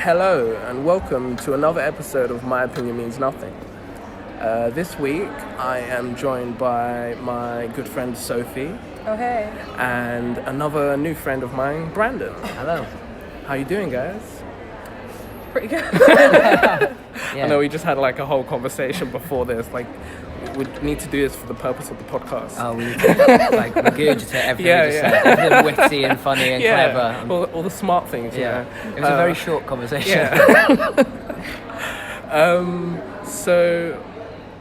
Hello and welcome to another episode of My Opinion Means Nothing. This week I am joined by my good friend Sophie. Oh hey. And another new friend of mine, Brandon. Hello. How you doing, guys? Pretty good. Yeah. I know we just had like a whole conversation before this. Like, we need to do this for the purpose of the podcast. Oh, we need to like regurgitate everything we just said. Everything witty and funny and clever. All the smart things. Yeah. You know? It was a very short conversation. Yeah. So,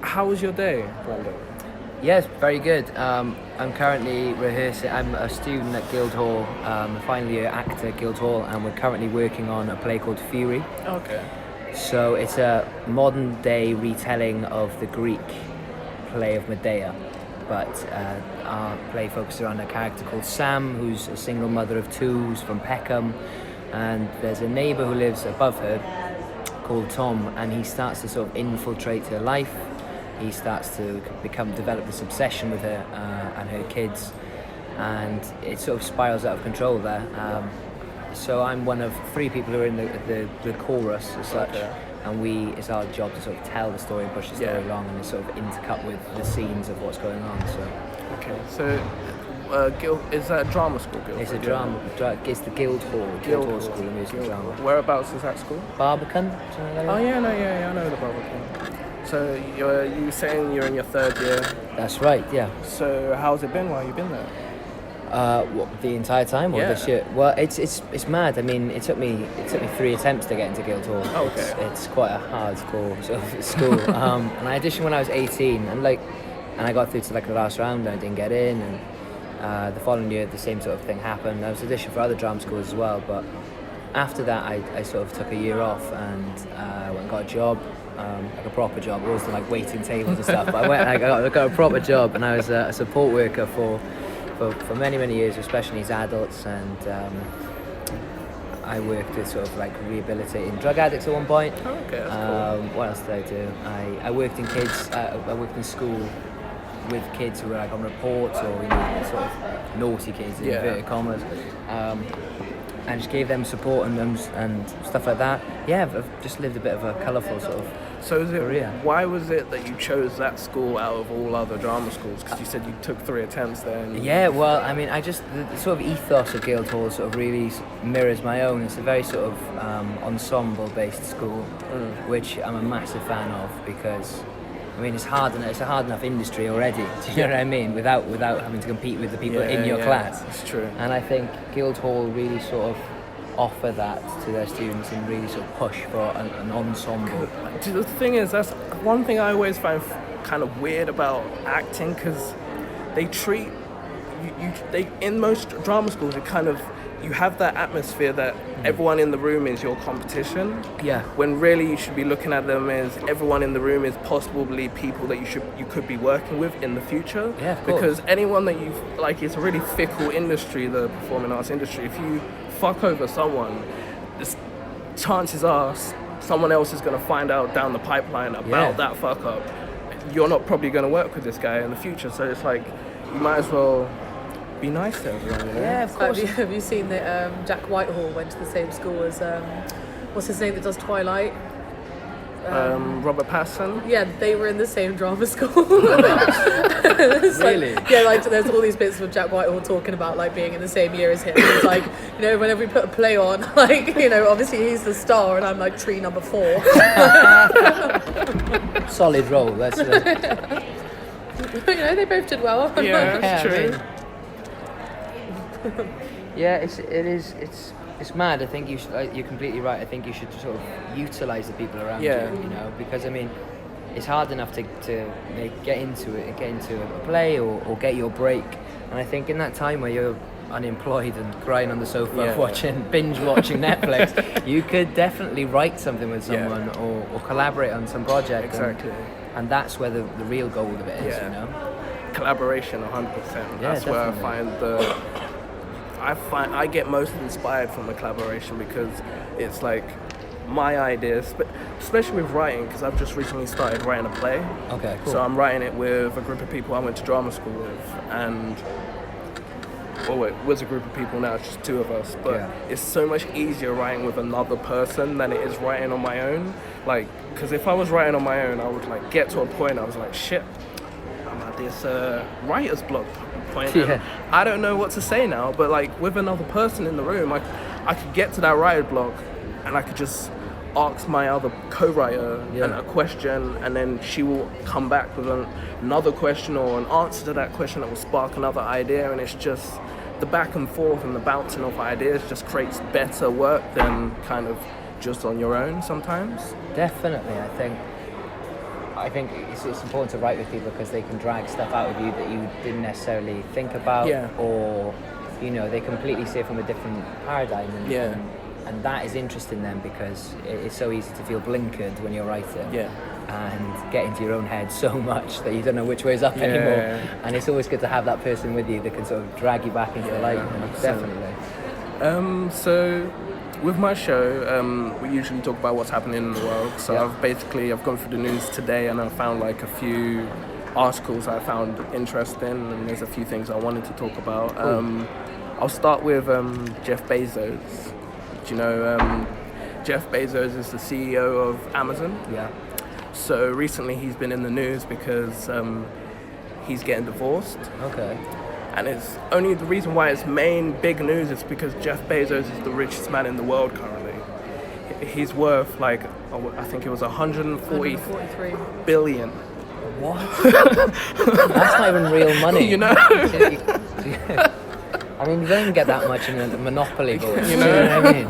how was your day, Brandon? Yes, very good. I'm currently rehearsing. I'm a student at Guildhall, a final year actor at Guildhall, and we're currently working on a play called Fury. Okay. So it's a modern day retelling of the Greek play of Medea, but our play focuses around a character called Sam, who's a single mother of two, who's from Peckham, and there's a neighbour who lives above her called Tom, and he starts to sort of infiltrate her life. He starts to develop this obsession with her and her kids, and it sort of spirals out of control there. So I'm one of three people who are in the chorus as such, and it's our job to sort of tell the story and push the story along, and it's sort of intercut with the scenes of what's going on. So, is that a drama school? Guildhall? It's a drama. It's the Guildhall School of Music and Drama. Whereabouts is that school? Barbican. Something like that. Oh yeah, I know the Barbican. So you were saying you're in your third year. That's right. Yeah. So how's it been while you've been there? What, the entire time or this year? Well, it's mad. I mean, it took me 3 attempts to get into Guildhall. Oh, okay. It's quite a hardcore sort of school. And I auditioned when I was 18, and I got through to like the last round, and I didn't get in. And the following year, the same sort of thing happened. I was auditioning for other drama schools as well, but after that, I sort of took a year off and went and got a job. Like a proper job. I wasn't like waiting tables and stuff, but I went and I got a proper job, and I was a support worker for many years with special needs adults, and I worked with sort of like rehabilitating drug addicts at one point. Oh, okay, that's cool. What else did I do? I worked in kids. I worked in school with kids who were like on reports, or sort of naughty kids in inverted commas. And just gave them support and stuff like that. Yeah, I've just lived a bit of a colourful sort of career. Why was it that you chose that school out of all other drama schools? Because you said you took 3 attempts there. Yeah, well, I mean, the sort of ethos of Guildhall sort of really mirrors my own. It's a very sort of ensemble-based school, which I'm a massive fan of, because I mean, it's a hard enough industry already. Do you know what I mean? Without having to compete with the people in your class. That's true. And I think Guildhall really sort of offer that to their students and really sort of push for an ensemble. The thing is, that's one thing I always find kind of weird about acting, because they treat they in most drama schools, it kind of, you have that atmosphere that everyone in the room is your competition. Yeah. When really you should be looking at them as everyone in the room is possibly people that you could be working with in the future. Yeah, of course. Because anyone that you like, it's a really fickle industry, the performing arts industry. If you fuck over someone, chances are someone else is going to find out down the pipeline about that fuck up. You're not probably going to work with this guy in the future. So it's like, you might as well be nice to everyone, you know? Yeah, of course. Have you seen that Jack Whitehall went to the same school as what's his name that does Twilight? Robert Pattinson? Yeah, they were in the same drama school. Really? Like there's all these bits of Jack Whitehall talking about like being in the same year as him. It's like, you know, whenever we put a play on, like, you know, obviously he's the star and I'm like tree number 4. Solid role. That's you know, they both did well. Yeah, that's true. Yeah, it's mad. I think you're completely right. I think you should sort of utilise the people around you, you know, because I mean, it's hard enough to get into a play or get your break, and I think in that time where you're unemployed and crying on the sofa binge watching Netflix, you could definitely write something with someone or collaborate on some project. Exactly. And that's where the real goal of it is, you know. Collaboration, 100%. That's definitely. Where I get most inspired from the collaboration, because it's like my ideas, but especially with writing, because I've just recently started writing a play. Okay, cool. So I'm writing it with a group of people I went to drama school with, and well, it was a group of people, now it's just two of us, but Yeah. it's so much easier writing with another person than it is writing on my own. Like, because if I was writing on my own, I would like get to a point, I was like, shit, I'm at this writer's block point, Yeah. and I don't know what to say now. But like with another person in the room, I could get to that writer's block, and I could just ask my other co-writer a question, and then she will come back with another question or an answer to that question that will spark another idea, and it's just the back and forth and the bouncing off ideas just creates better work than kind of just on your own sometimes. Definitely, I think it's important to write with people because they can drag stuff out of you that you didn't necessarily think about, Yeah. or they completely see it from a different paradigm, and that is interesting then because it's so easy to feel blinkered when you're writing, and get into your own head so much that you don't know which way's up anymore, and it's always good to have that person with you that can sort of drag you back into the light. 100%. Definitely. So with my show, we usually talk about what's happening in the world. So I've gone through the news today, and I found like a few articles I found interesting, and there's a few things I wanted to talk about. I'll start with Jeff Bezos. Do you know Jeff Bezos is the CEO of Amazon? Yeah. So recently he's been in the news because he's getting divorced. Okay. And it's only the reason why it's main big news is because Jeff Bezos is the richest man in the world currently. He's worth like, I think it was 143 billion. What? That's not even real money. You know? I mean, you don't even get that much in a Monopoly board. You know? What I mean?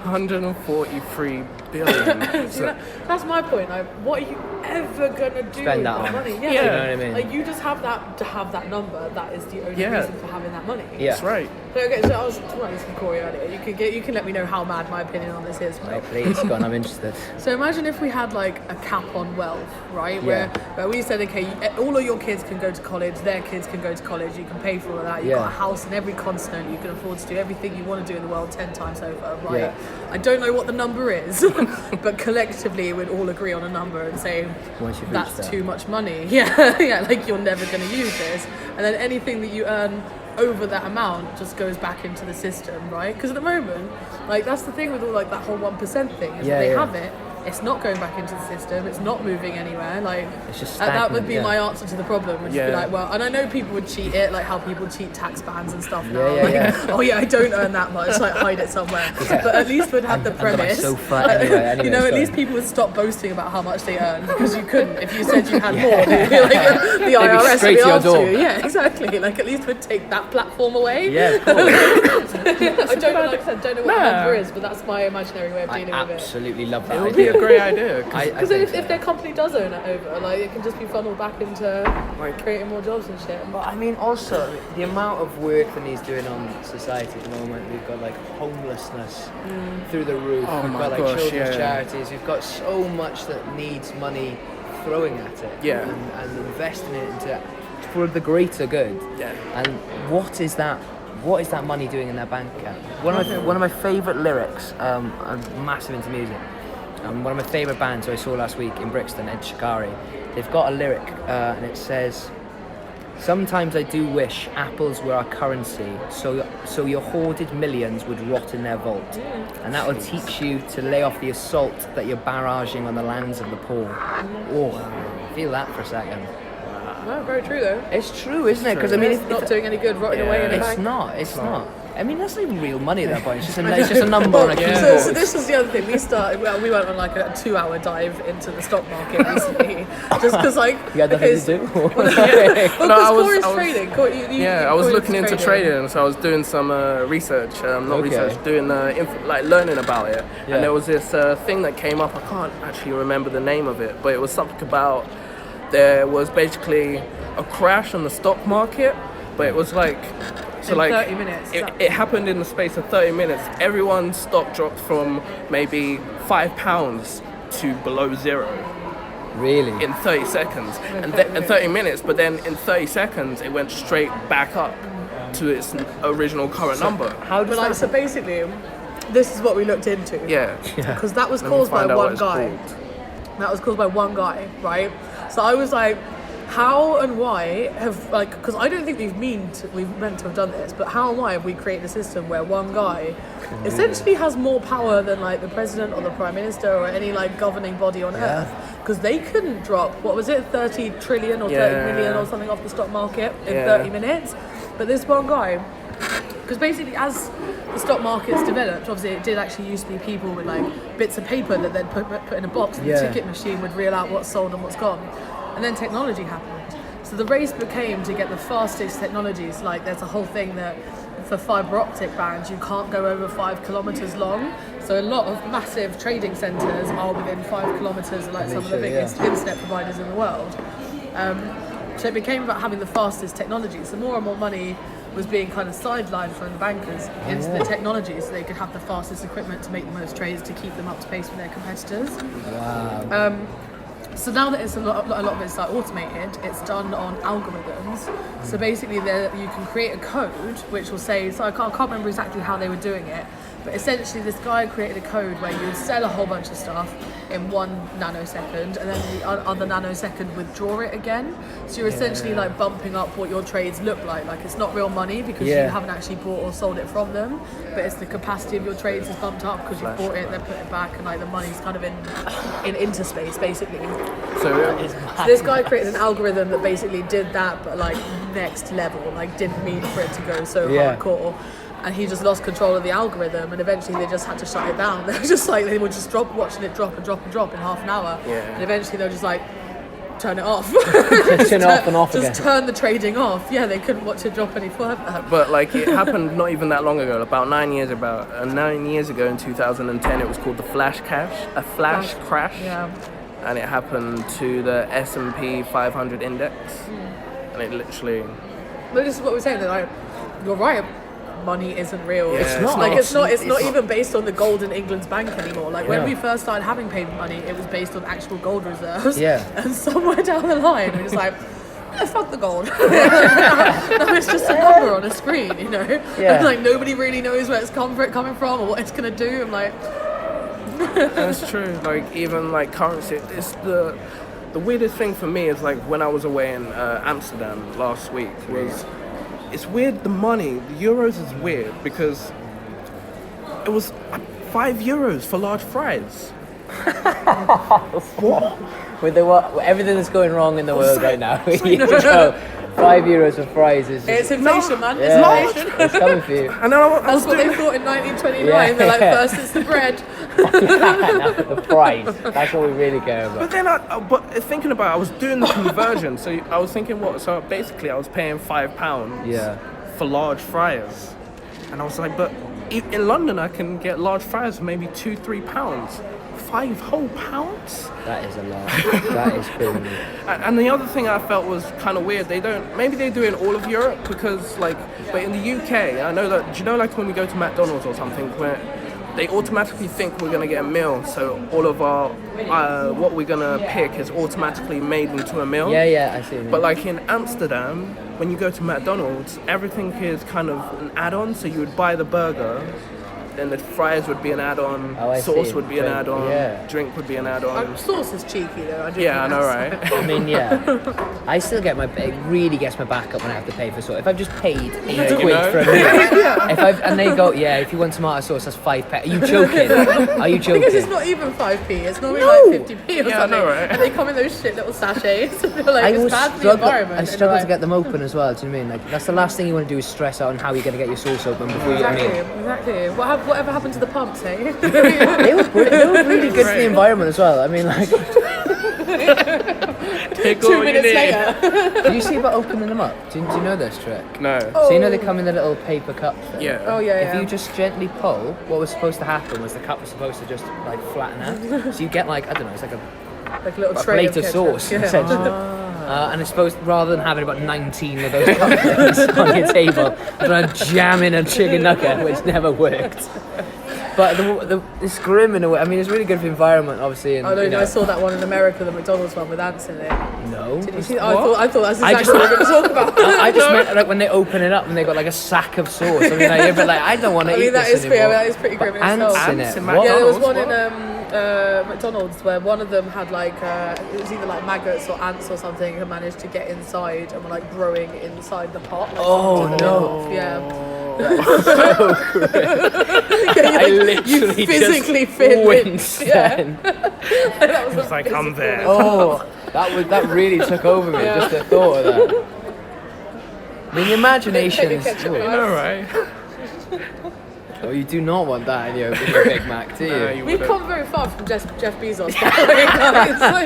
143 billion. So, That's my point. Like, what are you ever gonna do Spend with that the on. money? You know what I mean? Like, you just have that to have that number. That is the only Yeah. reason for having that money. Yeah. that's right. So, okay, so I was talking about this with Corey earlier. You can let me know how mad my opinion on this is. Oh, Right? please, go on, I'm interested. So imagine if we had like a cap on wealth, right? Where we said, okay, all of your kids can go to college, their kids can go to college, you can pay for all of that, you've got a house in every continent, you can afford to do everything you want to do in the world 10 times over, right? Yeah. I don't know what the number is, but collectively we'd all agree on a number and say, Once you've that's reached that. too much money. Yeah, like you're never going to use this. And then anything that you earn over that amount just goes back into the system, right? Because at the moment, like that's the thing with all like that whole 1% thing is that they have it. It's not going back into the system. It's not moving anywhere. Like It's just that would stagnant, be my answer to the problem. Would just be like, well, and I know people would cheat it, like how people cheat tax bans and stuff now. Oh yeah, I don't earn that much. Like hide it somewhere. But at least we'd have the premise. So fun anyway, You know, at least people would stop boasting about how much they earn because you couldn't. If you said you had more, they'd be like, the IRS straight would be to your after door. you. Yeah, exactly. Like at least we'd take that platform away. Yeah, of course. I don't know, like I said, don't know what the number is, but that's my imaginary way of I dealing with it. absolutely love that It would be idea. a great idea. Because if their company does own it over, like it can just be funneled back into Like- creating more jobs and shit. But I mean, also the amount of work that he's doing on society at the moment. We've got like homelessness through the roof. Oh We've my got like gosh, children's yeah. charities. We've got so much that needs money throwing at it. Yeah. And investing it into for the greater good. Yeah. And what is that? What is that money doing in their bank account? One of my favourite lyrics. I'm massive into music. One of my favourite bands who I saw last week in Brixton, Ed Shikari, they've got a lyric and it says, "Sometimes I do wish apples were our currency, so your hoarded millions would rot in their vault, and that will teach you to lay off the assault that you're barraging on the lands of the poor." Oh, feel that for a second. No, very true though. It's true, isn't it? Because I mean, It's not doing any good rotting away in a it's bank. not. It's not. I mean, that's not even real money at that point. It's just a number on a keyboard. So this was the other thing. We went on like a 2-hour dive into the stock market recently, just because like You had nothing to do? Well, No, because I was- Corey's I was- trading. I was looking into trading, so I was doing some research, doing learning about it. Yeah. And there was this thing that came up. I can't actually remember the name of it, but it was something about there was basically a crash on the stock market, but it was like. So In like 30 minutes, it happened in the space of 30 minutes. Everyone's stock dropped from maybe £5 to below zero Really? in 30 seconds, and in 30 minutes. But then in 30 seconds, it went straight back up to its original current number. How But does like that? so basically, this is what we looked into. Yeah. Because that was Let me caused by find out what one it's guy. called. That was caused by one guy, right? So I was like, how and why have, like, because I don't think we've meant to have done this, but how and why have we created a system where one guy essentially has more power than like the president or the prime minister or any like governing body on earth? Because they couldn't drop, what was it, 30 trillion or 30 million or something off the stock market in 30 minutes. But this one guy, because basically as the stock market's developed, obviously it did actually used to be people with like bits of paper that they'd put in a box and the ticket machine would reel out what's sold and what's gone. And then technology happened. So the race became to get the fastest technologies. Like there's a whole thing that for fibre optic bands, you can't go over 5 kilometres long. So a lot of massive trading centres are within 5 kilometres of like some of the biggest internet providers in the world. So it became about having the fastest technology. So more and more money was being kind of sidelined from the bankers into the technology so they could have the fastest equipment to make the most trades to keep them up to pace with their competitors. Wow. So now that it's a lot of it's like automated, it's done on algorithms. So basically, you can create a code which will say. So I can't remember exactly how they were doing it, but essentially, this guy created a code where you would sell a whole bunch of stuff in 1 nanosecond, and then the other nanosecond withdraw it again. So you're essentially like bumping up what your trades look like. Like it's not real money because you haven't actually bought or sold it from them, but it's the capacity of your trades is bumped up because you bought it, then put it back, and like the money's kind of in interspace basically. So this guy created an algorithm that basically did that, but like next level, like didn't mean for it to go so hardcore. And he just lost control of the algorithm, and eventually they just had to shut it down. They were just like, they were just watching it drop and drop and drop in half an hour. And eventually they were just like, turn it off. Turn it off and off again. Just turn the trading off. Yeah, they couldn't watch it drop any further. But like it happened not even that long ago, about 9 years ago in 2010, it was called the flash crash. Yeah. And it happened to the S&P 500 index. And it literally... But this is what we're saying, that like, you're right. Money isn't real. Yeah, it's not. Like it's not even based on the gold in England's bank anymore. Like when we first started having paper money, it was based on actual gold reserves. Yeah. And somewhere down the line, we're just like, fuck the gold. No, it's just a number on a screen, you know. Yeah. And like nobody really knows where it's coming from or what it's gonna do. I'm like, that's true. Like even like currency, it's the weirdest thing for me is like when I was away in Amsterdam last week was. It's weird, the money, the euros is weird because it was 5 euros for large fries. What? With everything that's going wrong in the world right now, you know, 5 euros for fries is just... It's inflation, man. It's inflation. It's coming for you. That's what they thought in 1929. They're like, first it's the bread. The fries. That's what we really care about. But then, but thinking about it, I was doing the conversion. So I was thinking, so basically I was paying £5 for large fries. And I was like, but in London I can get large fries for maybe £2-3. 5 whole pounds? That is a lot. That is criminal. And the other thing I felt was kind of weird. Maybe they do it in all of Europe because but in the UK, I know that, do you know like when we go to McDonald's or something, where they automatically think we're going to get a meal, so all of our, what we're going to pick is automatically made into a meal. Yeah, I see. But like in Amsterdam, when you go to McDonald's, everything is kind of an add-on, so you would buy the burger, then the fries would be an add-on, sauce would be an add-on, drink would be an add-on. Sauce is cheeky though. I know, right? I mean, I still get it really gets my back up when I have to pay for sauce. If I've just paid £8 for a meal, and they go, if you want tomato sauce, that's £5. Are you joking? Are you joking? Because it's not even 5p, it's normally like 50p or something. I know, right? And they come in those shit little sachets. Like, it's bad for the environment. I struggle to get them open as well, do you know what I mean? Like, that's the last thing you want to do is stress out on how you're going to get your sauce open before Exactly. Whatever happened to the pumps, eh? They were really good for the environment as well. I mean, like... 2 minutes later. Do you see about opening them up? Do you know this trick? No. So you know they come in the little paper cup thing? Yeah. Oh, yeah, If you just gently pull, what was supposed to happen was the cup was supposed to just, like, flatten out. So you get, like, I don't know, it's like a little tray plate of sauce, essentially. And it's supposed, rather than having about 19 of those cup things on your table, I'm trying to jam in a chicken nugget, which never worked. But it's grim in a way. I mean, it's really good for the environment, obviously. And, I saw that one in America, the McDonald's one with ants in it. No. Did you see that? I thought that's exactly what we're going to talk about. I just meant like when they open it up and they got like a sack of sauce. I mean, but like I don't want to eat that this is anymore. that is pretty grim in Ants itself. in it. What? Yeah, there was one in McDonald's where one of them had like it was either like maggots or ants or something, and managed to get inside and were like growing inside the pot. Like, yeah. So great. I literally you physically just fit winced then. That was It's like, I'm there. Oh, that really took over me, just the thought of that. I mean, the imagination's... Ketchup, You know, right? Oh, you do not want that in your Big Mac, do you? Nah, you We've wouldn't. come very far from Jeff Bezos. By the way,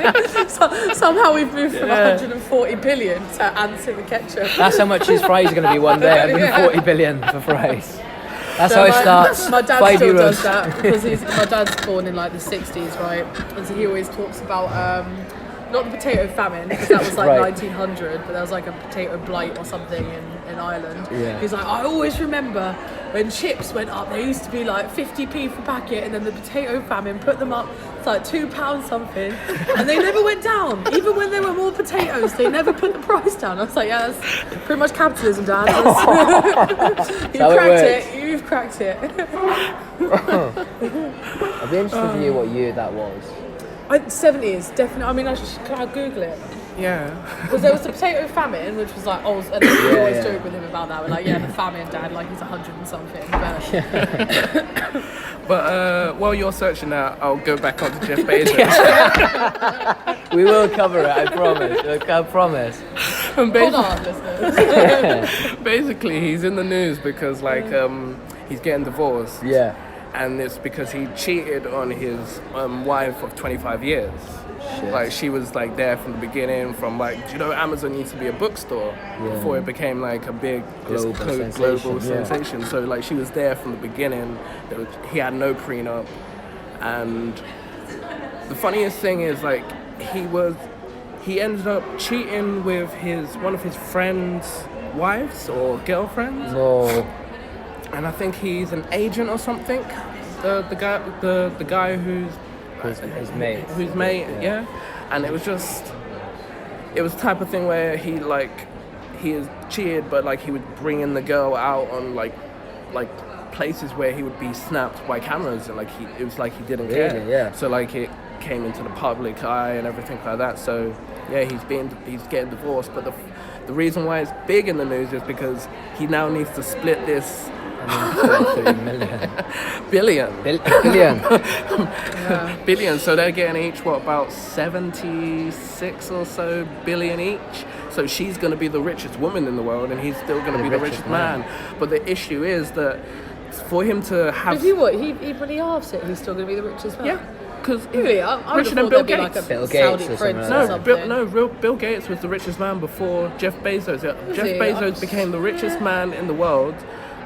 guys. Somehow we've moved from 140 billion to ants in the ketchup. That's how much his fries are going to be one day. 140 billion for fries. That's So how it starts. My dad 5 still euros. does that because my dad's born in like the 60s, right? And so he always talks about not the potato famine, because that was like Right. 1900, but there was like a potato blight or something in Ireland. Yeah. He's like, I always remember when chips went up, they used to be like 50p for packet, and then the potato famine put them up to like £2 something, and they never went down. Even when there were more potatoes, they never put the price down. I was like, yeah, that's pretty much capitalism, Dad. You how it cracked works. it. You've cracked it. I'd be interested to hear what year that was. 70s, definitely. I mean, can I Google it? Yeah. Because there was the potato famine, which was like, oh, and we always yeah. joke with him about that. We're like, yeah, the famine, Dad, like he's 100 and something. But But while you're searching that, I'll go back onto Jeff Bezos. We will cover it, I promise. I promise. And hold basically, on, listeners. basically, he's in the news because like he's getting divorced. Yeah. And it's because he cheated on his wife of 25 years. Shit. Like she was like there from the beginning, from like, do you know, Amazon used to be a bookstore before it became like a big Global global sensation, yeah. sensation. So like she was there from the beginning. He had no prenup, and the funniest thing is like he ended up cheating with one of his friends' wives or girlfriends. No. And I think he's an agent or something. The guy who's His mate. whose mate, yeah. And it was the type of thing where he is cheated, but like he would bring in the girl out on like places where he would be snapped by cameras, and like it was like he didn't care. Really? Yeah. So like it came into the public eye and everything like that. So yeah, he's getting divorced, but the reason why it's big in the news is because he now needs to split this 133 million. billion. Billion. Billion, so they're getting each about 76 or so billion each. So she's going to be the richest woman in the world, and he's still going to be the richest man. But the issue is that for him to have, But he when he halves it, he's still going to be the richest man. yeah, because Really? I would richer have than thought Bill there'd be like Gates. a Bill Saudi Gates or prince something or like that. something. Bill Gates was the richest man before Jeff Bezos. Jeff he? Bezos became the richest man in the world.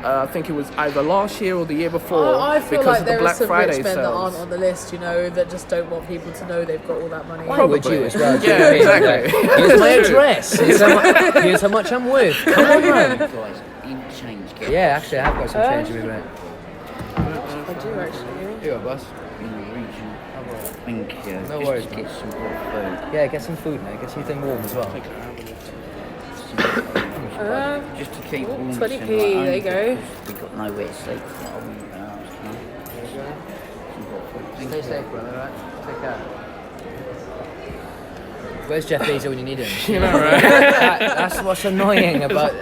I think it was either last year or the year before I feel because like of the there are Black some Friday rich men that sales. aren't on the list, you know, that just don't want people to know they've got all that money. Why would you as well? Do you Yeah, know what I mean? exactly. Like, here's my address. Here's how much I'm worth. Come on, man. Guys, in change, get Yeah, actually, I have got some change with me. I do actually. You are, boss. in the region. Thank you. No Just worries, to get some more food. Yeah, get some food, mate. Get something warm as well. Just to keep warm. 20p, some, there you go. because we got nowhere to sleep. I wouldn't ask you. Stay safe, brother, alright? Take care. Where's Jeff Bezos when you need him? You know, right? That's what's annoying about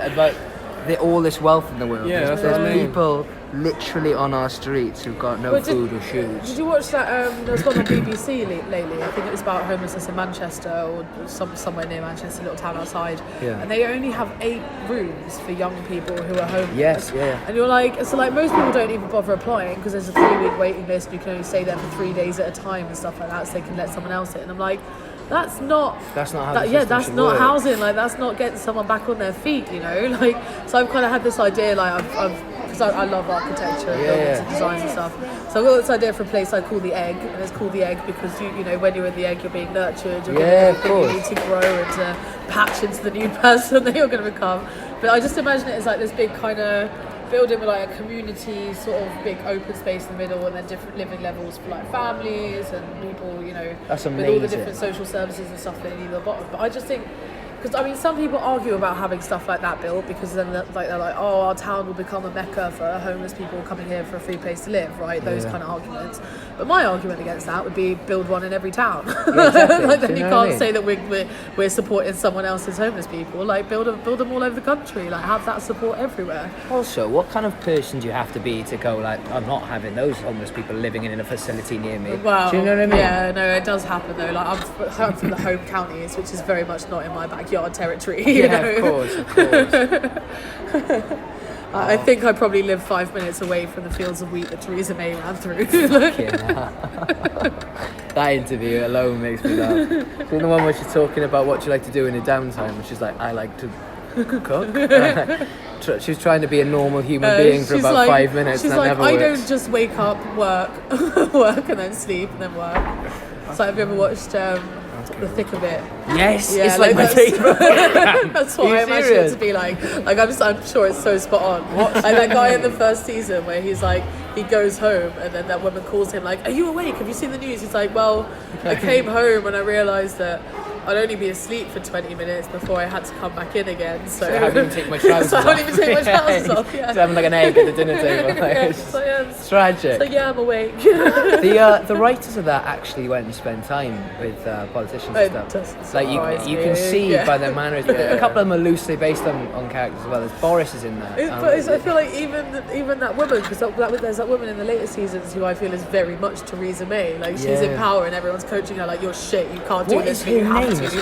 all this wealth in the world. Yeah, that's There's what I mean. people literally on our streets who've got no Well, food or shoes. Did you watch that? There was one on BBC lately. I think it was about homelessness in Manchester or somewhere near Manchester, a little town outside. Yeah. And they only have 8 rooms for young people who are homeless. Yes, yeah. And you're like, so like most people don't even bother applying because there's a 3-week waiting list. And you can only stay there for 3 days at a time and stuff like that, so they can let someone else in. And I'm like, that's not how the system that's should not work. housing. Like that's not getting someone back on their feet. You know, like so I've kind of had this idea. Like because I love architecture and buildings and designs and stuff. So I've got this idea for a place I call the Egg, and it's called the Egg because you know when you're in the egg you're being nurtured. You're Yeah, getting of everything you course. need to grow and to patch into the new person that you're going to become. But I just imagine it as like this big kind of building with like a community sort of big open space in the middle, and then different living levels for like families and people, you know, That's with all the amazing. different social services and stuff they need at the bottom. But I just think Because I mean, some people argue about having stuff like that built because then they're like, oh, our town will become a mecca for homeless people coming here for a free place to live, right? Those kind of arguments. But my argument against that would be build one in every town. Exactly. Like then Do you know what I can't mean? say that we're supporting someone else's homeless people. Like build them all over the country. Like have that support everywhere. Also, what kind of person do you have to be to go like, I'm not having those homeless people living in a facility near me? Well, do you know what I mean? Yeah, no, it does happen though. Like I'm from the home counties, which is very much not in my backyard territory. You Yeah, know? of course. I think I probably live 5 minutes away from the fields of wheat that Theresa May ran through. That interview alone makes me laugh. So the one where she's talking about what you like to do in your downtime, and she's like, I like to cook. She was trying to be a normal human being for she's about like, 5 minutes, she's and that like, never I works. don't just wake up, work, and then sleep, and then work. So have you ever watched The Thick of It? Yes, Yeah, it's like my that's- favourite. That's what Are you I imagine serious? it to be like. Like I'm sure it's so spot on. Like that guy in the first season where he's like, he goes home and then that woman calls him like, are you awake? Have you seen the news? He's like, well, I came home and I realised that I'd only be asleep for 20 minutes before I had to come back in again. So I haven't even taken my trousers so I off. haven't even taken my trousers off. Just Yeah. having like an egg at the dinner table. Like, Yeah, it's so yeah, it's tragic. like, yeah, I'm awake. The writers of that actually went and spent time with politicians It and doesn't stuff. Like surprise you me. can see Yeah. by their manners. A couple of them are loosely based on characters as well. There's Boris is in there. I feel like even that woman, because there's that woman in the later seasons who I feel is very much Theresa May. Like she's in Yeah. power and everyone's coaching her like, you're shit, you can't do What this, is but you her have name? to. What's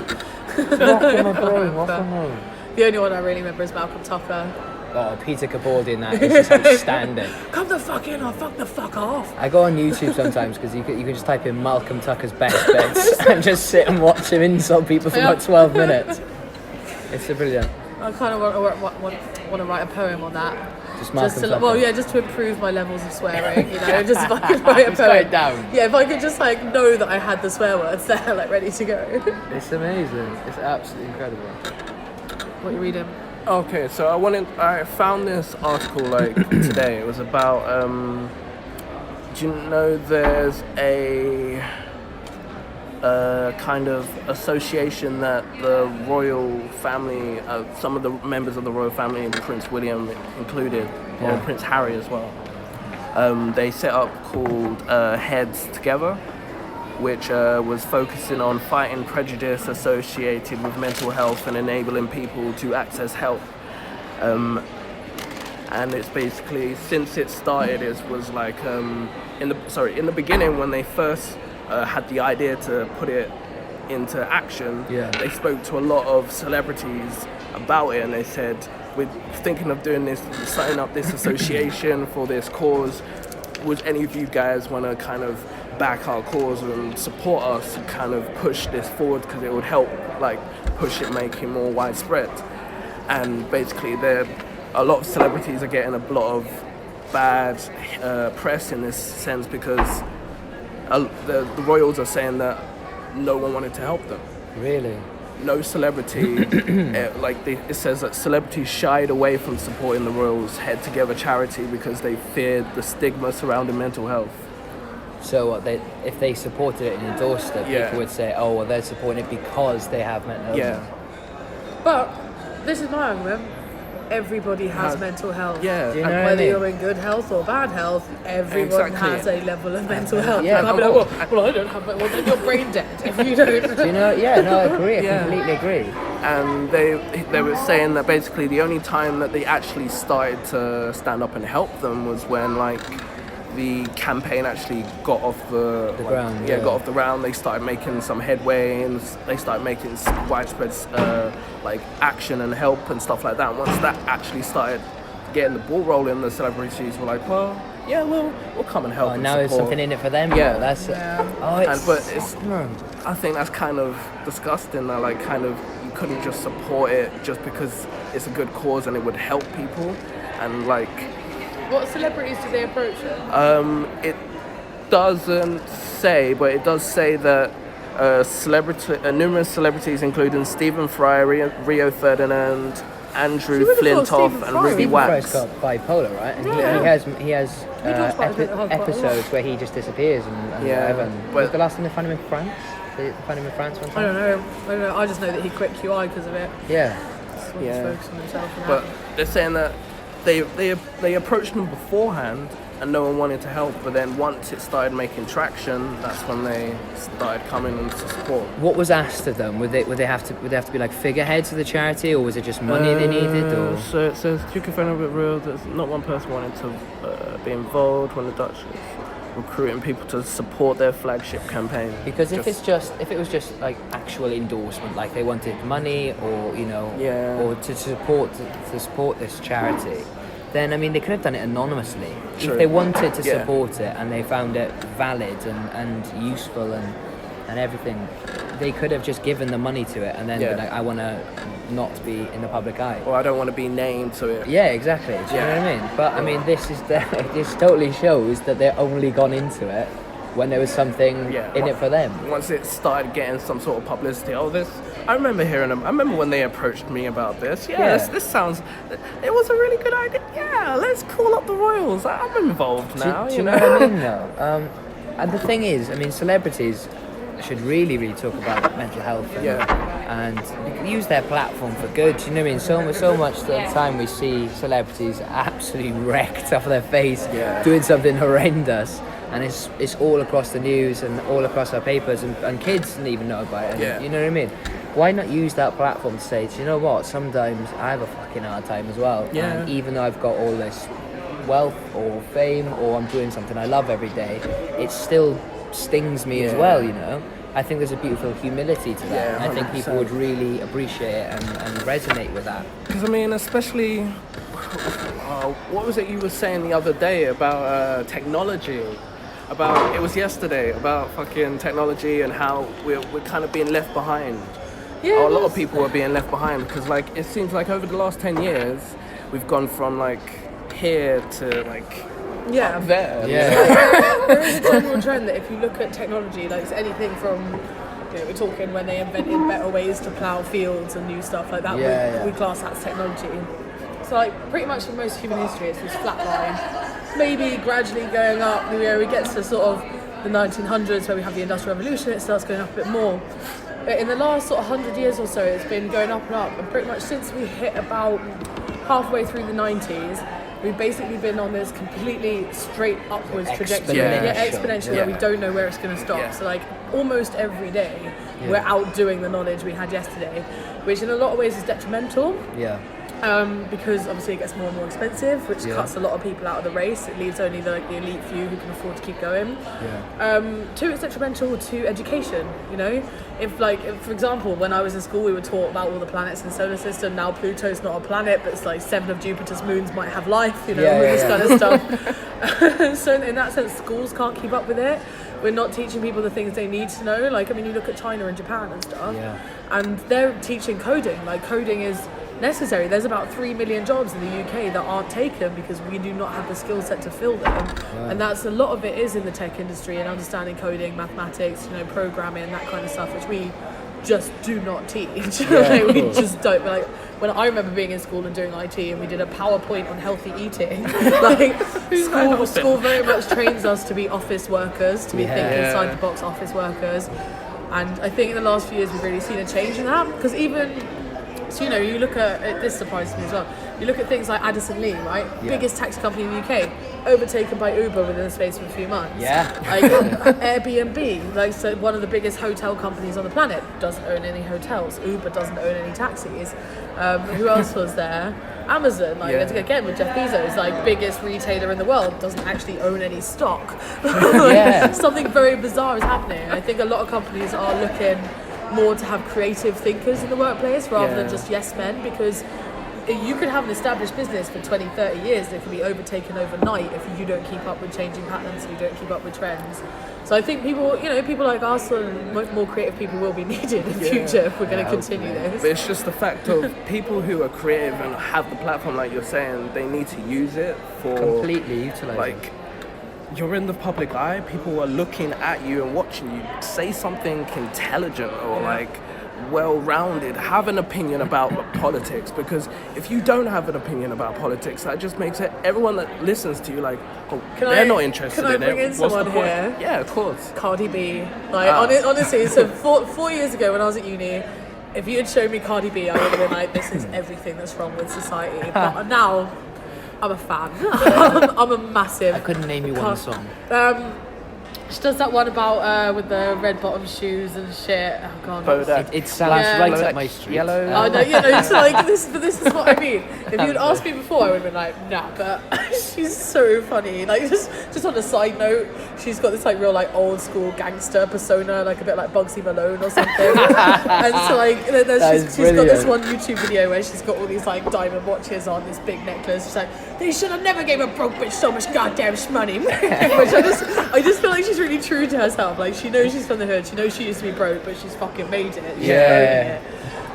her name? The only one I really remember is Malcolm Tucker. Oh, Peter Capaldi in that is just outstanding. Come the fuck in or fuck the fuck off. I go on YouTube sometimes because you can just type in Malcolm Tucker's best bits and just sit and watch him insult people for about 12 minutes. It's brilliant. I kind of want to write a poem on that. Just Malcolm Tucker. Well, yeah, just to improve my levels of swearing, you know, just if I could write a Just write poem. it down. Yeah, if I could just like know that I had the swear words there, like ready to go. It's amazing. It's absolutely incredible. What are you reading? Okay, so I found this article like today. It was about do you know there's a kind of association that the royal family, some of the members of the royal family, and Prince William included, or Prince Harry as well, they set up called Heads Together, which was focusing on fighting prejudice associated with mental health and enabling people to access help. And it's basically, since it started, it was like in the beginning when they first had the idea to put it into action. Yeah. They spoke to a lot of celebrities about it, and they said, we're thinking of doing this, setting up this association for this cause. Would any of you guys want to kind of back our cause and support us and kind of push this forward, because it would help like push it, make it more widespread. And basically a lot of celebrities are getting a lot of bad press in this sense, because the royals are saying that no one wanted to help them. Really? No celebrity, it says that celebrities shied away from supporting the royals' Head Together charity because they feared the stigma surrounding mental health. So if they supported it and endorsed it, Yeah. people would say, oh, well, they're supporting it because they have mental illness. Yeah. But this is my argument. Everybody has mental health. Yeah. Do you And know what I whether mean? you're in good health or bad health, everyone Exactly. has a level of mental health. Yeah, And I'd be like, well, I don't have it. Well, then you're brain dead if you don't. Do you know? Yeah, no, I agree. I Yeah. completely agree. And they were saying that basically the only time that they actually started to stand up and help them was when like the campaign actually got off the ground, got off the ground. They started making some headway, and they started making widespread like action and help and stuff like that. And once that actually started getting the ball rolling, the celebrities were like, well, yeah, we'll come and help. Oh, and now there's support. something in it for them. Yeah. now. That's Yeah. Oh, it's. But I think that's kind of disgusting that like kind of you couldn't just support it just because it's a good cause and it would help people, and like What celebrities do they approach it? it doesn't say, but it does say that numerous celebrities including Stephen Fry, Rio Ferdinand, Andrew You would've thought Flintoff Stephen and Fry. Ruby Stephen Fry's Wax. got bipolar, right? And Yeah. he has talks about his mental health quite a lot. episodes where he just disappears and Yeah, whatever. but- Was the last time they found him in France? They found him in France one I time. don't know. I just know that he quit QI because of it. Yeah. Just wanted Yeah. to focus on himself and But that. they're saying that they approached them beforehand and no one wanted to help. But then once it started making traction, that's when they started coming in to support. What was asked of them? Would they have to be like figureheads of the charity, or was it just money they needed? Or So it says to confirm a bit real. There's not one person wanted to be involved when the Dutch was recruiting people to support their flagship campaign. because if it was just like actual endorsement, like they wanted money or Yeah. or to support this charity, then I mean they could have done it anonymously. True. If they wanted to Yeah. support it and they found it valid and useful and everything, they could have just given the money to it and then Yeah. been like, I want to not be in the public eye. or I don't want to be named to it. Yeah, exactly. Do you know what I mean? But I mean, this totally shows that they're only gone into it when there was something Yeah. in it for them. Once it started getting some sort of publicity, I remember hearing them. I remember when they approached me about this. Yeah, Yeah. this sounds. It was a really good idea. Yeah, let's call up the Royals. I'm involved now. Do you know what I mean, though? And the thing is, I mean, celebrities should really talk about mental health and use their platform for good. You know what I mean? So much of the time we see celebrities absolutely wrecked off their face, Yeah. doing something horrendous, and it's all across the news and all across our papers, and kids didn't even know about it. And, Yeah. you know what I mean? Why not use that platform to say, do you know what? Sometimes I have a fucking hard time as well. Yeah. And even though I've got all this wealth or fame or I'm doing something I love every day, it still stings me as Yeah. well, you know. I think there's a beautiful humility to that. Yeah, and I think people 100%. would really appreciate it and resonate with that. Because I mean, especially, what was it you were saying the other day about technology? About it was yesterday about fucking technology and how we're kind of being left behind. Yeah, Or a lot of people are being left behind because like it seems like over the last 10 years we've gone from like here to like Yeah. there. There is a general trend that if you look at technology, like it's anything from, we're talking when they invented better ways to plough fields and new stuff like that, we class that as technology. So like pretty much for most human history it's this flat line, maybe gradually going up. We get to sort of the 1900s where we have the Industrial Revolution, it starts going up a bit more. But in the last sort of 100 years or so it's been going up and up, and pretty much since we hit about halfway through the 90s we've basically been on this completely straight upwards trajectory. Exponential, Yeah. that we don't know where it's going to stop. Yeah. So like almost every day we're outdoing the knowledge we had yesterday, which in a lot of ways is detrimental. Yeah. Because obviously it gets more and more expensive, which cuts a lot of people out of the race. It leaves only the elite few who can afford to keep going. Two, it's detrimental to education. You know, if for example, when I was in school, we were taught about all the planets in the solar system. Now Pluto's not a planet, but it's like 7 of Jupiter's moons might have life. You know, all this kind of stuff. So in that sense, schools can't keep up with it. We're not teaching people the things they need to know. Like, I mean, you look at China and Japan and stuff, and they're teaching coding. Like, coding is necessary. There's about 3 million jobs in the UK that aren't taken because we do not have the skill set to fill them. And that's a lot of it is in the tech industry and understanding coding, mathematics, programming, that kind of stuff, which we just do not teach. We just don't. Like, when I remember being in school and doing IT and we did a PowerPoint on healthy eating, like school very much trains us to be office workers, to be thinking inside the box office workers. And I think in the last few years we've really seen a change in that, because even so, you look at this surprises me as well. You look at things like Addison Lee, right? Biggest taxi company in the UK, overtaken by Uber within the space of a few months. Like Airbnb, like so one of the biggest hotel companies on the planet, doesn't own any hotels. Uber doesn't own any taxis. Who else was there? Amazon, again with Jeff Bezos, like biggest retailer in the world, doesn't actually own any stock. Something very bizarre is happening. I think a lot of companies are looking more to have creative thinkers in the workplace rather than just yes men, because you could have an established business for 20-30 years that can be overtaken overnight if you don't keep up with changing patterns and you don't keep up with trends. So I think people like us and more creative people will be needed in the future if we're going to continue this. But it's just the fact of people who are creative and have the platform, like you're saying, they need to use it for Completely utilise like, you're in the public eye, people are looking at you and watching you say something intelligent or like well-rounded, have an opinion about politics, because if you don't have an opinion about politics, that just makes it everyone that listens to you like, oh, they're not interested can I in bring it. in What's the someone point? here? Yeah, of course. Cardi B. Like, honestly, so 4 years ago when I was at uni, if you had shown me Cardi B, I would have been like, this is everything that's wrong with society. But now, I'm a fan. I'm a massive. I couldn't name you one song. She does that one about with the red bottom shoes and shit. Oh god. Bodak. It sounds Yeah. right Like up my street. Yellow. Oh no, you know, so like this is what I mean. If you'd asked me before, I would have been like, nah, but she's so funny. Like just on a side note, she's got this like real like old school gangster persona, like a bit like Bugsy Malone or something. And so like she's got this one YouTube video where she's got all these like diamond watches on, this big necklace. She's like, they should have never gave a broke bitch so much goddamn shmoney. Which I just feel like she's really true to herself. Like she knows she's from the hood, she knows she used to be broke, but she's fucking made it. She's owning it.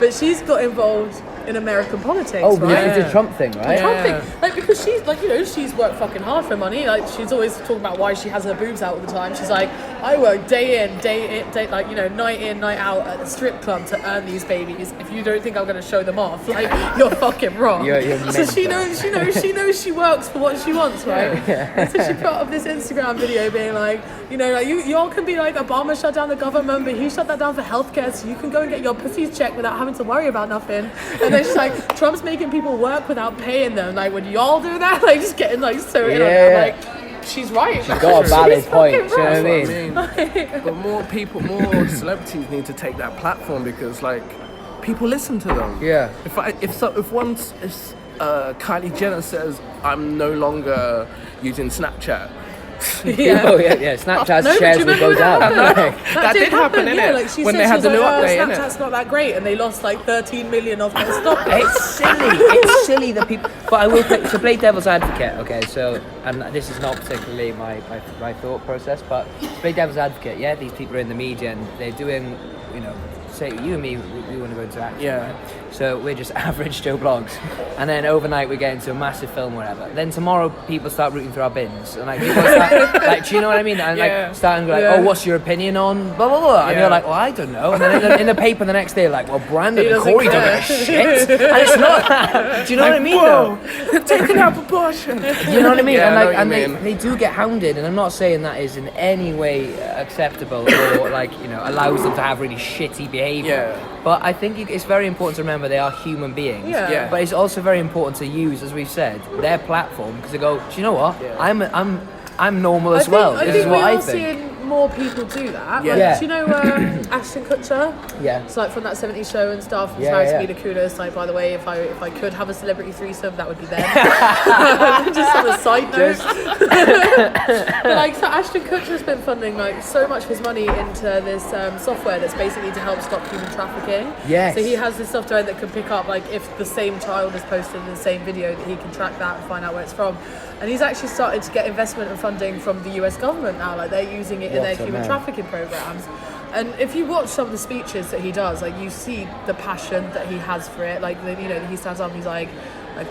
But she's got involved in American politics, Oh, right? it's a Trump thing, right? Trump thing. Like, because she's like, you know, she's worked fucking hard for money. Like, she's always talking about why she has her boobs out all the time. She's like, I work day in, like, you know, night in, night out at the strip club to earn these babies. If you don't think I'm gonna show them off, like, you're fucking wrong. You're So she mental. knows she works for what she wants, right? And so she put up this Instagram video being like, you know, like you all can be like, Obama shut down the government, but he shut that down for healthcare, so you can go and get your pussies checked without having to worry about nothing. And then she's like, Trump's making people work without paying them. Like, would y'all do that? Like, just getting like so in on that. Like, she's right. She's got a valid point. fucking Do you know right. what I mean? But more celebrities need to take that platform, because like people listen to them. Yeah. If Kylie Jenner says I'm no longer using Snapchat, Yeah. Oh yeah. Snapchat's No, but shares do you will go remember down. that? That did happen, innit? Yeah, like she When said they had she was the new like, update, innit? Snapchat's not that great, and they lost like 13 million of their stock. It's silly. It's silly that people. But I will play, to play devil's advocate. Okay, so and this is not particularly my thought process, but to play devil's advocate. Yeah, these people are in the media and they're doing, you know, say you and me, we want to go into action. Yeah. Right? So we're just average Joe blogs, and then overnight we get into a massive film, or whatever. Then tomorrow people start rooting through our bins, and like people start, like, do you know what I mean? And Yeah. like starting like, Yeah. oh, what's your opinion on blah blah blah? And Yeah. you're like, well, I don't know. And then in the paper the next day, like, well, Brandon He and doesn't Corey don't care. give a shit, and it's not that. Do you know what I mean? Though? Whoa, taking out proportion. You know what I mean? Yeah, and I know like, what and you they, mean. they do get hounded, and I'm not saying that is in any way acceptable or like, you know, allows them to have really shitty behaviour. Yeah. But I think it's very important to remember they are human beings. Yeah. Yeah. But it's also very important to use, as we've said, their platform, because they go, do you know what? Yeah. I'm normal as well. I This think is what we I are think. seeing more people do that. Yeah. Like, Yeah. do you know Ashton Kutcher? Yeah. It's like from that 70s show and stuff. He's Yeah, married yeah. to Mila Kunis. Like, by the way, if I could have a celebrity threesome, that would be them. Just on a side note. But like, so Ashton Kutcher's been funding like so much of his money into this software that's basically to help stop human trafficking. Yes. So he has this software that can pick up like if the same child is posted in the same video, that he can track that and find out where it's from. And he's actually started to get investment and funding from the US government now. Like, they're using it in their What a human man. trafficking programs. And if you watch some of the speeches that he does, like, you see the passion that he has for it. Like, you know, he stands up and he's like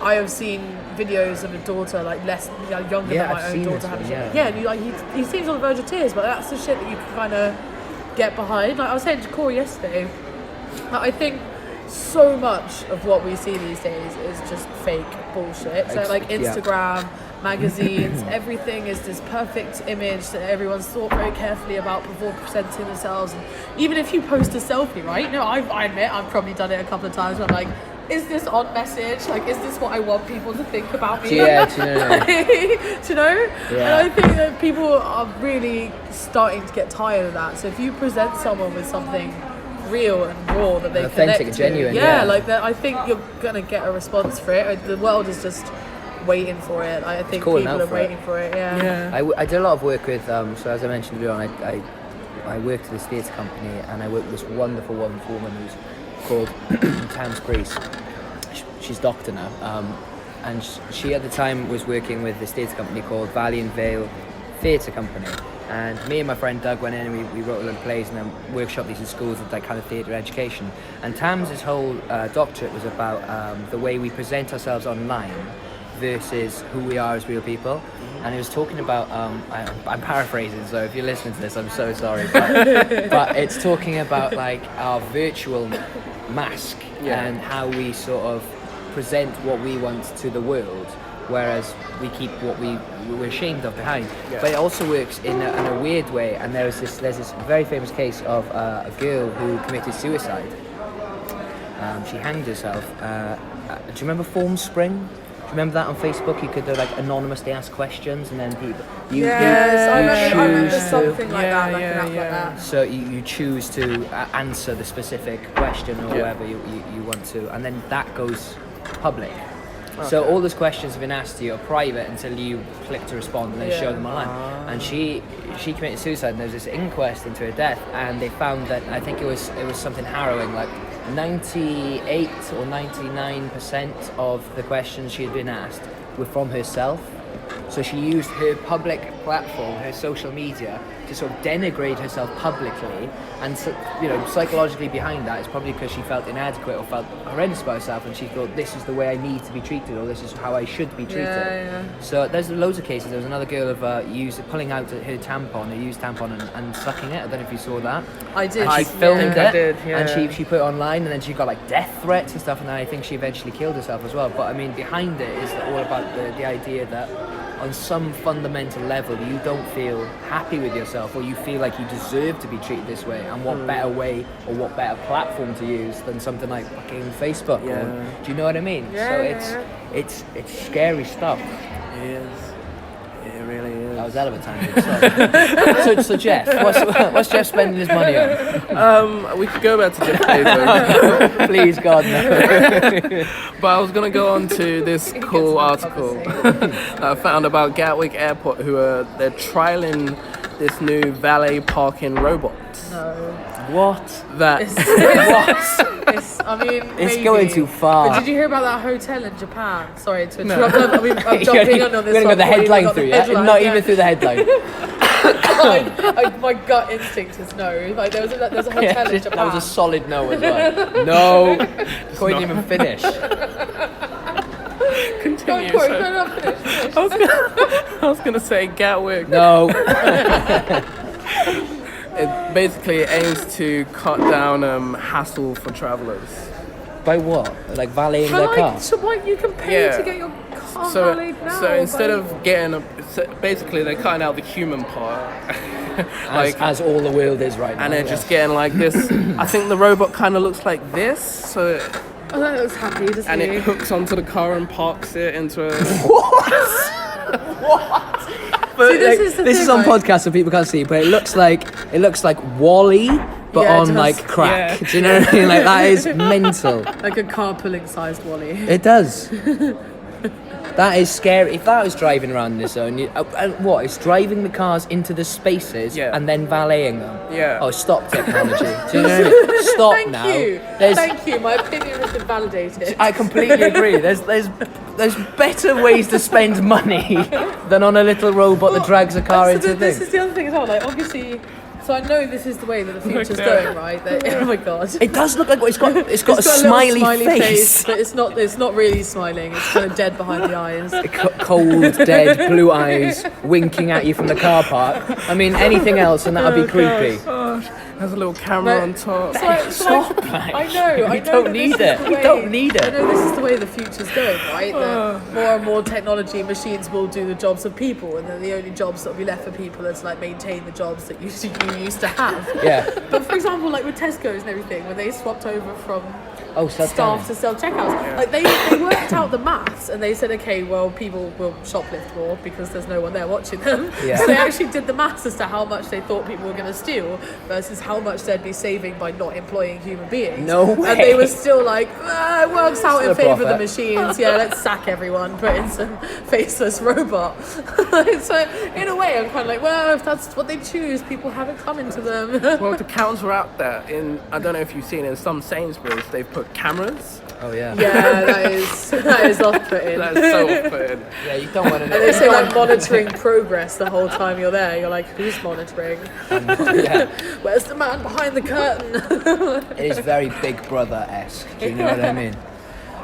I have seen videos of a daughter like less, you know, younger Yeah, than my I've own seen daughter this having one, shit. yeah. And you, like, he seems on the verge of tears, but that's the shit that you can kind of get behind. Like I was saying to Corey yesterday, like, I think so much of what we see these days is just fake bullshit. So like Yeah. Instagram, magazines, everything is this perfect image that everyone's thought very carefully about before presenting themselves. And even if you post a selfie, right? You know, I admit I've probably done it a couple of times where I'm like, is this on message? Like, is this what I want people to think about me? Yeah, do you know? Do you know? Yeah. And I think that people are really starting to get tired of that. So if you present someone with something real and raw that they Authentic connect and to, genuine, yeah, yeah. like that, I think you're gonna get a response for it. The world is just waiting for it. I think calling people out are for it. waiting for it. Yeah. I did a lot of work with, so as I mentioned earlier on, I worked at this theatre company, and I worked with this wonderful woman who's called Tams Grease. She's doctor now, and she at the time was working with this theatre company called Valiant Vale Theatre Company. And me and my friend Doug went in and we wrote a lot of plays and then workshopped these in schools with that kind of theatre education. And Tam's whole doctorate was about the way we present ourselves online versus who we are as real people. And he was talking about, I'm paraphrasing, so if you're listening to this, I'm so sorry. But it's talking about like our virtual mask and how we sort of present what we want to the world, whereas we keep what we're ashamed of behind. But it also works in a weird way. And there's this very famous case of a girl who committed suicide. She hanged herself. Do you remember Formspring? Do you remember that on Facebook? You could like anonymously ask questions, and then people I remember something like that, like an app like that. So you choose to answer the specific question or whatever you want to, and then that goes public. Okay. So all those questions have been asked to you are private until you click to respond and then show them online. And she committed suicide, and there was this inquest into her death, and they found that, I think it was something harrowing, like 98 or 99% of the questions she had been asked were from herself. So she used her public platform, her social media, to sort of denigrate herself publicly, and psychologically behind that is probably because she felt inadequate or felt horrendous about herself, and she thought, this is the way I need to be treated, or this is how I should be treated. So there's loads of cases. There was another girl of pulling out her tampon, a used tampon, and sucking it. I don't know if you saw that. I did. And she filmed it, I did, and she put it online, and then she got like death threats and stuff, and then I think she eventually killed herself as well. But I mean, behind it is all about the idea that on some fundamental level you don't feel happy with yourself, or you feel like you deserve to be treated this way, and what better way or what better platform to use than something like fucking Facebook. Or, do you know what I mean? It's scary stuff. It is. It really is. That was hell of a tangent. Sorry. so Jeff, what's Jeff spending his money on? We could go back to Jeff Bezos. Please, God, no. But I was going to go on to this cool article that I found about Gatwick Airport, they're trialing this new valet parking robot. No. What? That It's maybe. going too far. But did you hear about that hotel in Japan? Sorry to interrupt. I'm jumping on this. We're going to go the headline through, Not even through the headline. My gut instinct is no. Like there's a hotel in Japan. That was a solid no as well. No. Couldn't even finish. Continue. I was going to say Gatwick. No. It basically aims to cut down hassle for travellers. By what? Like valeting their car? So what, you can pay to get your car valeted now? So instead of getting basically they're cutting out the human part. as all the world is right now. And they're just getting like this. I think the robot kind of looks like this. So that looks happy, doesn't and it? it hooks onto the car and parks it into a... What? But See, this is on podcast so people can't see, but it looks like Wall-E, but on like crack. Yeah. Do you know what I mean? Like that is mental. Like a carpooling sized Wally. It does. That is scary. If that was driving around in this zone, what? It's driving the cars into the spaces and then valeting them. Yeah. Oh, stop technology. Do you know what I mean? Stop Thank now. you. Thank you. My opinion has been validated. I completely agree. There's better ways to spend money than on a little robot that drags a car into This things. is the other thing as well. Like obviously. So I know this is the way that the future's going, right? Oh my god! It does look like it's got a little smiley face. but it's not really smiling. It's kind of dead behind the eyes. Cold, dead, blue eyes, winking at you from the car park. I mean, anything else and that would be creepy. Gosh, there's a little camera on top. Stop! I know. You don't need it. You don't need I it. know this is the way the future's going, right? That more and more technology machines will do the jobs of people, and then the only jobs that will be left for people is like maintain the jobs that you used to have. Yeah. But for example, like with Tesco's and everything, when they swapped over from staff self-checkout. to self-checkouts, like they worked out the maths, and they said, okay, well, people will shoplift more because there's no one there watching them. Yeah. So they actually did the maths as to how much they thought people were going to steal versus how much they'd be saving by not employing human beings. No way. And they were still like, it works out in Still favour of the profit. machines. Yeah, let's sack everyone, put in some faceless robot. So in a way, I'm kind of like, well, if that's what they choose, people have it coming to them. Well, to counteract that, I don't know if you've seen in some Sainsbury's, they've put cameras. Oh yeah. Yeah, that is off-putting. That's so off-putting. Yeah, you don't want to know. And they say like monitoring progress the whole time you're there. You're like, who's monitoring? Yeah. Where's the man behind the curtain? It is very Big Brother-esque. Do you know what I mean?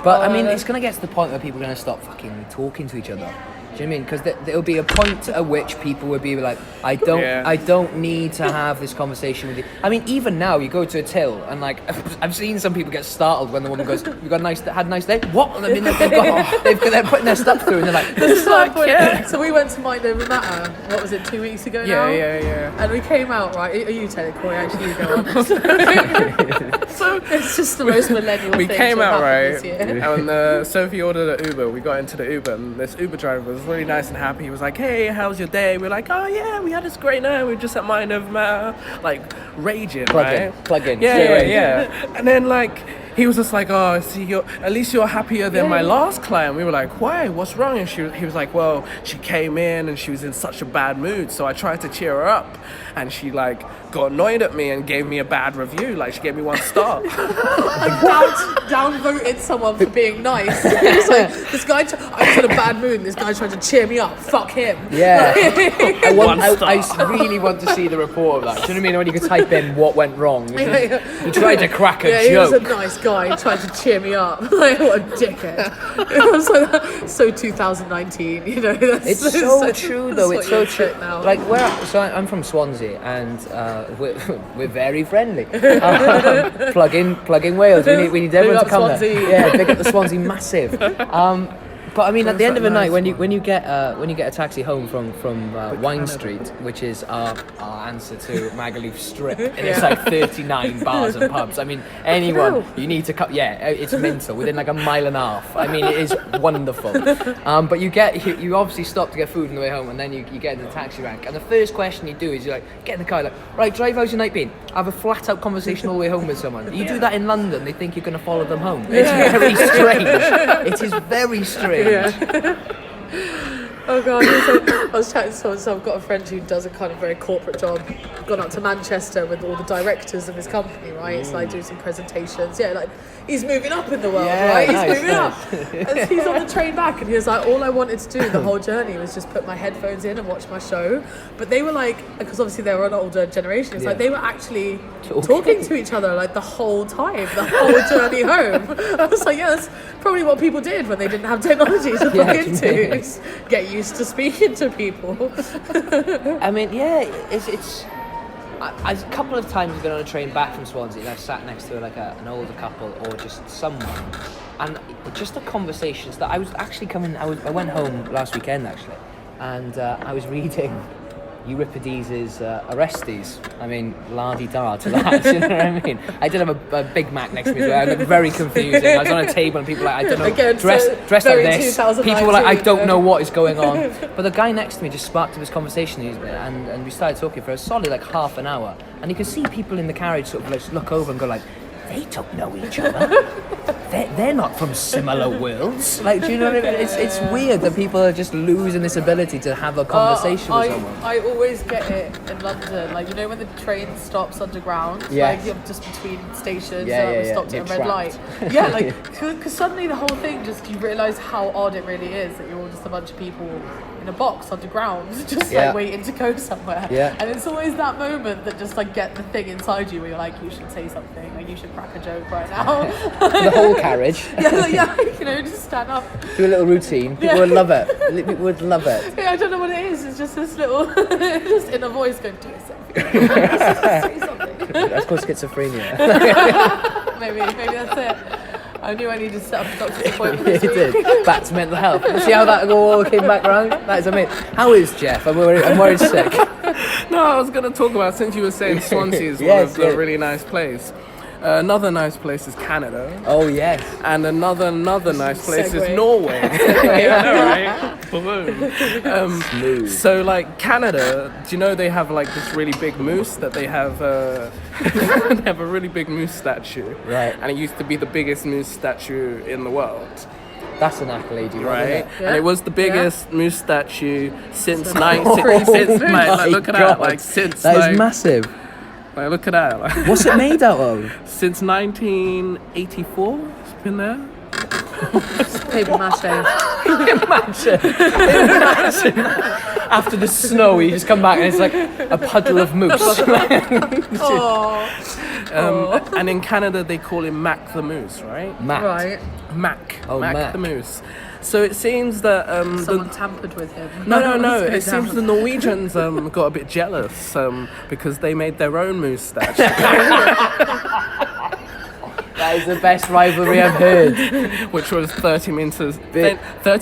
But I mean, it's gonna get to the point where people are gonna stop fucking talking to each other. Do you know what I mean? Because there'll be a point at which people will be like, I don't need to have this conversation with you. I mean, even now, you go to a till and like, I've seen some people get startled when the woman goes, "You got had a nice day?" What? I mean, they're putting their stuff through and they're like, This is like, so we went to Mind Over Matter, what was it, 2 weeks ago now? Yeah. And we came out, right? Are you telling Corey? Actually, you go on. So it's just the most millennial We thing came to have out, happened right? this year. And Sophie ordered an Uber. We got into the Uber, and this Uber driver was really nice and happy. He was like, "Hey, how's your day?" We're like, "Oh yeah, we had this great night. We were just at Mind Over Matter, like raging, right? Plug in. Yeah. And then like he was just like, "Oh, see, at least you're happier than my last client." We were like, "Why? What's wrong?" And he was like, "Well, she came in and she was in such a bad mood, so I tried to cheer her up, and she like got annoyed at me and gave me a bad review. Like she gave me 1 star." Downvoted someone for being nice. It's like, this guy, I was in a bad mood and this guy tried to cheer me up. Fuck him. Yeah. I star. really want to see the report of that. Do you know what I mean? When you could type in what went wrong. You tried to crack a He was a joke. nice guy. He tried to cheer me up. Like, what a dickhead. It was like, so 2019, you know. It's so true, though. It's so true. Now. Like, I'm from Swansea, and we're very friendly. Plug in Wales. We need everyone Big to come up there. Swansea. Yeah, big up the Swansea, massive. But I mean, at the end of the night, when you get a taxi home from Wine Street, which is our answer to Magaluf Strip, and it's like 39 bars and pubs. I mean, anyone you need to cut. Yeah, it's mental. Within like a mile and a half. I mean, it is wonderful. But you obviously stop to get food on the way home, and then you get into the taxi rank, and the first question you do is you like get in the car, like, right, drive. How's your night been? Have a flat out conversation all the way home with someone. You do that in London, they think you're going to follow them home. It's very strange. It is very strange. Oh god, I was chatting to someone, so I've got a friend who does a kind of very corporate job, gone up to Manchester with all the directors of his company, right? So I do some presentations, like he's moving up in the world, right? He's moving up. And he's on the train back and he was like, all I wanted to do the whole journey was just put my headphones in and watch my show. But they were like, because obviously they were an older generation, it's like they were actually talking to each other like the whole time, the whole journey home. I was like, yeah, that's probably what people did when they didn't have technology to plug into. Just get used to speaking to people. I mean, it's. A couple of times I've been on a train back from Swansea and I've sat next to an older couple or just someone, and just the conversations that I was actually I went home last weekend actually, and I was reading Euripides' Orestes. I mean, la-di-da to that, you know what I mean? I did have a Big Mac next to me, so I looked very confusing. I was on a table and people were like, I don't know, again, dressed like this. People were like, I don't know what is going on. But the guy next to me just sparked up this conversation, and we started talking for a solid like half an hour. And you could see people in the carriage sort of like look over and go like, they don't know each other. They're not from similar worlds. Like, do you know what I mean? It's weird that people are just losing this ability to have a conversation with someone. I always get it in London. Like, you know when the train stops underground? Yes. Like, you're just between stations, Yeah. stopped You're at a red light. Yeah, like, because suddenly the whole thing just, you realise how odd it really is that you're all just a bunch of people in a box underground, just like waiting to go somewhere. Yeah. And it's always that moment that just like get the thing inside you where you're like, you should say something, like you should crack a joke right now. The whole carriage. you know, just stand up. Do a little routine. People would love it. People would love it. Yeah, I don't know what it is. It's just this little, just in a voice going, do something. Say something. That's called schizophrenia. maybe that's it. I knew I needed to set up a doctor's appointment this You week. did. Back to mental health. See how that all came back round? That is amazing. How is Jeff? I'm worried sick. No, I was going to talk about, since you were saying Swansea is Yes, one of the really nice place. Another nice place is Canada. Oh, yes. And another nice place is Segue. Norway. Yeah, right? Boom. So, like, Canada, do you know they have, like, this really big moose that they have, they have a really big moose statue. Right. And it used to be the biggest moose statue in the world. That's an accolade, you know, Right, isn't it? and it was the biggest moose statue since Oh like look at that, like since That like, is massive. like look at that, like, What's it made out of? since 1984. It's been there. Paper mache. Imagine. After the snow, you just come back and it's like a puddle of moose. Oh, And in Canada, they call him Mac the Moose, right? Matt. right. Mac. Oh, Mac. the Moose. So it seems that Someone tampered with him. No. Let's go It seems down. the Norwegians got a bit jealous because they made their own moose statue, That is the best rivalry I've heard. which was 30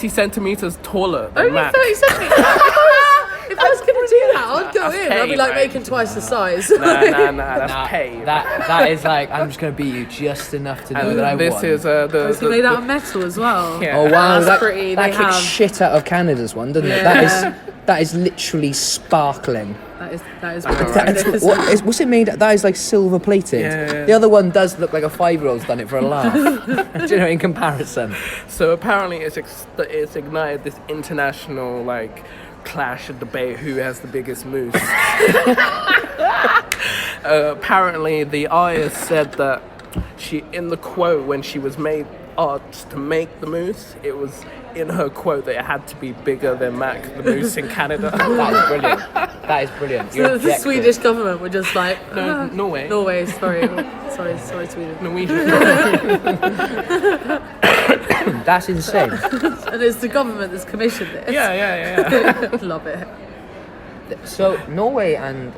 centimeters taller than Only Mac. 30 centimeters. If I was going to do that, I'd go That's in. I'd be paid, like right? making twice the size. Nah, that's Nah, pay. that is like, I'm just going to beat you just enough to know And that I this won. is the It's made out of metal as well. Yeah. Oh wow, That's pretty. that They kicks have- shit out of Canada's one, doesn't it? Yeah. That is literally sparkling. That is Alright. What's it made? That is like silver plated. Yeah. The other one does look like a 5-year-old's done it for a laugh. Do you know, in comparison? So apparently it's ignited this international like clash and debate who has the biggest moose. Apparently the artist said that she, in the quote when she was asked to make the moose, it was in her quote that it had to be bigger than Mac the Moose in Canada. That is brilliant. That is brilliant. You're The objective. Swedish government were just like, No, Norway. Norway, sorry, Sweden. Norwegian. That's insane. And it's the government that's commissioned this. Yeah. Love it. So Norway and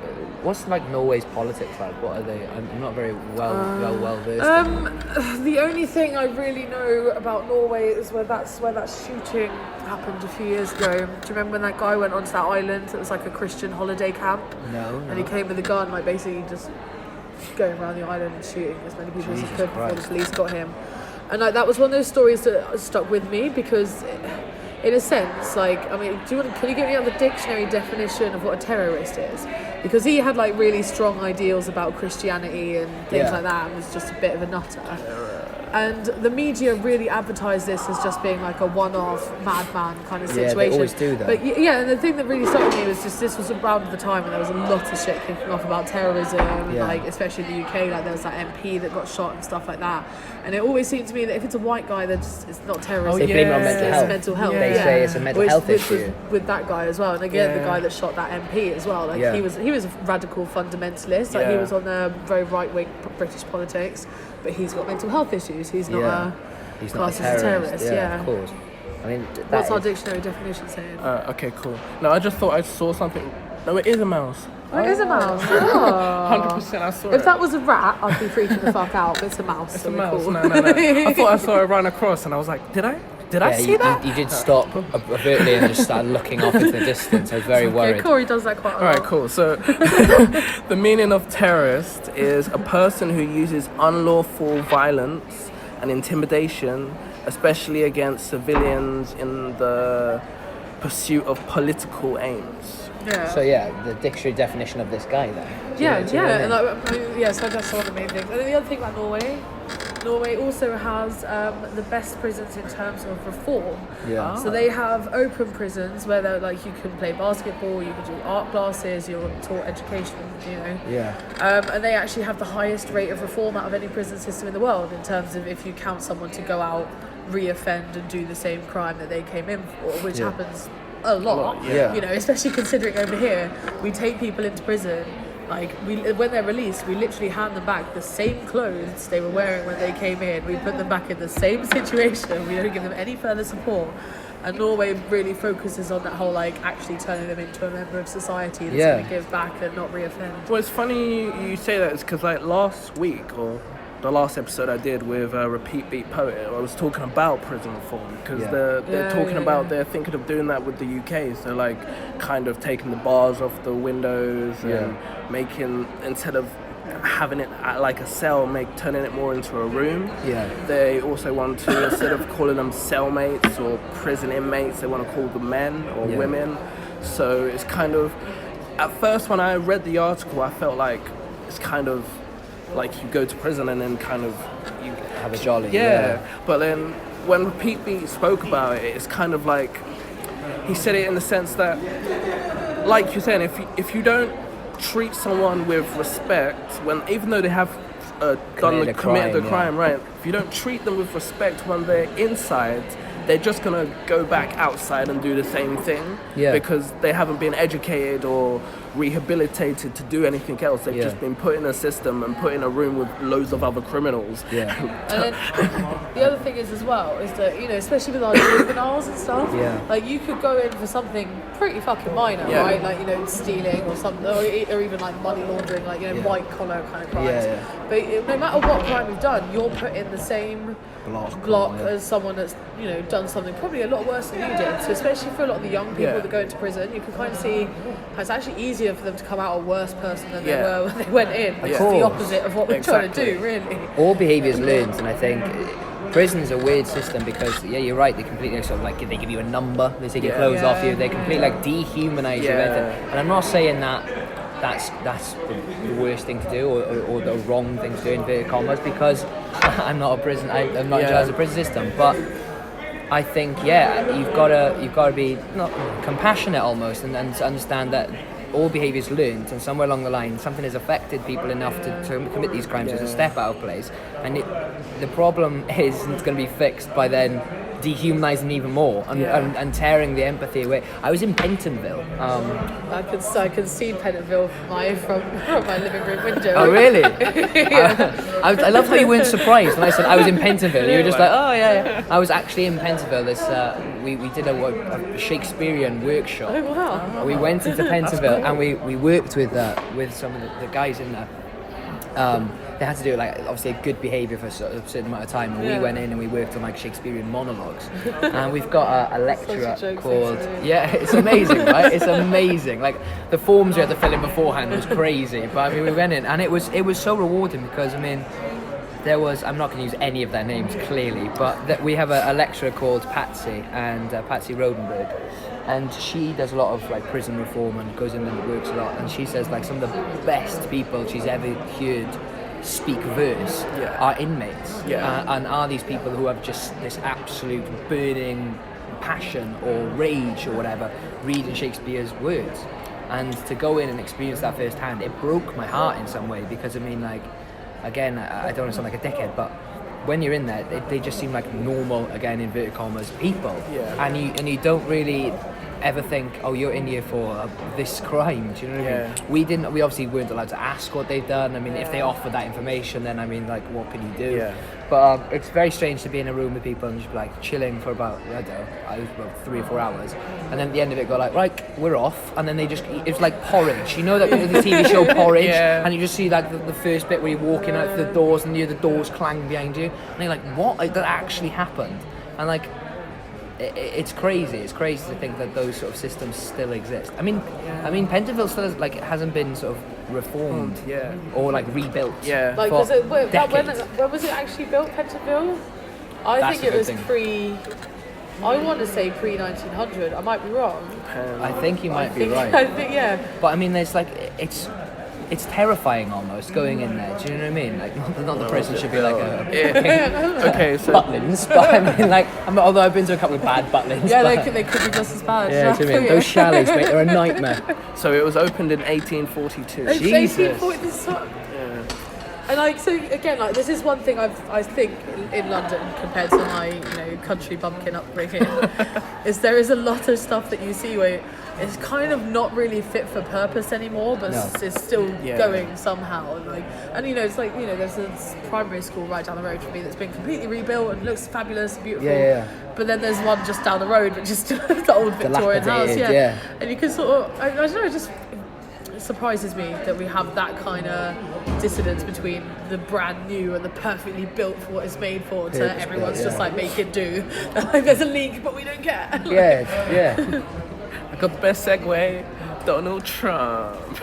what's like Norway's politics like? What are they? I'm not very well versed. The only thing I really know about Norway is where that shooting happened a few years ago. Do you remember when that guy went onto that island? It was like a Christian holiday camp. No. And he came with a gun, like basically just going around the island and shooting as many people as he could before the police got him. And like that was one of those stories that stuck with me because, in a sense, like I mean, can you give me the dictionary definition of what a terrorist is? Because he had like really strong ideals about Christianity and things like that, and was just a bit of a nutter. And the media really advertised this as just being like a one-off madman kind of situation. Yeah, they always do that. But yeah, and the thing that really struck me was just this was around the time when there was a lot of shit kicking off about terrorism, and like especially in the UK, like there was that MP that got shot and stuff like that. And it always seemed to me that if it's a white guy, then it's not terrorism. They blame it on mental It's health. mental health. They say it's a mental health which issue. was with that guy as well. And again, the guy that shot that MP as well. Like he was a radical fundamentalist. Like he was on the very right wing British politics, but he's got mental health issues. He's not He's not classed as a terrorist. Yeah, of course. I mean, What's our dictionary definition saying? Okay, cool. No, I just thought I saw something. No, it is a mouse. Oh, it is a mouse. Oh. 100% I saw it. If that was a rat, I'd be freaking the fuck out. But it's a mouse. It's so a we're mouse. cool. No. I thought I saw it run across and I was like, did I see that? You did stop overtly and just started looking off into the distance. I was very Yeah, worried. Corey does that quite a lot. Alright, cool. So, the meaning of terrorist is a person who uses unlawful violence and intimidation, especially against civilians in the pursuit of political aims. Yeah. So the dictionary definition of this guy then. Do you know what I mean? And like, I mean, so that's one of the main things. And then the other thing about Norway also has the best prisons in terms of reform. Yeah. So they have open prisons where they're like you can play basketball, you can do art classes, you're taught education, Yeah. and they actually have the highest rate of reform out of any prison system in the world in terms of if you count someone to go out, re-offend and do the same crime that they came in for, which happens a lot. yeah. You know, especially considering over here we take people into prison. Like when they're released, we literally hand them back the same clothes they were wearing when they came in. We put them back in the same situation. We don't give them any further support. And Norway really focuses on that whole like actually turning them into a member of society that's going to give back and not re-offend. Well, it's funny you say that. It's because like last week or the last episode I did with Repeat Beat Poet, I was talking about prison reform because they're talking about they're thinking of doing that with the UK. So like kind of taking the bars off the windows and making, instead of having it at like a cell, turning it more into a room. Yeah. They also want to, instead of calling them cellmates or prison inmates, they want to call them men or women. So it's kind of, at first when I read the article, I felt like it's kind of like you go to prison and then kind of you Have a jolly. But then when Repeat Beat spoke about it, it's kind of like he said it in the sense that, like you're saying, if you don't treat someone with respect, when even though they have committed the yeah. crime, right? If you don't treat them with respect when they're inside, they're just gonna go back outside and do the same thing because they haven't been educated or rehabilitated to do anything else. They've just been put in a system and put in a room with loads of other criminals. And then the other thing is as well is that, you know, especially with our juveniles and stuff, like you could go in for something pretty fucking minor, right? Like, you know, stealing or something, or even like money laundering, like, you know, white collar kind of crimes. But no matter what crime you've done, you're put in the same block as someone that's, you know, done something probably a lot worse than you did. So especially for a lot of the young people that go into prison, you can kind of see how it's actually easier for them to come out a worse person than they were when they went in. It's the opposite of what we're trying to do, really. All behaviours learned, and I think prison's a weird system because you're right, they completely sort of like they give you a number, they take your clothes off you, they completely like dehumanise you. And I'm not saying that that's the worst thing to do or the wrong thing to do in inverted commas, because I'm not a prison, I'm not in charge of the prison system, but I think you've got to be not compassionate almost and understand that all behaviours learned, and somewhere along the line something has affected people enough to commit these crimes as a step out of place, and the problem is it's going to be fixed by then dehumanising even more and tearing the empathy away. I was in Pentonville. I can see Pentonville from my living room window. Oh really? I love how you weren't surprised when I said I was in Pentonville. You were just like, oh yeah. I was actually in Pentonville. This we did a Shakespearean workshop. Oh wow. We went into Pentonville and we worked with some of the guys in there. They had to do like obviously a good behaviour for a certain amount of time, and we went in and we worked on like Shakespearean monologues. And we've got a lecturer called it's amazing, right? It's amazing. Like the forms we had to fill in beforehand was crazy, but I mean we went in and it was so rewarding because I mean there was, I'm not going to use any of their names clearly, but we have a lecturer called Patsy Patsy Rodenberg. And she does a lot of like prison reform and goes in and works a lot. And she says like some of the best people she's ever heard speak verse are inmates. And are these people who have just this absolute burning passion or rage or whatever, reading Shakespeare's words. And to go in and experience that firsthand, it broke my heart in some way because I mean like, again, I don't want to sound like a dickhead, but when you're in there, they just seem like normal, again, inverted commas, people. And you don't really ever think, oh, you're in here for this crime, do you know what I mean? We obviously weren't allowed to ask what they've done. I mean, if they offer that information, then I mean, like, what can you do? But it's very strange to be in a room with people and just be like chilling for about, I don't know, about 3 or 4 hours, and then at the end of it go like, right, we're off, and then they just eat, it's like porridge, you know, that the TV show Porridge, and you just see like the first bit where you're walking out through the doors and you hear the doors clang behind you, and you're like, what? Like, that actually happened? And like, it's crazy. It's crazy to think that those sort of systems still exist. I mean, Pentonville still hasn't been sort of reformed, or like rebuilt. Like, for when was it actually built, Pentonville? I think it was I want to say pre-1900. I might be wrong. I think you might be right. I think, But I mean, there's like it's terrifying almost going in there. Do you know what I mean? Like, not the prison should be like okay, so Butlins, but I mean, like, although I've been to a couple of bad Butlins. Yeah, they could be just as bad. Yeah, do you know what I mean? Those chalets, mate, they're a nightmare. So it was opened in 1842. Jesus. And like, so again, like, this is one thing I think in London compared to my country bumpkin upbringing is there is a lot of stuff that you see where it's kind of not really fit for purpose anymore, but it's still going somehow. And it's like there's this primary school right down the road from me that's been completely rebuilt and looks fabulous and beautiful. But then there's one just down the road, which is the old Victorian house. And you can sort of, I don't know, it just surprises me that we have that kind of dissonance between the brand new and the perfectly built for what it's made for to everyone's just like make it do. Like, there's a leak, but we don't care. I got the best segue. Donald Trump.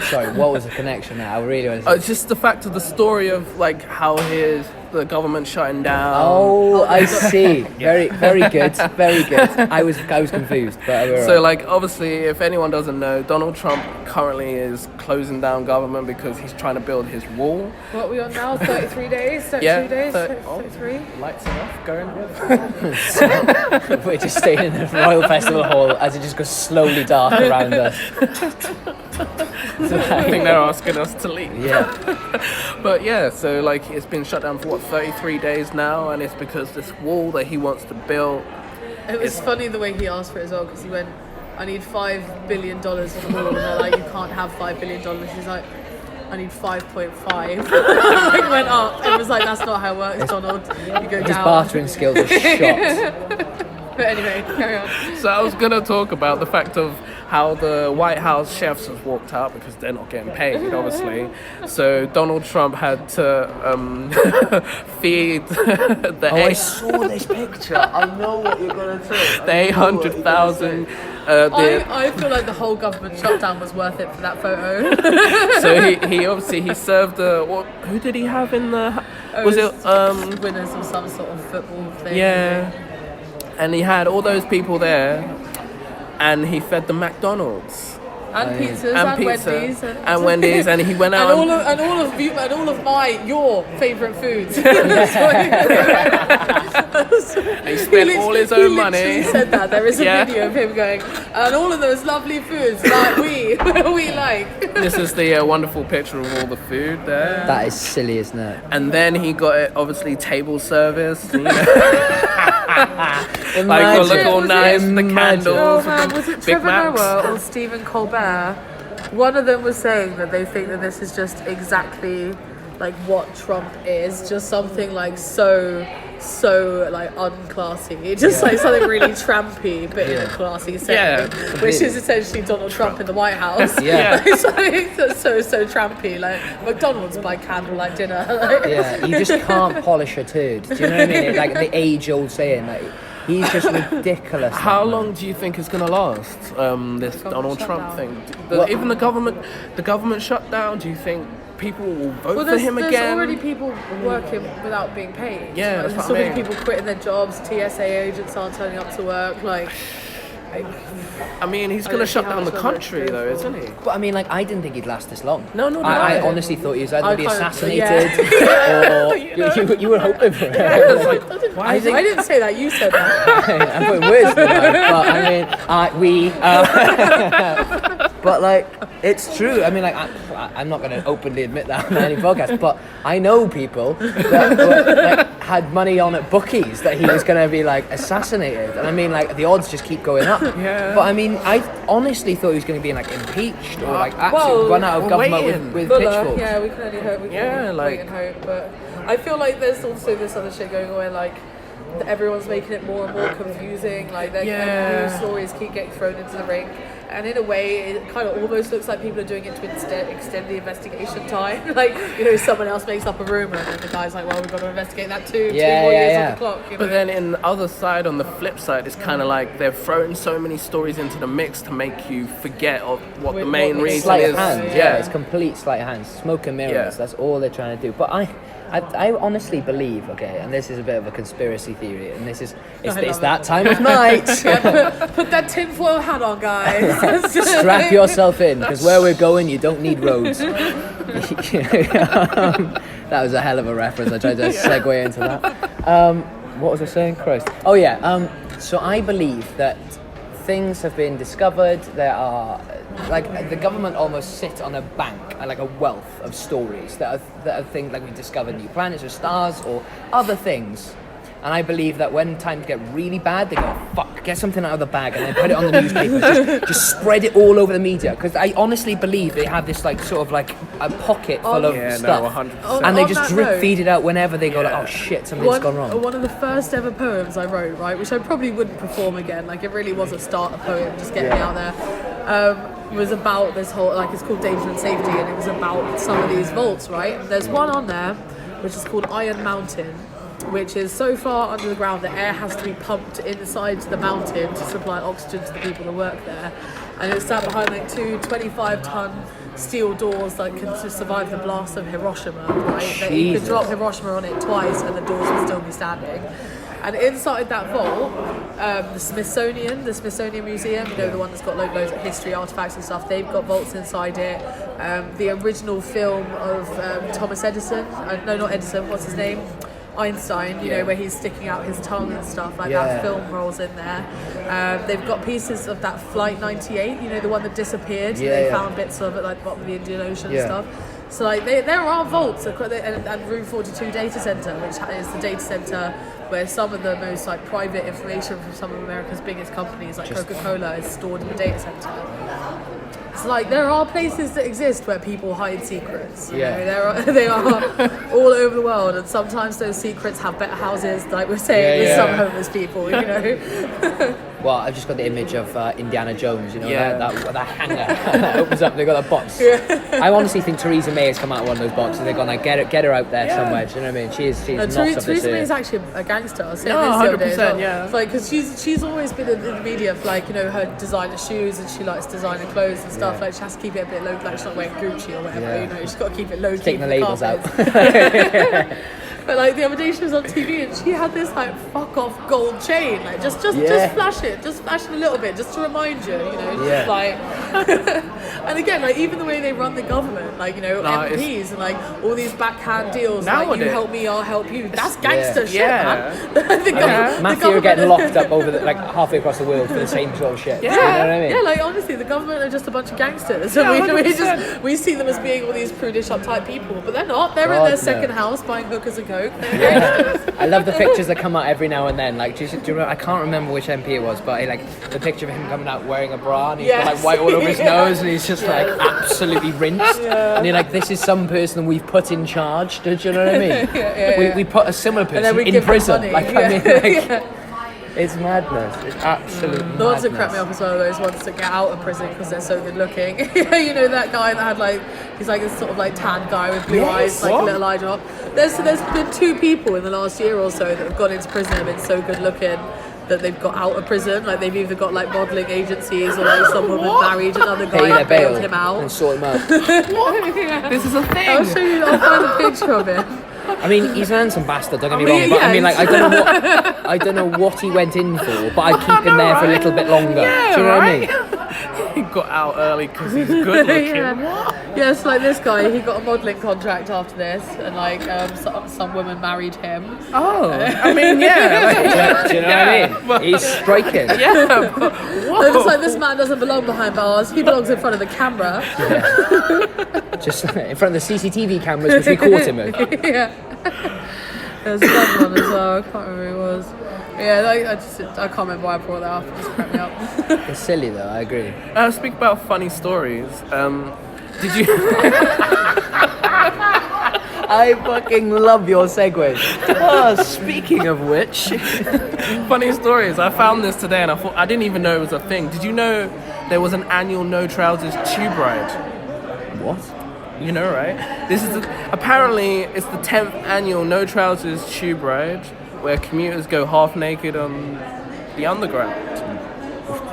Sorry, what was the connection there? I really want to It's just the fact of the story of like how the government shutting down. Oh, I see. Very, very good. Very good. I was confused, but we're so like obviously, if anyone doesn't know, Donald Trump currently is closing down government because he's trying to build his wall. What are we on now? 33 days? 32 days? 33? Lights are off, going. We're just staying in the Royal Festival Hall as it just goes slowly dark around us. So I think they're asking us to leave. Yeah. But yeah, so like it's been shut down for what 33 days now, and it's because this wall that he wants to build. It was funny the way he asked for it as well, because he went, I need $5 billion for the wall, and they're like, you can't have $5 billion. He's like, I need 5.5. It went up. It was like, that's not how it works, Donald. You go His down. bartering skills are shot. But anyway, carry on. So I was gonna talk about the fact of how the White House chefs have walked out because they're not getting paid, obviously. So Donald Trump had to feed the I saw this picture. I know what you're gonna say. the 800,000. I feel like the whole government shutdown was worth it for that photo. So he obviously served who did he have in the? Was it winners of some sort of football thing? Yeah, and he had all those people there, and he fed them McDonald's And pizzas and and pizza Wendy's and Wendy's, and he went out and all of your favourite foods. he spent all his own money. He said that. There is a Yeah. video of him going, and all of those lovely foods that we like. This is the wonderful picture of all the food there. That is silly, isn't it? And then he got it obviously table service, you know, like Imagine. all look all nice, the Imagine. candles, Oh with man, the was it Big Trevor Macs. Noah or Stephen Colbert? One of them was saying that they think that this is just exactly like what Trump is, just something like so like unclassy, just like something really trampy but in a classy setting, which is essentially Donald Trump in the White House. Yeah. Like, something that's so trampy, like McDonald's by candlelight dinner. Like, Yeah, you just can't polish a turd. Do you know what I mean? Like the age-old saying, like he's just ridiculous. How that man. long do you think it's going to last? This Donald Trump shutdown. thing. Well- Even the government shutdown. Do you think people will vote well, for him there's again? already people working without being paid. Yeah, that's there's what so I many mean. people quitting their jobs. TSA agents aren't turning up to work. Like, I mean, he's I going to don't see shut how down the much longer country, it's though, going isn't he? But I mean, like, I didn't think he'd last this long. No, no, I no. honestly thought he was either I be kind of- assassinated yeah. or you were hoping for it. I didn't say that. You said that. I'm putting words in my mouth, but I mean, but like, it's true. I mean, like, I'm not going to openly admit that on any podcast, but I know people that like, had money on at bookies that he was going to be like assassinated, and I mean, like, the odds just keep going up. Yeah. But I mean, I honestly thought he was going to be like impeached or like actually Well, run out of we're government waiting. with Buller, pitchforks. yeah, we can only hope. We can Yeah, only like- wait and hope. But I feel like there's also this other shit going on where like everyone's making it more and more confusing. Like Yeah. news stories keep getting thrown into the ring. And in a way, it kind of almost looks like people are doing it to extend the investigation time. Like, you know, someone else makes up a rumour and then the guy's like, well, we've got to investigate that too. 2 Yeah, more yeah, years yeah. on the clock. You know? But then in the other side, on the flip side, it's kind of like they're throwing so many stories into the mix to make you forget of what the What main the reason Sleight is. of hand, Yeah. it's complete sleight of hand, smoke and mirrors. Yeah. That's all they're trying to do. But I honestly believe, okay, and this is a bit of a conspiracy theory, and this is it's love that it. time of night. Put that tinfoil hat on, guys. Strap yourself in, because where we're going, you don't need roads. That was a hell of a reference. I tried to segue into that. What was I saying? Christ. Oh yeah. So I believe that things have been discovered. There are like the government almost sit on a bank, like a wealth of stories that are things like we discovered new planets or stars or other things. And I believe that when times get really bad, they go, fuck, get something out of the bag and then put it on the newspaper. just spread it all over the media. Because I honestly believe they have this like sort of like a pocket full of Yeah, no, stuff. 100%. And they On just that drip note- feed it out whenever they go like, oh shit, something's gone wrong. One of the first ever poems I wrote, right, which I probably wouldn't perform again, like it really was a starter poem, just getting me out there, was about this whole, like it's called Danger and Safety, and it was about some of these vaults, right? And there's one on there, which is called Iron Mountain, which is so far under the ground that air has to be pumped inside the mountain to supply oxygen to the people that work there. And it's sat behind like two 25-ton steel doors that can survive the blast of Hiroshima, right? That you could Jesus. drop Hiroshima on it twice and the doors would still be standing. And inside that vault, the Smithsonian Museum, you know, the one that's got loads of history artifacts and stuff, they've got vaults inside it. The original film of Thomas Edison, no, not Edison, what's his name? Einstein, you know, where he's sticking out his tongue and stuff, like Yeah. that film rolls in there. They've got pieces of that Flight 98, you know, the one that disappeared. Yeah, They yeah. found bits of it like the bottom of the Indian Ocean Yeah. and stuff. So like there are vaults and Room 42 data center, which is the data center where some of the most like private information from some of America's biggest companies like Coca-Cola is stored in the data center. It's like there are places that exist where people hide secrets. You Yeah. know, they are all over the world, and sometimes those secrets have better houses, like we're saying, Yeah, with yeah. some homeless people. You know, Well, I've just got the image of Indiana Jones, you know, Yeah. that hanger that opens up. They've got that box. I honestly think Theresa May has come out of one of those boxes. They've gone like, get her out there somewhere. Do you know what I mean? She's not of this Theresa May is earth. actually a gangster. I was saying No, this the other day as 100%, well. yeah. It's like because she's always been in the media for like, you know, her designer shoes, and she likes designer clothes and stuff. Yeah. Like she has to keep it a bit low. Like she's not wearing Gucci or whatever. Yeah. You know, she's got to keep it low key. Taking the labels out. But like the other day she was on TV and she had this like fuck off gold chain, like just Yeah. flash it a little bit, just to remind you, you know, just Yeah. like. And again, like even the way they run the government, like, you know, No, MPs and like all these backhand deals, like you Nowadays. help me, I'll help you. That's gangster shit, Yeah. man. The gov- the Mafia are government- getting locked up over like halfway across the world for the same sort of shit. Yeah. You know what I mean? Yeah, like honestly, the government are just a bunch of gangsters, and Yeah, we see them as being all these prudish, uptight people, but they're not. They're in God, their no. second house buying hookers and coke. They're gangsters. I love the pictures that come out every now and then. Like, do you remember, I can't remember which MP it was, but like the picture of him coming out wearing a bra and he's got Yes. like white all over his Yeah. nose and he's just like absolutely rinsed. And you're like, this is some person we've put in charge. Do you know what I mean? We put a similar then person we in give them prison. money. Like, Yeah. I mean, like, Yeah. it's madness. It's absolute madness. The ones that crap me up as well are those ones that get out of prison because they're so good looking. You know that guy that had like, he's like this sort of like tan guy with blue eyes, like What? a little eye drop. There's been 2 people in the last year or so that have gone into prison and been so good looking that they've got out of prison. Like they've either got like modelling agencies or like some woman married another Pay guy their and bailed bail him out. and sort him out. This is a thing. I'll show you, I'll find a picture of it. I mean, he's an handsome bastard. Don't get me I mean, wrong, but I yeah, mean, like, I don't know what he went in for, but I'd keep him there for a little bit longer. Yeah, Do you know right? what I mean? He got out early because he's good looking. Yeah, it's like this guy, he got a modelling contract after this, and like some woman married him. Oh, I mean, yeah. Do you know what I mean? He's striking. Yeah, but They're just like, this man doesn't belong behind bars, he belongs in front of the camera. Just in front of the CCTV cameras, which we caught him with. Yeah. There's another one as well, I can't remember who it was. Yeah, like, I can't remember why I brought that up, it just cracked me up. It's silly though, I agree. speak about funny stories. Did you? I fucking love your segues. Oh, speaking of which, Funny stories. I found this today and I didn't even know it was a thing. Did you know there was an annual No Trousers Tube Ride? what? You know, right? This is apparently it's the 10th annual No Trousers Tube Ride, where commuters go half naked on the underground.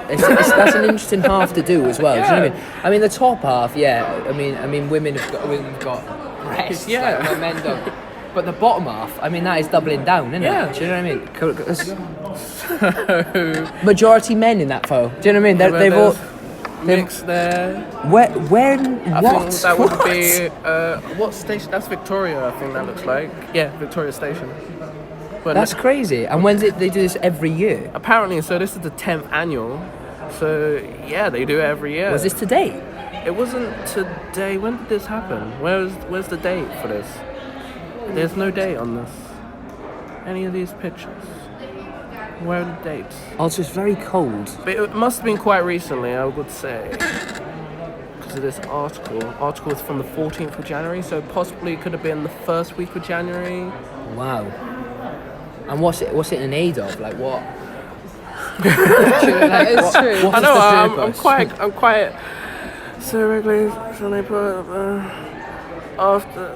That's an interesting half to do as well. Do you know what I mean? I mean, the top half, yeah. I mean, women have got breasts, Yeah. like, men don't. But the bottom half, I mean, that is doubling down, isn't Yeah. it? Do you know what I mean? Majority men in that photo. Do you know what I mean? They've all. Mix there. When? I What? think that would What? be what station? That's Victoria. I think that looks like. Yeah, Victoria Station. But That's crazy. And when's it? They do this every year. apparently, so this is the 10th annual. So yeah, they do it every year. Was this today? It wasn't today. When did this happen? Where's the date for this? There's no date on this. Any of these pictures? Where are the dates? Also, it's very cold. But it must have been quite recently, I would say. Because of this article. Article is from the 14th of January, so possibly it could have been the first week of January. Wow. And what's it in aid of? Like what? It's true. What I is know, the I'm purpose? quite. So regularly, so they put after.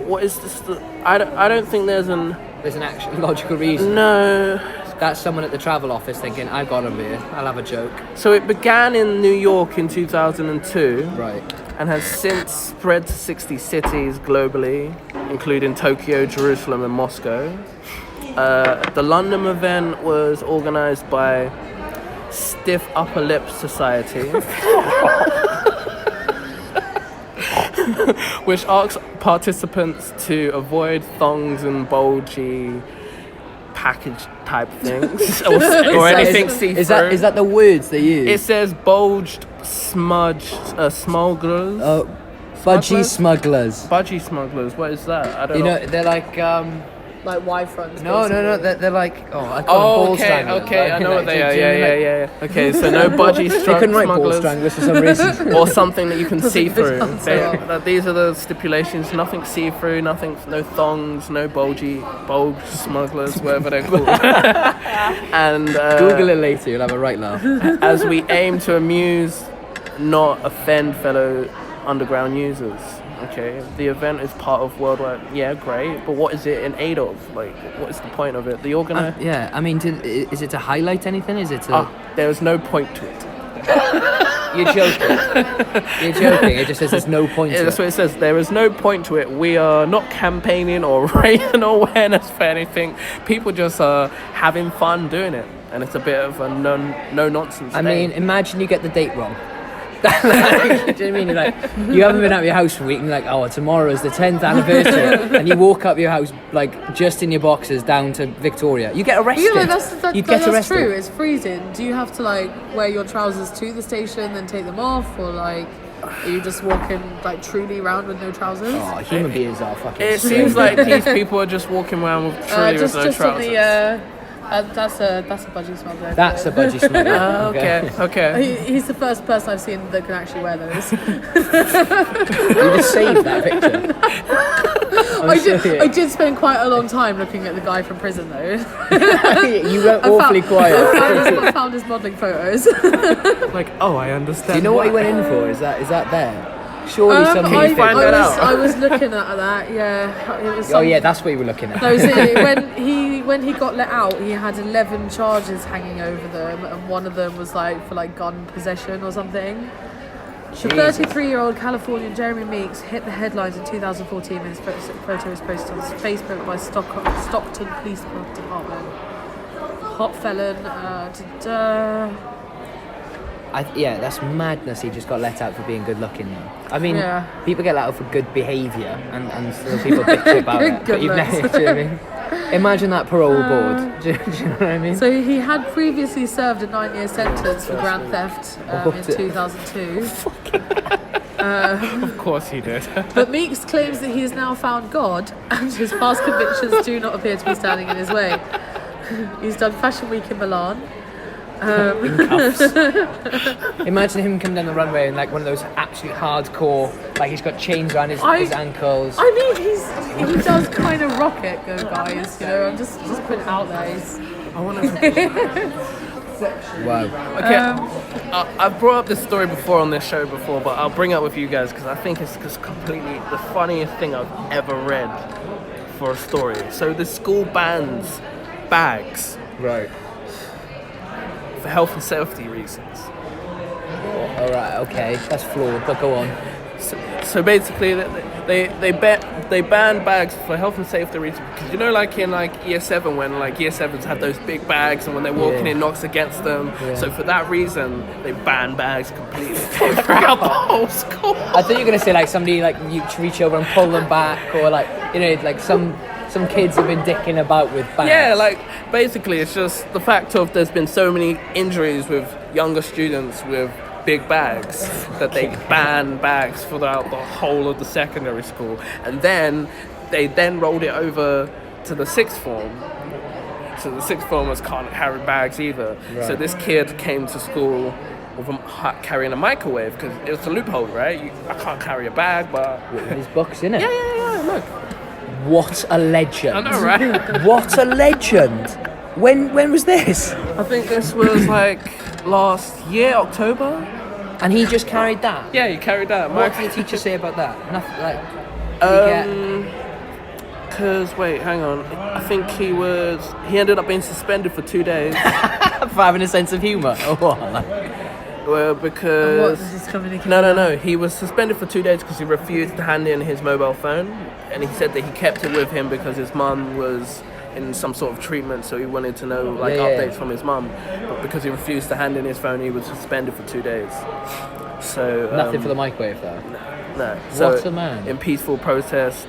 What is this? I don't think there's an. There's an actual logical reason. No. That's someone at the travel office thinking, I got him here, I'll have a joke. So it began in New York in 2002 Right. and has since spread to 60 cities globally, including Tokyo, Jerusalem, and Moscow. The London event was organised by Stiff Upper Lip Society, which asks participants to avoid thongs and bulgy package type things or anything see-through. Is that the words they use? It says bulged, smudged, smugglers. Budgie smugglers. Budgie smugglers. What is that? I don't You know. know, they're like Like Y-fronts. no, basically. they're like I call them ball stranglers. Okay, I know what they are. Do you know what I mean? Yeah. Okay, so no budgie They couldn't write ball smugglers stranglers for some reason. or something that you can see through. sounds so That these are the stipulations. Nothing see through. Nothing. No thongs. No bulge smugglers, whatever they're called. And Google it later, you'll have a right laugh. as we aim to amuse, not offend fellow underground users. Okay, the event is part of worldwide. Yeah, great, but what is it in aid of? Like, what is the point of it? The organizer. Yeah, I mean, is it to highlight anything? Is it to? There is no point to it. You're joking. You're joking. It just says there's no point Yeah, to that's it. what it says. There is no point to it. We are not campaigning or raising awareness for anything. People just are having fun doing it, and it's a bit of a no nonsense. I mean, imagine you get the date wrong. Like, do you know what I mean? You're like, you haven't been out of your house for a week, and you're like, oh, tomorrow's the 10th anniversary, and you walk up your house like just in your boxes down to Victoria. You get arrested. You know, You'd get that's arrested. true. It's freezing. Do you have to like wear your trousers to the station, then take them off, or like are you just walking like truly around with no trousers? Oh, human beings are fucking. it strange. seems like these people are just walking around with truly with just no just trousers. on the. That's a budgie smuggler. That's a budgie smuggler. Okay. He's the first person I've seen that can actually wear those. You just saved that picture. I did spend quite a long time looking at the guy from prison though. You went awfully quiet. I found his modelling photos. Like, oh, I understand. Do you know what he went in for? Is that there? Surely somebody. Can you find that out? I was looking at that. Yeah, it was. Oh yeah, that's what you were looking at. No, so when he got let out, he had 11 charges hanging over them, and one of them was like for like gun possession or something. The 33-year-old Californian Jeremy Meeks hit the headlines in 2014 when his photo was posted on Facebook by Stockton Police Department. Hot felon. Yeah, that's madness. He just got let out for being good looking though. I mean, Yeah. people get let out for good behaviour, and still people bitch about it. But Good you've never, looks. do you know what I mean? Imagine that parole board. Do you know what I mean? So he had previously served a 9-year sentence for grand theft in 2002. Of course he did. But Meeks claims that he has now found God and his past convictions do not appear to be standing in his way. He's done Fashion Week in Milan. In cuffs. Imagine him coming down the runway in like one of those absolute hardcore, like he's got chains around his ankles. I mean, he does kind of rock it, go guys. You know, I'm just putting it out there. I want to. Wow. Okay, I've brought up this story before on this show before, but I'll bring it up with you guys because I think it's just completely the funniest thing I've ever read for a story. So the school bans bags Right. for health and safety reasons. All right. Okay. That's flawed, but go on. So basically, they ban bags for health and safety reasons because you know, like in like year 7 when like year 7s have those big bags and when they're walking Yeah. it knocks against them. Yeah. So for that reason, they ban bags completely throughout the whole school. I thought you were gonna say like somebody like you reach over and pull them back, or like you know like some kids have been dicking about with bags. Yeah, like basically it's just the fact of there's been so many injuries with younger students with big bags that they ban bags throughout the whole of the secondary school, and then they rolled it over to the sixth form. So the sixth formers can't carry bags either. Right. So this kid came to school with carrying a microwave because it's a loophole, right? I can't carry a bag, but There's books in it. yeah, look. What a legend! I know, right? What a legend! When was this? I think this was like last year, October. And he just carried that. Yeah, he carried that. What did the teacher say about that? Nothing. Like, did he Because, wait, hang on. I think he ended up being suspended for 2 days. get for having a sense of humour? Or what? Like, Well, What because... is this communication? No. He was suspended for 2 days because he refused to hand in his mobile phone. And he said that he kept it with him because his mum was in some sort of treatment, so he wanted to know Yeah. updates from his mum. But because he refused to hand in his phone, he was suspended for 2 days. So Nothing for the microwave though. No. So What a man. in peaceful protest,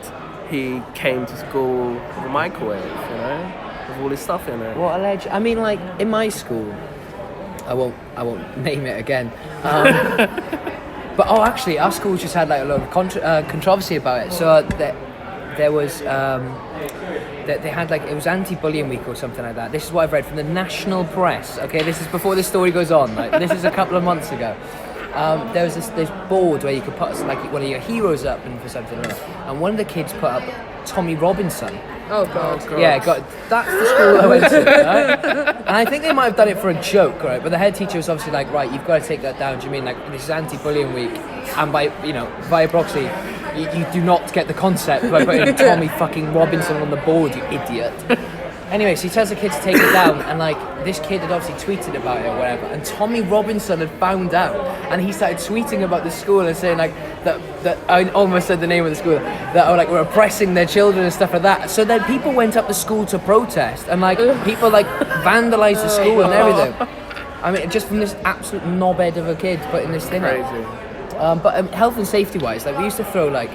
he came to school with a microwave, you know, with all his stuff in it. What a legend. I mean, like, in my school, I won't name it again. But actually, our school just had like a lot of controversy about it. So there was they had like, it was anti-bullying week or something like that. This is what I've read from the national press. Okay, this is before this story goes on. Like, this is a couple of months ago. There was this board where you could put like one of your heroes up and for something like that. And one of the kids put up Tommy Robinson. Oh god. Yeah, that's the school I went to, right? And I think they might have done it for a joke, right? But the head teacher was obviously like, right, you've got to take that down. Do you mean like this is anti-bullying week, and via proxy, you do not get the concept by putting Tommy fucking Robinson on the board, you idiot. Anyway, so he tells the kid to take it down, and like this kid had obviously tweeted about it or whatever, and Tommy Robinson had found out, and he started tweeting about the school and saying like that I almost said the name of the school, that were oppressing their children and stuff like that. So then people went up to school to protest, and like people like vandalised the school and everything. I mean, just from this absolute knobhead of a kid putting this thing out. But health and safety wise, like we used to throw like.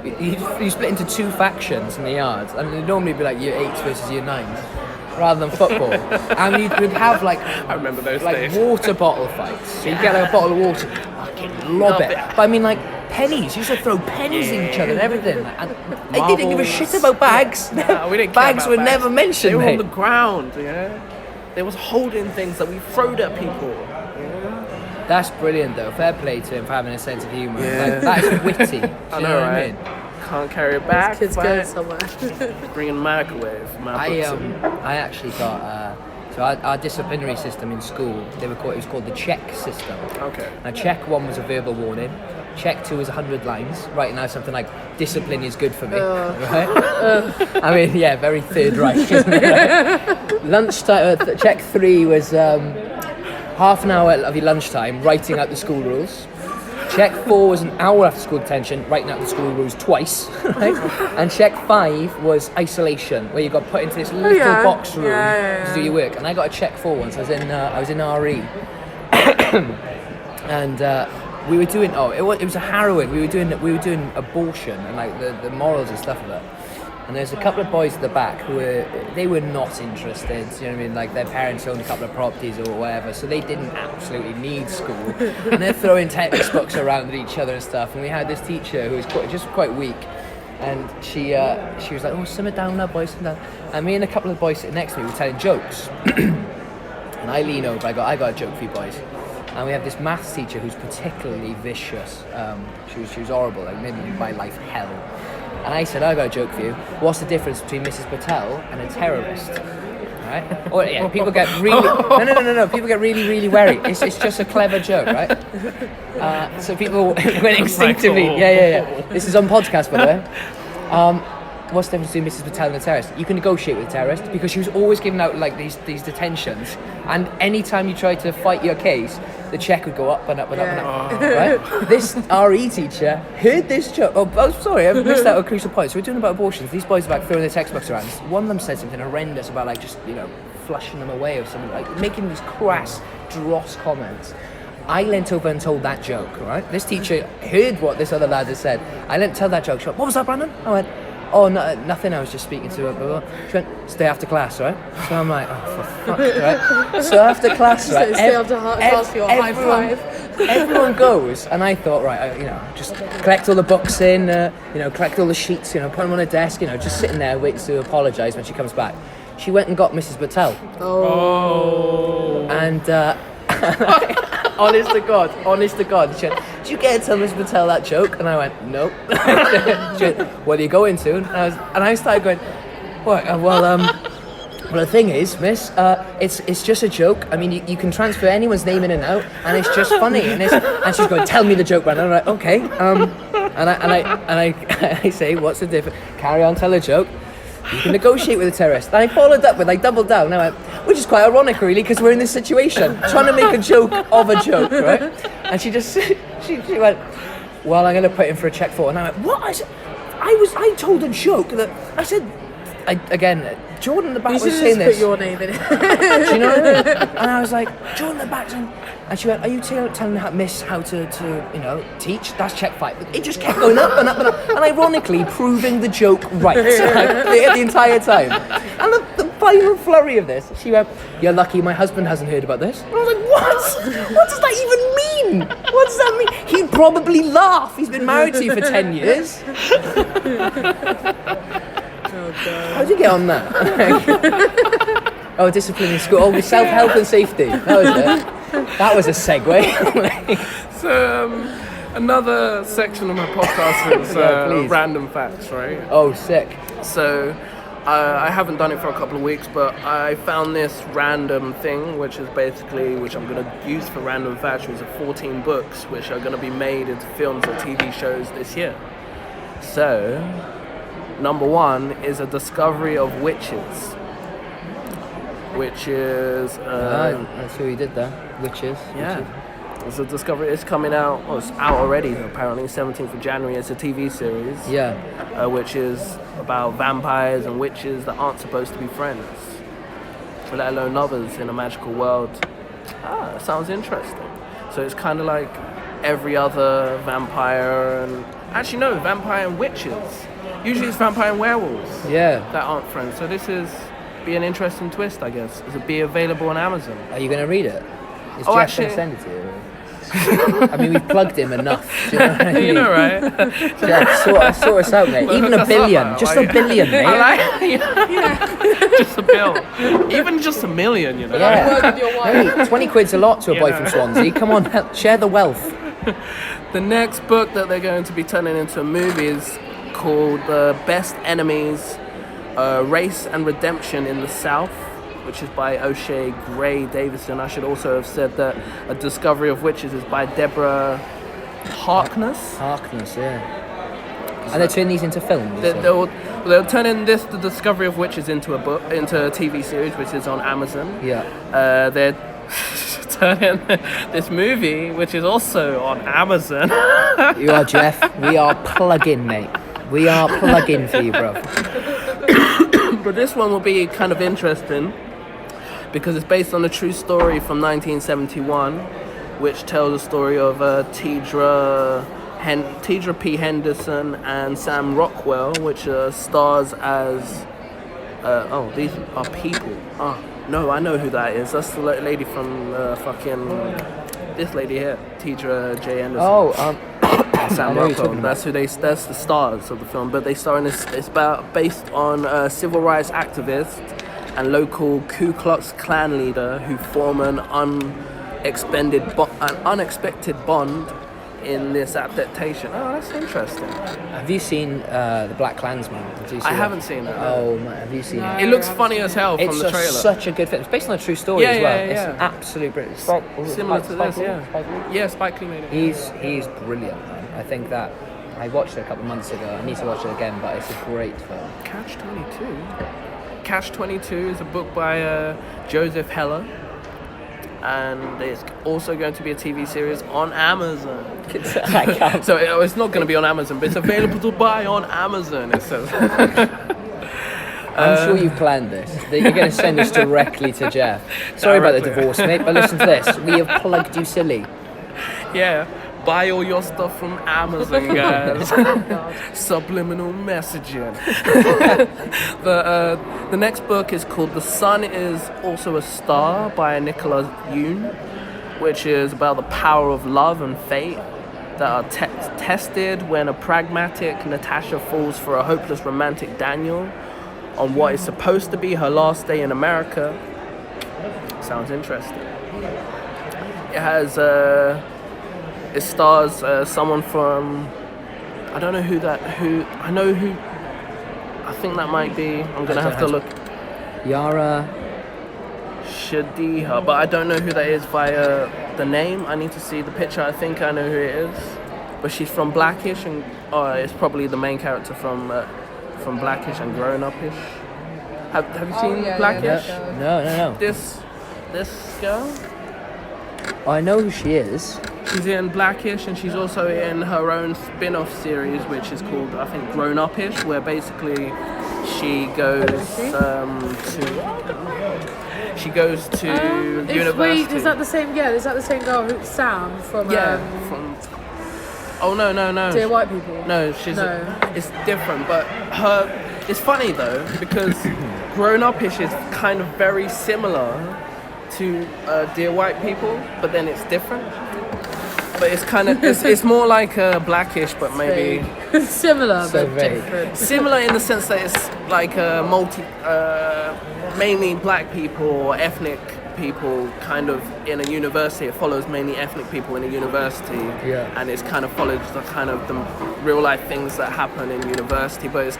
You split into two factions in the yards, and it'd normally be like year 8s versus year 9s, rather than football. And you'd have like I remember those like days. water bottle fights. So you get like a bottle of water, fucking lob it. But I mean like pennies. You used to throw pennies in each other and everything. And they didn't give a shit about bags. Nah, we didn't care bags about were bags. never mentioned. They were on Mate. the ground, you know. They was holding things that we throwed at people. That's brilliant though. Fair play to him for having a sense of humour. Yeah. Like, that's witty. Do you I know know, what I right? mean? Can't carry it back. Kids but going somewhere. bringing microwave. I actually got so our disciplinary system in school. It was called the check system. Okay. Now check 1 was a verbal warning. Check 2 is 100 lines. Right now something like discipline is good for me. Right? I mean, yeah, very Third Reich, isn't it? Lunchtime. Check 3 was half an hour of your lunchtime writing out the school rules. Check 4 was an hour after school detention, writing out the school rules twice, right? And check 5 was isolation, where you got put into this little box room to do your work. And I got a check 4 once. I was in RE, and we were doing. It was a harrowing. We were doing abortion and like the morals and stuff of it. And there's a couple of boys at the back who were not interested, you know what I mean, like their parents owned a couple of properties or whatever, so they didn't absolutely need school. And they're throwing textbooks around at each other and stuff. And we had this teacher who was quite weak, and she was like, oh, simmer down now, boys, simmer down. And me and a couple of boys sitting next to me were telling jokes. And I lean over, I got a joke for you boys. And we have this maths teacher who's particularly vicious. She was horrible, like made my life hell. And I said, I got a joke for you. What's the difference between Mrs. Patel and a terrorist? Right? Or yeah, people get really no. People get really, really wary. It's just a clever joke, right? So people went instinctively. Yeah. This is on podcast, by the way. What's the difference between Mrs. Patel and a terrorist? You can negotiate with a terrorist because she was always giving out like these detentions, and any time you tried to fight your case, the check would go up and up and up and up. Right? This RE teacher heard this joke. Oh, sorry, I missed out a crucial point. So we're doing about abortions. These boys are like throwing their textbooks around. One of them said something horrendous about like just flushing them away or something, like making these crass, dross comments. I leant over and told that joke. Right? This teacher heard what this other lad had said. I leant to tell that joke. She went, what was that, Brandon? I went, oh, no, nothing, I was just speaking to her, blah, blah. She went, stay after class, right? So I'm like, oh, for fuck, right? So after class, right? Stay after class for your high five. Everyone goes, and I thought, right, just collect all the books in, collect all the sheets, put them on a desk, just sitting there waiting to apologise when she comes back. She went and got Mrs. Patel. Oh. And, honest to God. She went, did you get to tell Miss Patel that joke? And I went, nope. She went, what are you going to? And I started going, what? Well, the thing is, miss, it's just a joke. I mean, you can transfer anyone's name in and out, and it's just funny. And she's going, tell me the joke, Brandon. I'm like, okay. And I say, what's the difference? Carry on, tell a joke. You can negotiate with a terrorist. And I followed up with, doubled down. And I went, which is quite ironic, really, because we're in this situation, trying to make a joke of a joke, right? And she went, well, I'm going to put in for a check 4. And I went, what? I told a joke that, I said, again, Jordan the Bat You was should saying just put this. your name in it. Do you know what I mean? And I was like, Jordan the Bat, and she went, are you telling Miss how to teach? That's check 5. It just kept going up and up and up, and ironically proving the joke right the entire time. And the final flurry of this, she went, you're lucky my husband hasn't heard about this. And I was like, what? What does that even mean? What does that mean? He'd probably laugh. He's been married to you for 10 years. Oh, God. How'd you get on that? Oh, discipline in school. Oh, self-help and safety. That was it. That was a segue. So, another section of my podcast is please. random facts, right? Oh, sick. So, I haven't done it for a couple of weeks, but I found this random thing, which I'm going to use for random facts, which are 14 books, which are going to be made into films or TV shows this year. So, number 1 is A Discovery of Witches, which is... that's who he did there. Witches. Yeah. It's a discovery. It's coming out. Well, it's out already. Apparently, 17th of January. It's a TV series. Yeah. Which is about vampires and witches that aren't supposed to be friends, let alone lovers in a magical world. Sounds interesting. So it's kind of like every other vampire and actually no, vampire and witches. Usually it's vampire and werewolves Yeah. that aren't friends. So this is be an interesting twist, I guess. It'll be available on Amazon. Are you going to read it? Is Oh, Jeff actually- going to send it to you? I mean, we've plugged him enough. Do you know what I mean? You know, right? Jeff, sort us out, mate. Well, Even a that's billion. not Just bad. a billion, mate. I like just a bill. Even just $1 million, you know. Yeah. Work with your wife. Hey, 20 quid's a lot to a boy Yeah. from Swansea. Come on, share the wealth. The next book that they're going to be turning into a movie is called Best Enemies, Race and Redemption in the South, which is by O'Shea Gray Davison. I should also have said that A Discovery of Witches is by Deborah Harkness. Harkness, yeah. And they're turning these into films. They'll turn in The Discovery of Witches into a TV series, which is on Amazon. Yeah. They're turning this movie, which is also on Amazon. You are, Jeff. We are plug-in, mate. We are plug-in for you, bro. But this one will be kind of interesting because it's based on a true story from 1971, which tells the story of Tidra P. Henderson and Sam Rockwell, which stars as... these are people. Oh, no, I know who that is. That's the lady from this lady here, Tidra J. Henderson. Oh, Sam I know who you're Rockwell. talking That's that's the stars of the film. But they star in this. It's based on a civil rights activist and local Ku Klux Klan leader who form an unexpected bond in this adaptation. Oh, that's interesting. Have you seen The Black Klansman? Did you see I that? haven't seen that. Oh, man, have you seen it? It looks funny as hell from It's the trailer. such a good film. It's based on a true story Yeah, as well. yeah, It's yeah. an absolute brilliant. Similar to this, yeah. Yeah, Spike Lee made it. He's brilliant, man. I think that I watched it a couple of months ago. I need to watch it again, but it's a great film. Catch-22. Catch-22 is a book by Joseph Heller, and it's also going to be a TV series on Amazon. So it's not going to be on Amazon, but it's available to buy on Amazon, it says. I'm sure you've planned this. That you're going to send us directly to Jeff. Sorry about the Directly. divorce, mate, but listen to this. We have plugged you silly. Yeah, buy all your stuff from Amazon, guys. Subliminal messaging. The next book is called The Sun is Also a Star by Nicola Yoon, which is about the power of love and fate that are tested when a pragmatic Natasha falls for a hopeless romantic Daniel on what is supposed to be her last day in America. Sounds interesting. It has it stars someone from, I don't know who I think that might be, I'm gonna have to look, Yara. Shadiha, but I don't know who that is by the name. I need to see the picture. I think I know who it is, but she's from Blackish, and it's probably the main character from Blackish and Grown Up-ish. Have you seen yeah, Blackish? yeah. No. This girl? I know who she is. She's in Blackish, and she's also in her own spin-off series, which is called, I think, Grown Up-ish, where basically she goes to university. Wait, is that the same? Yeah, is that the same girl who's Sam from? From. Oh no. Dear White People. No, it's different, but it's funny though because Grown Up-ish is kind of very similar to Dear White People, but then it's different. But it's kind of it's more like Blackish, but maybe similar So but vague. different. similar in the sense that it's like mainly black people or ethnic people kind of in a university. It follows mainly ethnic people in a university, and it's kind of follows the real life things that happen in university. But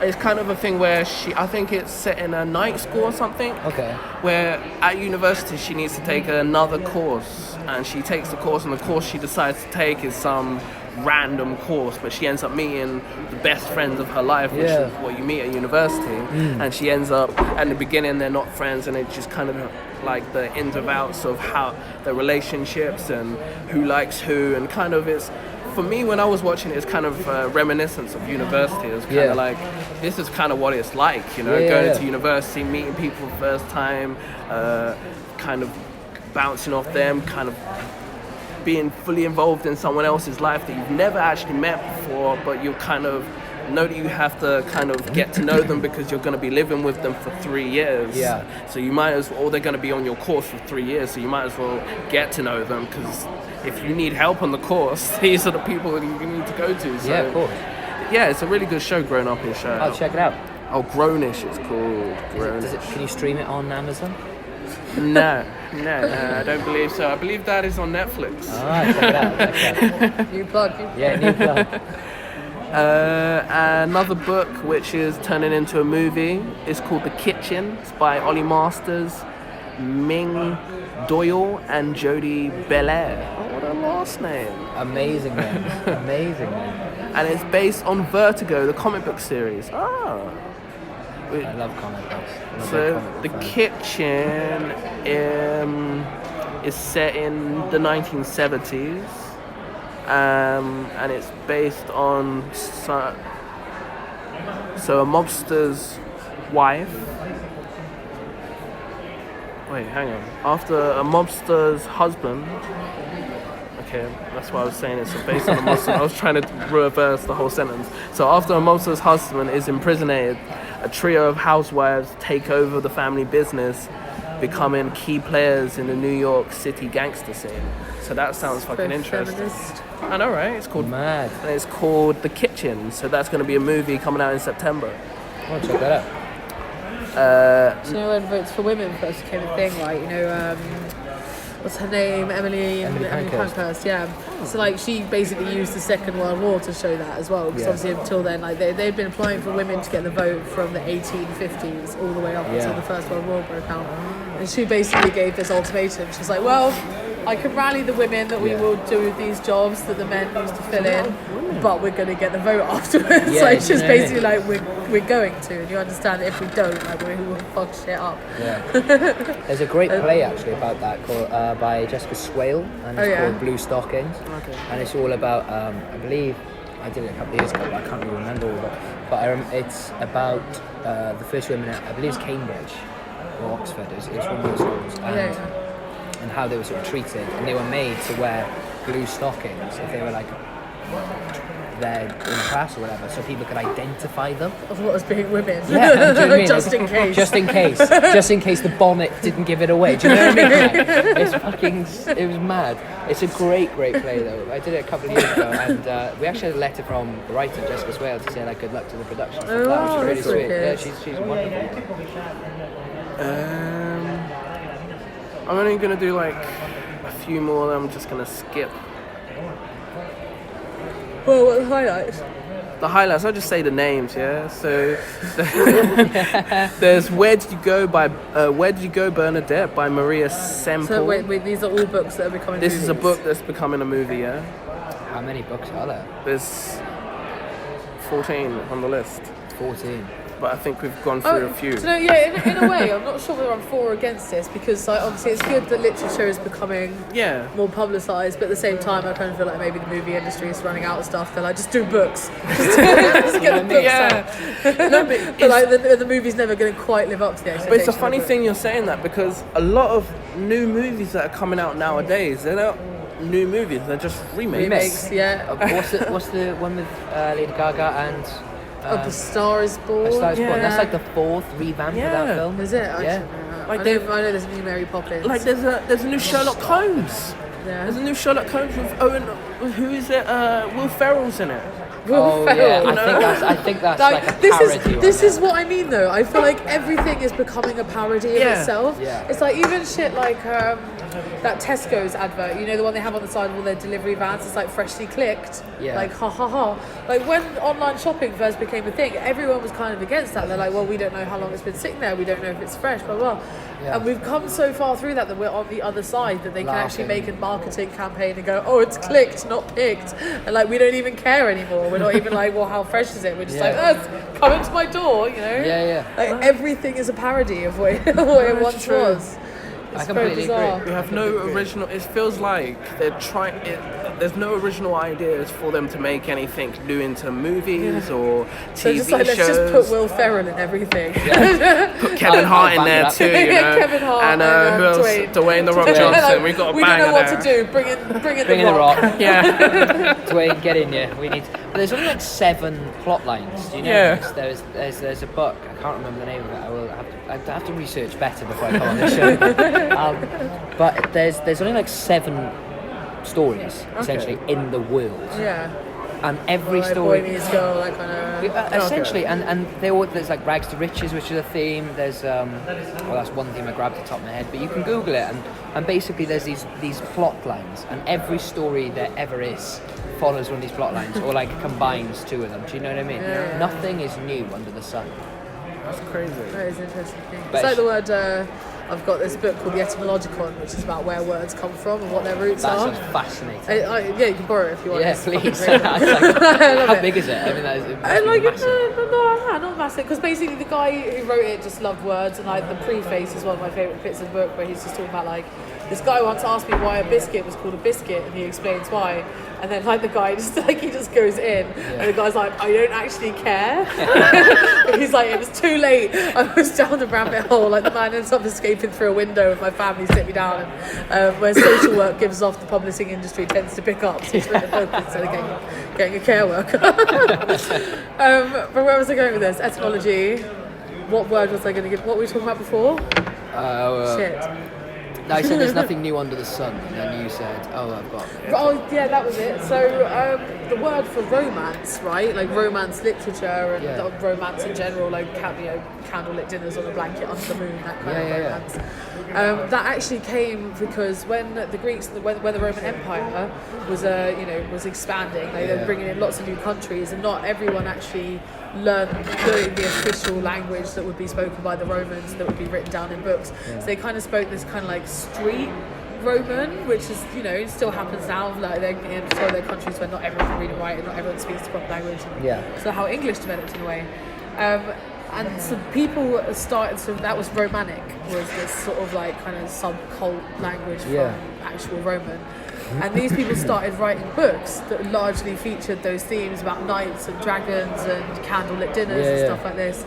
it's kind of a thing where I think it's set in a night school or something. Okay. Where at university she needs to take another course, and she takes the course, and the course she decides to take is some random course, but she ends up meeting the best friends of her life, which is what you meet at university. And she ends up, at the beginning they're not friends, and it's just kind of like the ins and outs of how the relationships and who likes who, and kind of it's, for me when I was watching it, it's kind of reminiscence of university. It's kind of like, this is kind of what it's like, you know, going to university, meeting people for the first time, kind of bouncing off them, kind of being fully involved in someone else's life that you've never actually met before, but you kind of know that you have to kind of get to know them because you're going to be living with them for 3 years. So you might as well, or they're going to be on your course for 3 years, so you might as well get to know them, because if you need help on the course, these are the people that you need to go to. So, Of course. Yeah, it's a really good show, Grown Up-ish. I'll check it out. Oh, Grownish it's called. Can you stream it on Amazon? No, I don't believe so. I believe that is on Netflix. Alright, check it out. New plug. Yeah, new plug. Another book which is turning into a movie is called The Kitchen. It's by Ollie Masters, Ming Doyle, and Jodie Belair. Oh, what a last name. Amazing man. And it's based on Vertigo, the comic book series. I love comic books. So The Kitchen is set in the 1970s, and it's based on a mobster's wife. Wait, hang on. After a mobster's husband. Okay, that's why I was saying it's based on a mobster. I was trying to reverse the whole sentence. So after a mobster's husband is imprisoned, a trio of housewives take over the family business, becoming key players in the New York City gangster scene. So that sounds fucking interesting. Feminist. I know, right? It's called Mad. And it's called The Kitchen. So that's going to be a movie coming out in September. I'll check that out. Do you know when Votes for Women first became a thing, right? You know, what's her name? Emily Pankhurst. Yeah. So like she basically used the Second World War to show that as well, because obviously until then, like they'd been applying for women to get the vote from the 1850s all the way up until the First World War broke out. And she basically gave this ultimatum. She's like, well, I can rally the women that we will do these jobs that the men used to fill in, but we're going to get the vote afterwards. Yeah, like she's basically like, we're going to, and you understand that if we don't, like we will fuck shit up. Yeah. There's a great play actually about that called by Jessica Swale, and it's called Blue Stockings. Okay. And it's all about, I believe, I did it a couple of years ago, but I can't really remember all of it. But it's about the first women, I believe it's Cambridge or Oxford, it's one of those schools. And how they were sort of treated, and they were made to wear blue stockings if they were like there in class or whatever, so people could identify them. Of what as being women. Yeah, do you know what I mean? Just in case. Just in case the bonnet didn't give it away. Do you know what I mean? It was mad. It's a great play though. I did it a couple of years ago, and we actually had a letter from the writer Jessica Swale to say like good luck to the production. So that was really sweet. Yeah, she's wonderful. I'm only going to do like a few more that I'm just going to skip. Well, what are the highlights? The highlights, I'll just say the names, yeah? So there's Where Did You Go Bernadette by Maria Semple. So wait, these are all books that are becoming This movies. is a book that's becoming a movie, yeah? How many books are there? There's 14 on the list. 14. but I think we've gone through a few. Do you know, yeah, in a way, I'm not sure whether I'm for or against this, because like, obviously it's good that literature is becoming more publicised, but at the same time I kind of feel like maybe the movie industry is running out of stuff. They're like, just do books. Just get the books out. No, but like the movie's never going to quite live up to the expectations. But it's a funny thing you're saying that, because a lot of new movies that are coming out nowadays, they're not new movies, they're just remakes. Yeah. What's the one with Lady Gaga and The Star Is Born. A Star Is Born. Yeah. That's like the fourth revamp of that film. Is it? Yeah. Like I know there's a new Mary Poppins. Like there's a new Sherlock Holmes. Yeah. There's a new Sherlock Holmes with Owen. Who is it? Will Ferrell's in it. Oh yeah, I think that's like a parody. This is what I mean though. I feel like everything is becoming a parody of itself. Yeah. It's like even shit like that Tesco's advert, you know, the one they have on the side of all their delivery vans, it's like freshly clicked. Yeah. Like ha ha ha. Like when online shopping first became a thing, everyone was kind of against that. They're like, well, we don't know how long it's been sitting there, we don't know if it's fresh, blah blah. Yeah. And we've come so far through that we're on the other side, that they can actually Laughing. make a marketing campaign and go, oh, it's clicked, not picked. And like we don't even care anymore. We're not even like, well, how fresh is it? We're just like, oh, it's coming to my door, you know? Yeah. Like everything is a parody of what it once true. was. I It's completely very bizarre. agree. We have no original. It feels like they're trying. There's no original ideas for them to make anything new into movies or TV So just like, shows. let's just put Will Ferrell in everything. Put Kevin Hart in there too, you know. Kevin Hart and who else? Dwayne the Rock Like, Johnson. We've got a we don't banger know what there. to do. Bring in The the Rock. Yeah. Dwayne, get in here. We need. But there's only like 7 plot lines. Do you know Yeah. this? There's a book. I can't remember the name of it. I have to research better before I come on this show. But there's only like 7 stories essentially in the world, Yeah. and every Like story. Boy Meets Girl, that kind of. Essentially, and there's like rags to riches, which is a theme. There's well, that's one theme I grabbed at the top of my head, but you can Google it, and basically there's these plot lines, and every story there ever is follows one of these plot lines, or like combines 2 of them. Do you know what I mean? Yeah. Nothing is new under the sun. That's crazy. That is interesting. But It's like the word. I've got this book called The Etymologicon, which is about where words come from and what their roots That are. sounds fascinating. Yeah, you can borrow it if you want. Yeah, It's fucking please. great. I love How it. big is it? I mean, that is And like, massive. no, not massive. Because basically, the guy who wrote it just loved words, and like the preface is one of my favourite bits of the book, where he's just talking about like this guy once asked me why a biscuit was called a biscuit, and he explains why. And then like the guy just like he just goes in, and the guy's like, I don't actually care. He's like, it was too late. I was down the rabbit hole. Like the man ends up escaping through a window with my family sit me down, and where social work gives off, the publishing industry tends to pick up. So he's written a book instead of getting a care worker. But where was I going with this? Etymology. What word was I going to give? What were we talking about before? Shit. No, I said there's nothing new under the sun, and then you said, oh, I've got. Oh, yeah, that was it. So, the word for romance, right? Like romance literature and Yeah. romance in general, like candlelit dinners on a blanket under the moon, that kind of Yeah. romance. That actually came because when the Greeks, when the Roman Empire was, was expanding, they were bringing in lots of new countries, and not everyone actually learned the official language that would be spoken by the Romans, that would be written down in books. So they kind of spoke this kind of like street Roman, which is, it still happens now. Like they're in some of their countries where not everyone can read and write, and not everyone speaks the proper language. Yeah. So how English developed in a way. And so people started, so that was Romanic, was this sort of like kind of sub-cult language from actual Roman. And these people started writing books that largely featured those themes about knights and dragons and candlelit dinners and stuff like this.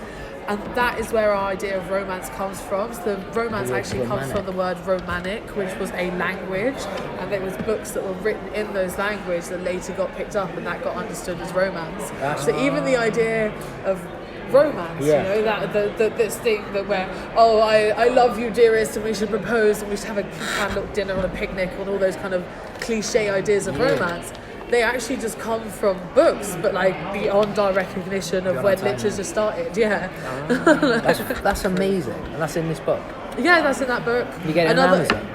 And that is where our idea of romance comes from. So the romance actually comes from the word Romanic, which was a language, and there was books that were written in those languages that later got picked up, and that got understood as romance. So even the idea of romance, that this thing that where, oh, I love you, dearest, and we should propose, and we should have a candlelit dinner on a picnic, and all those kind of cliche ideas of romance. They actually just come from books, but like beyond our recognition of when literature started. Yeah. That's amazing, and that's in this book. Yeah, that's in that book. You get it on Amazon.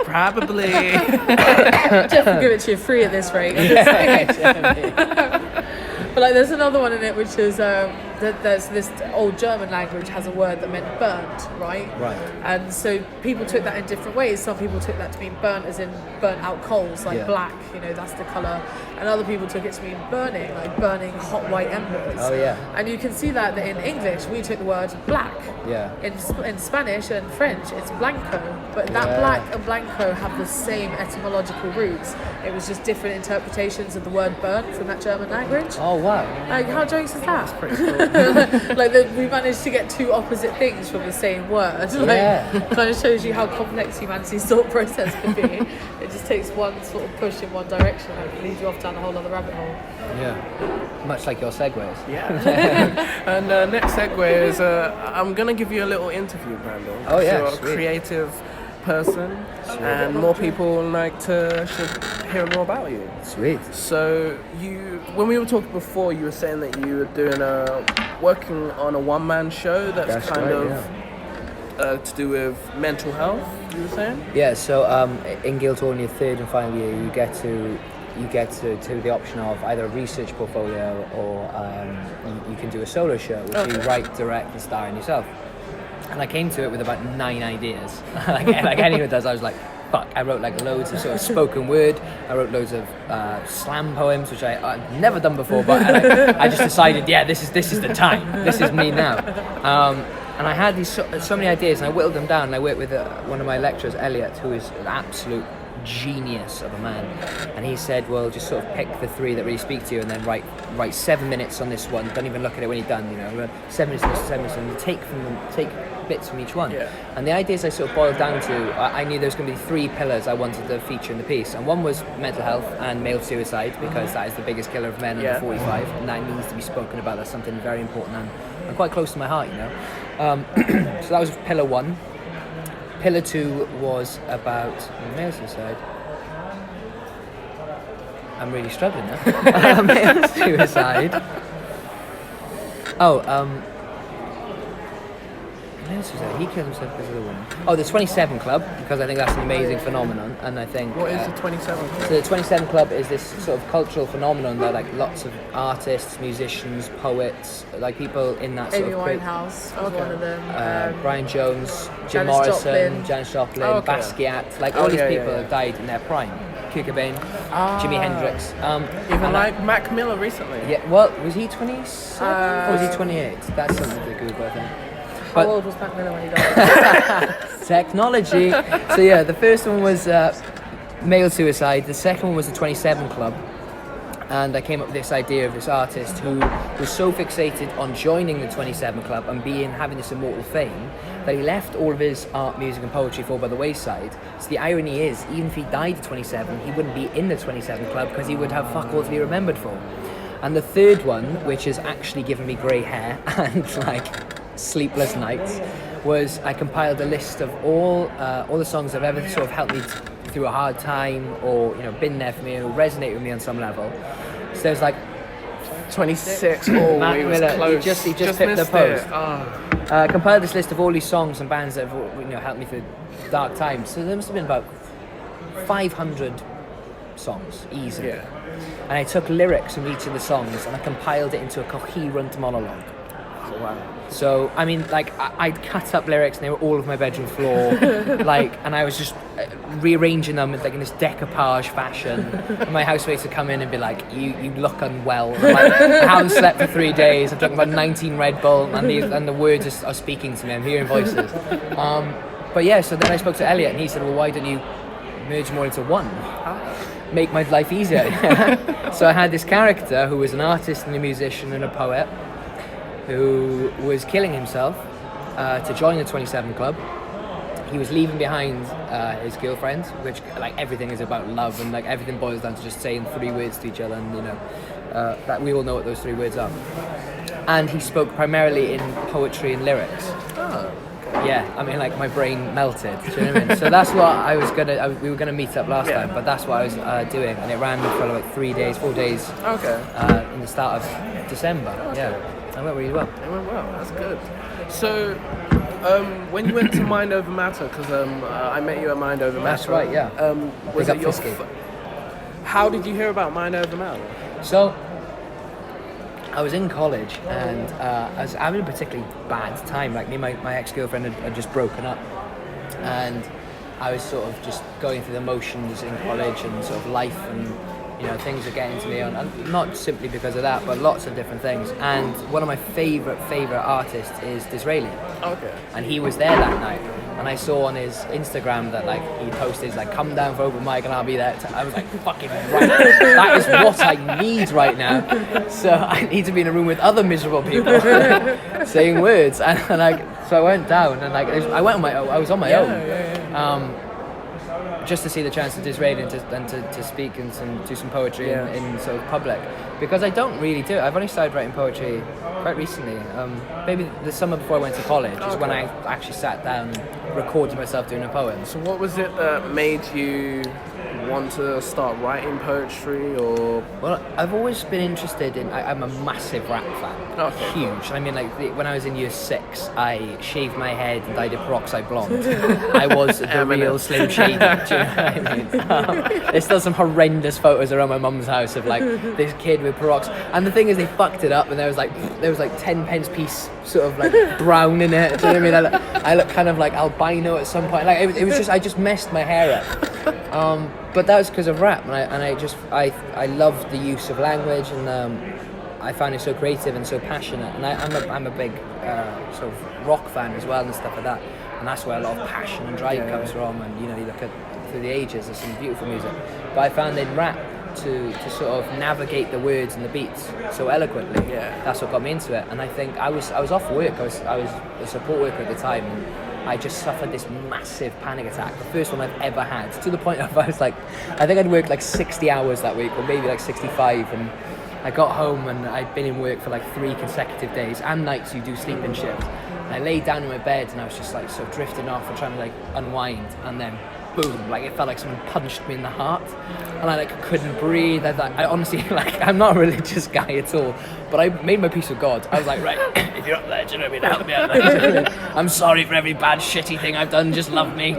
Probably. Jeff will give it to you free at this rate. But like, there's another one in it which is there's this old German language has a word that meant burnt, right? Right. And so people took that in different ways. Some people took that to mean burnt as in burnt out coals, like Yeah. black, that's the colour. And other people took it to mean burning, like burning hot white embers. Oh, yeah. And you can see that in English, we took the word black. Yeah. In Spanish and French, it's blanco. But that Yeah. black and blanco have the same etymological roots. It was just different interpretations of the word burnt from that German language. Oh, wow. Like, how jokes is that? Pretty cool. Like, we managed to get two opposite things from the same word. Like, Yeah. kind of shows you how complex humanity's thought process can be. It just takes one sort of push in one direction and it leads you off down a whole other rabbit hole. Yeah. Much like your segues. Yeah. And next segue is I'm gonna give you a little interview, Brandon. Oh, yeah, You're a sweet. creative person, and more people should hear more about you. Sweet. So when we were talking before, you were saying that you were doing working on a one-man show that's kind right, of to do with mental health. You were saying? Yeah, so in Guildhall in your third and final year, you get to the option of either a research portfolio or you can do a solo show, which you write, direct, and star in yourself. And I came to it with about 9 ideas, like anyone does. I was like, fuck. I wrote like loads of sort of spoken word. I wrote loads of slam poems, which I've never done before. But I just decided, yeah, this is the time. This is me now. And I had these so many ideas, and I whittled them down. And I worked with one of my lecturers, Elliot, who is an absolute genius of a man, and he said, well, just sort of pick the 3 that really speak to you and then write 7 minutes on this one, don't even look at it when you're done, 7 minutes on this, 7 minutes, and take bits from each one. Yeah. And the ideas I sort of boiled down to, I knew there was going to be 3 pillars I wanted to feature in the piece, and one was mental health and male suicide, because that is the biggest killer of men under 45, and that needs to be spoken about. That's something very important and quite close to my heart, so that was pillar 1. Pillar 2 was about male suicide. I'm really struggling now. Male suicide. Male suicide. He killed himself because of the woman. Oh, the 27 Club, because I think that's an amazing phenomenon, and I think. What is the 27? So the 27 Club is this sort of cultural phenomenon that like lots of artists, musicians, poets, like people in that sort Amy of. Winehouse was one of them. Brian Jones, Jim Janis Morrison, Joplin. Janis Joplin, Okay. Basquiat, like all these yeah, people yeah. have died in their prime. Kurt Cobain, Jimi Hendrix. Even and like Mac Miller recently. yeah, well, was he 27 or was he 28? That's something to Google, I think. How old was Mac Miller when he died? Technology. So yeah, the first one was male suicide. The second one was the 27 Club. And I came up with this idea of this artist who was so fixated on joining the 27 Club and having this immortal fame that he left all of his art, music and poetry fall by the wayside. So the irony is, even if he died at 27, he wouldn't be in the 27 Club because he would have fuck all to be remembered for. And the third one, which has actually given me grey hair and like sleepless nights, was I compiled a list of all the songs that have ever sort of helped me through a hard time, or been there for me, or resonate with me on some level. So there's like 26. Oh, Mac he was Miller, close. he just hit the missed post. it. Oh. Compiled this list of all these songs and bands that have helped me through dark times. So there must have been about 500 songs easily. Yeah. And I took lyrics from each of the songs and I compiled it into a coherent monologue. Oh, wow. So, I mean, like, I'd cut up lyrics and they were all over my bedroom floor, and I was just rearranging them in this decoupage fashion. And my housemates would come in and be like, you look unwell. And I'm like, I haven't slept for 3 days, I'm talking about 19 Red Bull, and the words are speaking to me, I'm hearing voices. But yeah, so then I spoke to Elliot and he said, well, why don't you merge more into one? Make my life easier. So I had this character who was an artist and a musician and a poet, who was killing himself to join the 27 Club. He was leaving behind his girlfriend, which like everything is about love, and like everything boils down to just saying 3 words to each other, and that we all know what those 3 words are. And he spoke primarily in poetry and lyrics. Oh. Yeah, I mean, like my brain melted. Do you know what I mean? So that's what I was we were gonna meet up last time, but that's what I was doing, and it ran for like 3 days, 4 days. Okay. In the start of December. Okay. Yeah. It went really well. It went well. That's good. So, when you went to Mind Over Matter, because I met you at Mind Over Matter. That's right. Yeah. Was Big it up your? Fisky. How did you hear about Mind Over Matter? So, I was in college and I was having a particularly bad time. Like me and my ex-girlfriend had just broken up, and I was sort of just going through the motions in college and sort of life, and things were getting to me, and not simply because of that, but lots of different things. And one of my favorite artists is Disraeli. Okay. And he was there that night, and I saw on his Instagram that like he posted like, come down for open mic and I'll be there. I was like, fucking right, that is what I need right now. So I need to be in a room with other miserable people saying words, and so I went down, and I was on my own. Just to see the chance to Disraeli and to speak and do some poetry in sort of public, because I don't really do it. I've only started writing poetry quite recently. Maybe the summer before I went to college is when I actually sat down and recorded myself doing a poem. So what was it that made you want to start writing poetry, or? Well, I've always been interested in. I'm a massive rap fan. Okay. Huge. I mean, when I was in year 6, I shaved my head and dyed it peroxide blonde. I was the real Slim Shady. Do you know what I mean? There's still some horrendous photos around my mum's house of like this kid with peroxide. And the thing is, they fucked it up, and there was like 10-pence piece sort of like brown in it. Do you know what I mean? I look kind of like albino at some point. Like it was just, I just messed my hair up. But that was because of rap, and I loved the use of language, and I found it so creative and so passionate. And I'm a big sort of rock fan as well and stuff like that, and that's where a lot of passion and drive comes from. And you look at through the ages, there's some beautiful music. But I found in rap to sort of navigate the words and the beats so eloquently. That's what got me into it. And I think I was off work. I was a support worker at the time. And I just suffered this massive panic attack, the first one I've ever had, to the point of I think I'd worked like 60 hours that week, or maybe like 65, and I got home and I'd been in work for like 3 consecutive days, and nights you do sleeping shifts. And I laid down in my bed and I was just like sort of drifting off and trying to like unwind, and then boom, like it felt like someone punched me in the heart, and I like couldn't breathe. I honestly, like, I'm not a religious guy at all, but I made my peace with God. I was like, right, if you're up there, do you know what I mean, help me out. I'm sorry for every bad shitty thing I've done, just love me,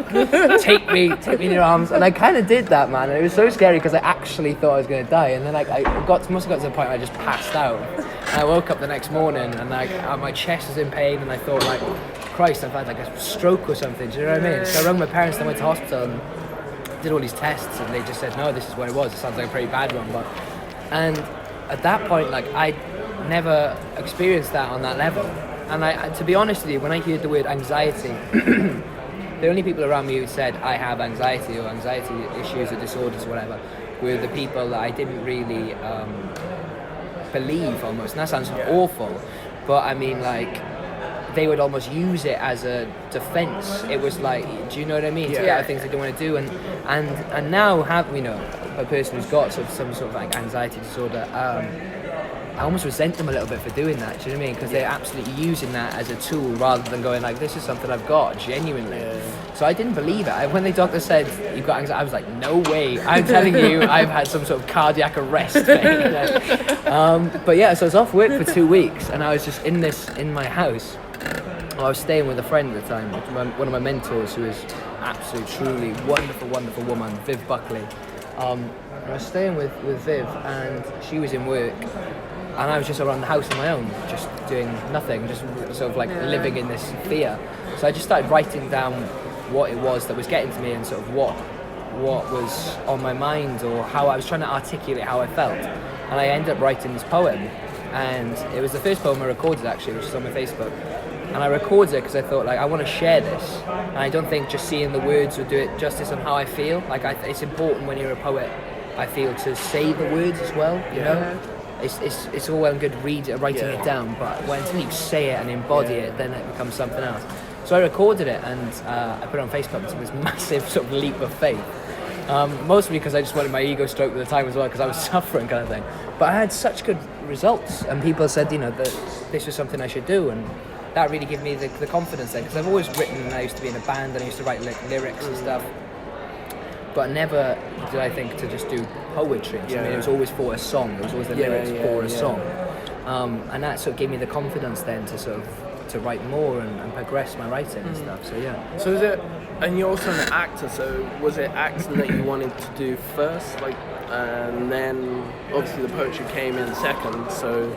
take me in your arms. And I kind of did that, man, and it was so scary because I actually thought I was going to die. And then like I must have got to the point where I just passed out, and I woke up the next morning and like my chest was in pain, and I thought like, Christ, I've had like a stroke or something, do you know what I mean? So I rang my parents, and went to hospital and did all these tests, and they just said, no, this is what it was. It sounds like a pretty bad one. And at that point, like, I'd never experienced that on that level. And to be honest with you, when I heard the word anxiety, the only people around me who said I have anxiety or anxiety issues or disorders or whatever were the people that I didn't really believe almost. And that sounds awful, but I mean, like, they would almost use it as a defense. It was like, do you know what I mean? To get out things they don't want to do. And now a person who's got some sort of like anxiety disorder, I almost resent them a little bit for doing that. Do you know what I mean? Because they're absolutely using that as a tool rather than going like, this is something I've got genuinely. So I didn't believe it. When the doctor said you've got anxiety, I was like, no way. I'm telling you, I've had some sort of cardiac arrest. But yeah, so I was off work for 2 weeks, and I was just in my house. I was staying with a friend at the time, one of my mentors, who is absolutely, truly wonderful woman, Viv Buckley. I was staying with Viv, and she was in work, and I was just around the house on my own, just doing nothing, just sort of like living in this fear. So I just started writing down what it was that was getting to me, and sort of what was on my mind, or how I was trying to articulate how I felt. And I ended up writing this poem, and it was the first poem I recorded actually, which is on my Facebook. And I recorded it because I thought, like, I want to share this, and I don't think just seeing the words would do it justice on how I feel. Like, it's important when you're a poet, I feel, to say the words as well. You know, it's all well and good writing it down, but until you say it and embody it, then it becomes something else. So I recorded it, and I put it on Facebook. And took this massive sort of leap of faith. Mostly because I just wanted my ego stroked at the time as well, because I was suffering, kind of thing. But I had such good results, and people said, that this was something I should do, and that really gave me the confidence there, because I've always written, and I used to be in a band, and I used to write lyrics and stuff, but never did I think to just do poetry. I mean, it was always for a song. It was always the lyrics for a song, and that sort of gave me the confidence then to write more and progress my writing and stuff. So yeah. So is it? And you're also an actor. So was it acting that you wanted to do first, like, and then obviously the poetry came in second? So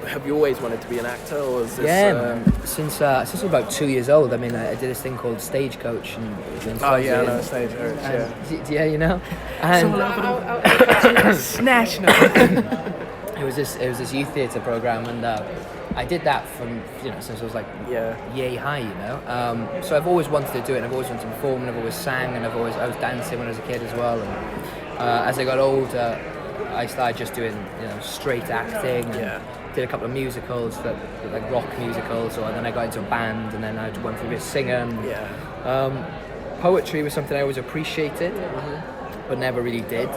have you always wanted to be an actor, or is this? Yeah, man. Since I was about 2 years old. I mean, I did this thing called Stagecoach. And Oh yeah, I know Stagecoach. Yeah. Yeah, you know. And Snatch. it was this youth theatre program, and I did that from since I was like yay high, So I've always wanted to do it, and I've always wanted to perform, and I've always sang, and I was dancing when I was a kid as well. And as I got older, I started just doing straight acting. And did a couple of musicals, like rock musicals, or then I got into a band, and then I went through a bit of singing. Poetry was something I always appreciated, but never really did.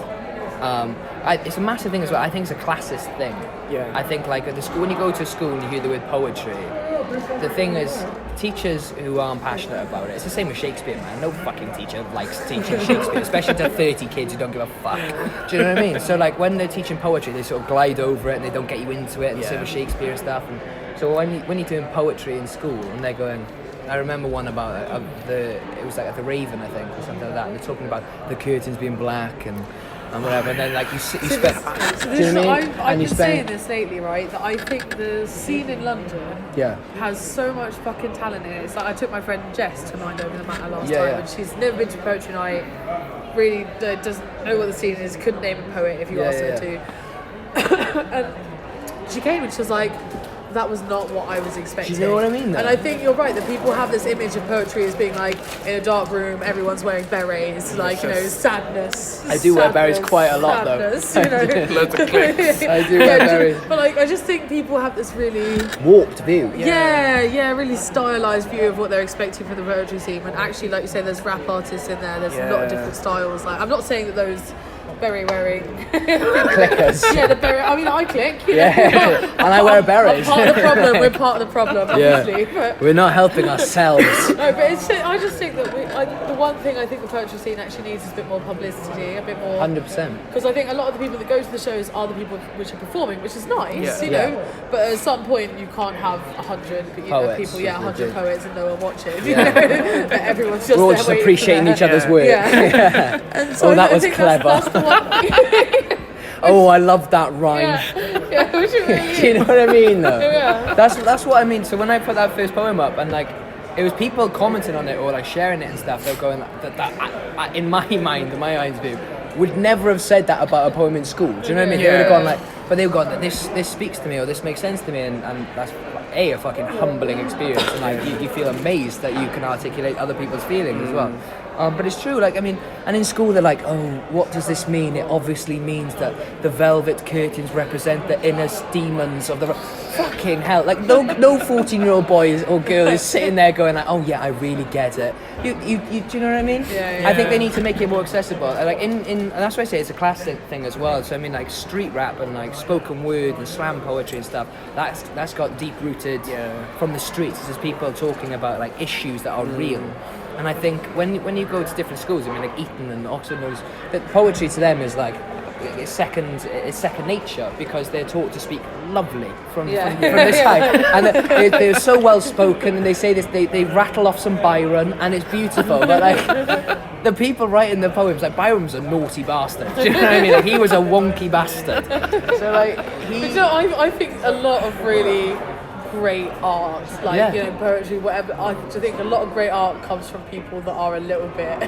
It's a massive thing as well. I think it's a classist thing. Yeah. I think like at the school, when you go to school and you hear the word poetry, the thing is, teachers who aren't passionate about it, it's the same with Shakespeare, man. No fucking teacher likes teaching Shakespeare, especially to 30 kids who don't give a fuck. Do you know what I mean? So like when they're teaching poetry, they sort of glide over it and they don't get you into it, and the same with Shakespeare and stuff. And so when you're doing poetry in school and they're going, I remember one about it was like at the Raven, I think, or something like that, and they're talking about the curtains being black and whatever, and then like you spend. So Do you know what I mean? I've been saying this lately, right? That I think the scene in London has so much fucking talent in it. It's like I took my friend Jess to Mind Over the Matter last time, and she's never been to poetry night. Really doesn't know what the scene is. Couldn't name a poet if you asked her to. And she came and she was like, that was not what I was expecting. Do you know what I mean, though? And I think you're right that people have this image of poetry as being like in a dark room, everyone's wearing berets, like sadness. I do wear berets quite a lot, sadness, though. Loads of clips. I do wear berets. But like, I just think people have this really warped view. Really stylized view of what they're expecting from the poetry scene. When actually, like you say, there's rap artists in there. There's a lot of different styles. Like, I'm not saying that those beret wearing clickers. The beret. I mean, I click. And I wear a beret. I'm part of the problem. We're part of the problem, obviously. But we're not helping ourselves. No, but I just think that the one thing I think the poetry scene actually needs is a bit more publicity, a bit more. 100%. Because I think a lot of the people that go to the shows are the people which are performing, which is nice, you know. But at some point, you can't have 100 people, 100 poets, and no one watching. You know, but everyone's just. We're all just appreciating each other's work. And so that was clever. That's the one. Oh, I love that rhyme. What do you mean? Do you know what I mean, though? That's what I mean. So when I put that first poem up, and like, it was people commenting on it or like sharing it and stuff. They were going that in my mind, in my eyes view, would never have said that about a poem in school. Do you know what I mean? They would have gone like, but they would have gone, this speaks to me, or this makes sense to me, and that's a fucking humbling experience, and like you feel amazed that you can articulate other people's feelings as well. But it's true, like, I mean, and in school they're like, oh, what does this mean? It obviously means that the velvet curtains represent the inner demons of the... Fucking hell, like, no 14-year-old boy or girl is sitting there going like, oh yeah, I really get it. Do you know what I mean? I think they need to make it more accessible. Like, and that's why I say it's a classic thing as well. So I mean, like, street rap and like spoken word and slam poetry and stuff, that's got deep-rooted from the streets. There's people talking about like issues that are real. And I think when you go to different schools, I mean, like Eton and Oxford, that poetry to them is like it's second nature, because they're taught to speak lovely from this side, and they're so well spoken, and they say this, they rattle off some Byron, and it's beautiful. But like the people writing the poems, like Byron's a naughty bastard. Do you know what I mean? Like, he was a wonky bastard. So like I think a lot of really great art, like poetry, whatever. I think a lot of great art comes from people that are a little bit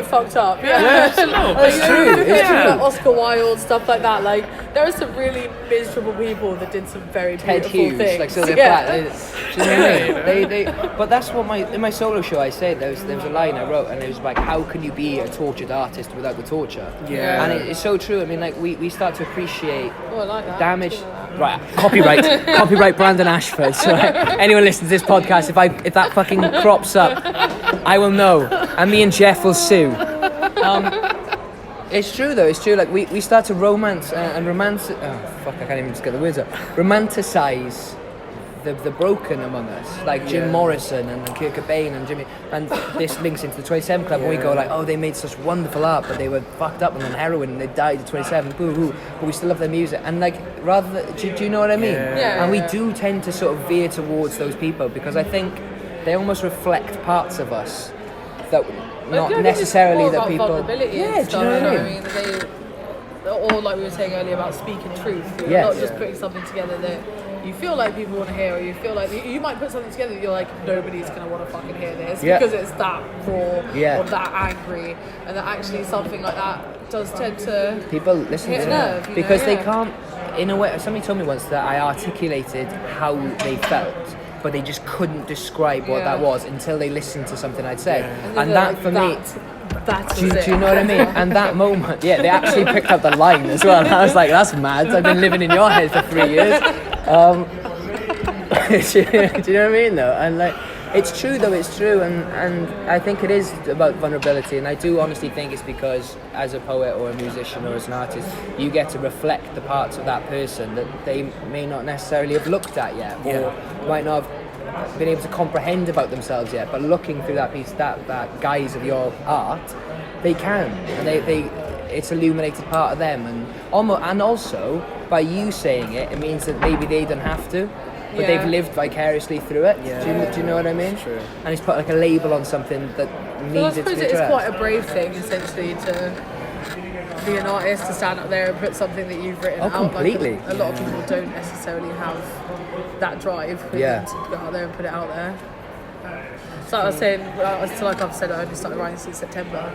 fucked up. It's true. It's true. Like Oscar Wilde, stuff like that. Like, there are some really miserable people that did some very beautiful Ted Hughes, things. like Sylvia Plath. Do you know what I mean? But that's what in my solo show I said. There was a line I wrote, and it was like, how can you be a tortured artist without the torture? Yeah. And it's so true. I mean, like, we start to appreciate I like that. damage. Right, copyright Brandon Ashford. So anyone listening to this podcast, if that fucking crops up, I will know, and me and Jeff will sue. It's true though. It's true. Like, we start to romance and romance. Oh fuck! I can't even just get the words out. Romanticize the broken among us, like Jim Morrison and Kurt Cobain and Jimmy, and this links into the 27 Club, and we go like, oh, they made such wonderful art, but they were fucked up and on heroin and they died at 27, boo-hoo, but we still love their music. And like, do you know what I mean? And we do tend to sort of veer towards those people, because I think they almost reflect parts of us that not necessarily that people. Do you know what I mean? or like we were saying earlier about speaking truth. You're Yes. not just putting something together that you feel like people want to hear, or you feel like you might put something together that you're like, nobody's going to want to fucking hear this because it's that raw or that angry, and that actually something like that does tend to people listen hit to a nerve, it because they yeah. can't, in a way. Somebody told me once that I articulated how they felt, but they just couldn't describe what that was until they listened to something I'd said. And that, for me, do you know what I mean? And that moment, they actually picked up the line as well. And I was like, that's mad. I've been living in your head for 3 years. Do you know what I mean, though? And like, it's true, though. It's true, and I think it is about vulnerability. And I do honestly think it's because, as a poet or a musician or as an artist, you get to reflect the parts of that person that they may not necessarily have looked at yet, or might not have been able to comprehend about themselves yet. But looking through that piece, that guise of your art, they can, and they it's illuminated part of them, and also by you saying it, it means that maybe they don't have to. But they've lived vicariously through it. Do you know what I mean? True. And he's put like a label on something that needed to be I suppose it is addressed. quite a brave thing, essentially, to be an artist, to stand up there and put something that you've written out. Completely. Like, a lot of people don't necessarily have that drive to go out there and put it out there. So I was saying, like I've said, I only started writing since September,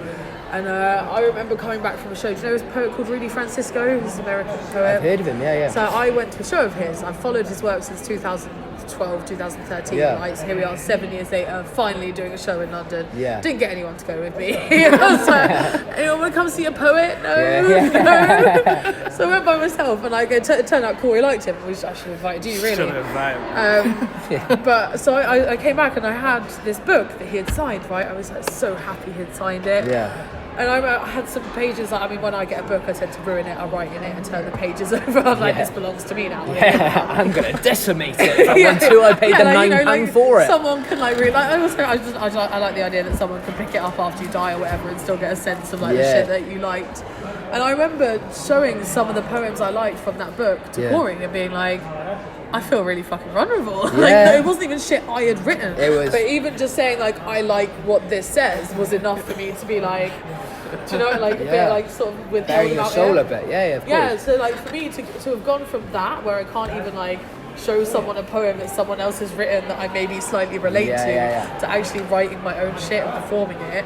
and I remember coming back from a show. Do you know this poet called Rudy Francisco? He's an American poet. I've heard of him, yeah. So I went to a show of his. I've followed his work since 2012, 2013. Yeah. Right? So here we are, 7 years later, finally doing a show in London. Yeah. Didn't get anyone to go with me. I was like, anyone want to come see a poet? No. No. So I went by myself, and like, it turned out Corey liked him. I should have invited you, really. Should have invited. But so I came back and I had this book that he had signed, right? I was like so happy he'd signed it. Yeah. And I had some pages, like, I mean, when I get a book, I tend to ruin it, I write in it and turn the pages over. I'm like, this belongs to me now. Yeah, I'm going to decimate it. Until I paid them £9 for it. Someone can like read, like, I like the idea that someone can pick it up after you die or whatever and still get a sense of like the shit that you liked. And I remember showing some of the poems I liked from that book to Corey and being like, I feel really fucking vulnerable. Like, it wasn't even shit I had written. It was. But even just saying like, I like what this says was enough for me to be like, do you know, like a bit like sort of with burying your soul a bit, of course. Yeah, so like for me to have gone from that, where I can't even like show someone a poem that someone else has written that I maybe slightly relate to actually writing my own shit and performing it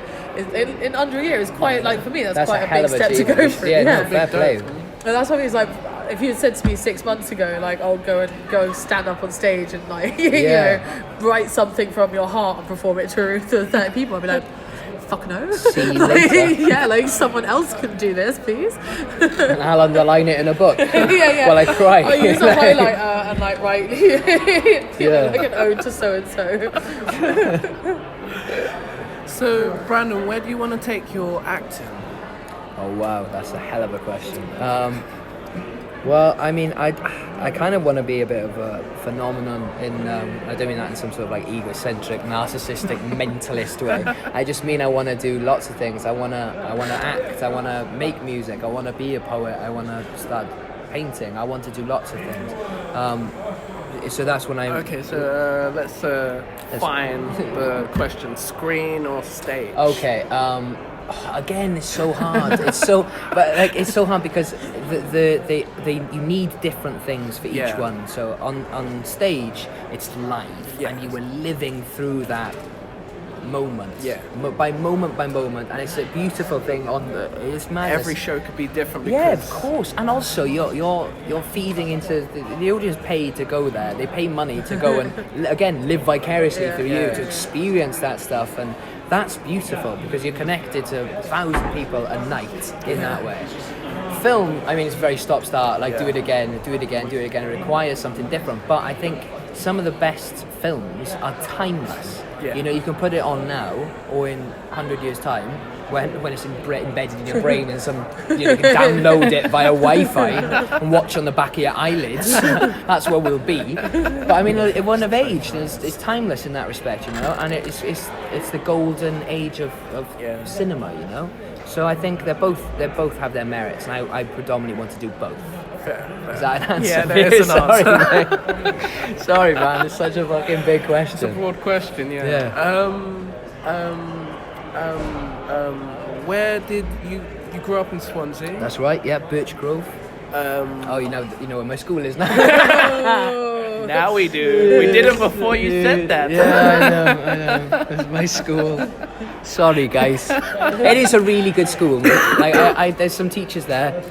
in under a year is quite, like, for me that's quite a big step to go through. Fair play. And that's what he's like. If you had said to me 6 months ago, like, I'll go stand up on stage and like you know, write something from your heart and perform it to 30 people, I'd be like, fuck no. See you later. Yeah, like someone else can do this, please. And I'll underline it in a book. Yeah. While I cry. I use a highlighter and like write like an ode to so and so. So, Brandon, where do you want to take your acting? Oh wow, that's a hell of a question. Well, I mean, I kind of want to be a bit of a phenomenon in, I don't mean that in some sort of like egocentric, narcissistic, mentalist way. I just mean I want to do lots of things. I want to act, I want to make music, I want to be a poet, I want to start painting, I want to do lots of things. So that's when I... Okay, so let's find the question, screen or stage? Okay, again, it's so hard. It's so hard because you need different things for each one. So on stage, it's live, and you were living through that moment. By moment, and it's a beautiful thing. It's madness. Every show could be different. Because of course, and also you're feeding into the audience. Pay to go there. They pay money to go and again live vicariously through you to experience that stuff and. That's beautiful because you're connected to 1,000 people a night in that way. Film, I mean, it's very stop-start, like do it again. It requires something different. But I think some of the best films are timeless. You know, you can put it on now or in 100 years' time when it's embedded in your brain and you can download it via Wi-Fi and watch on the back of your eyelids. That's where we'll be. But I mean, it won't have aged. It's timeless in that respect, you know. And it's the golden age of cinema, you know. So I think they both have their merits, and I predominantly want to do both. Fair. Is that an answer? Yeah, there is an answer. Sorry, man. It's such a fucking big question. It's a broad question, Where did you you grew up in Swansea. That's right. Yeah, Birch Grove. Oh, you know where my school is now. Now we do. We did it before you said that. Yeah, I know. It's my school. Sorry, guys. It is a really good school. Like, there's some teachers there.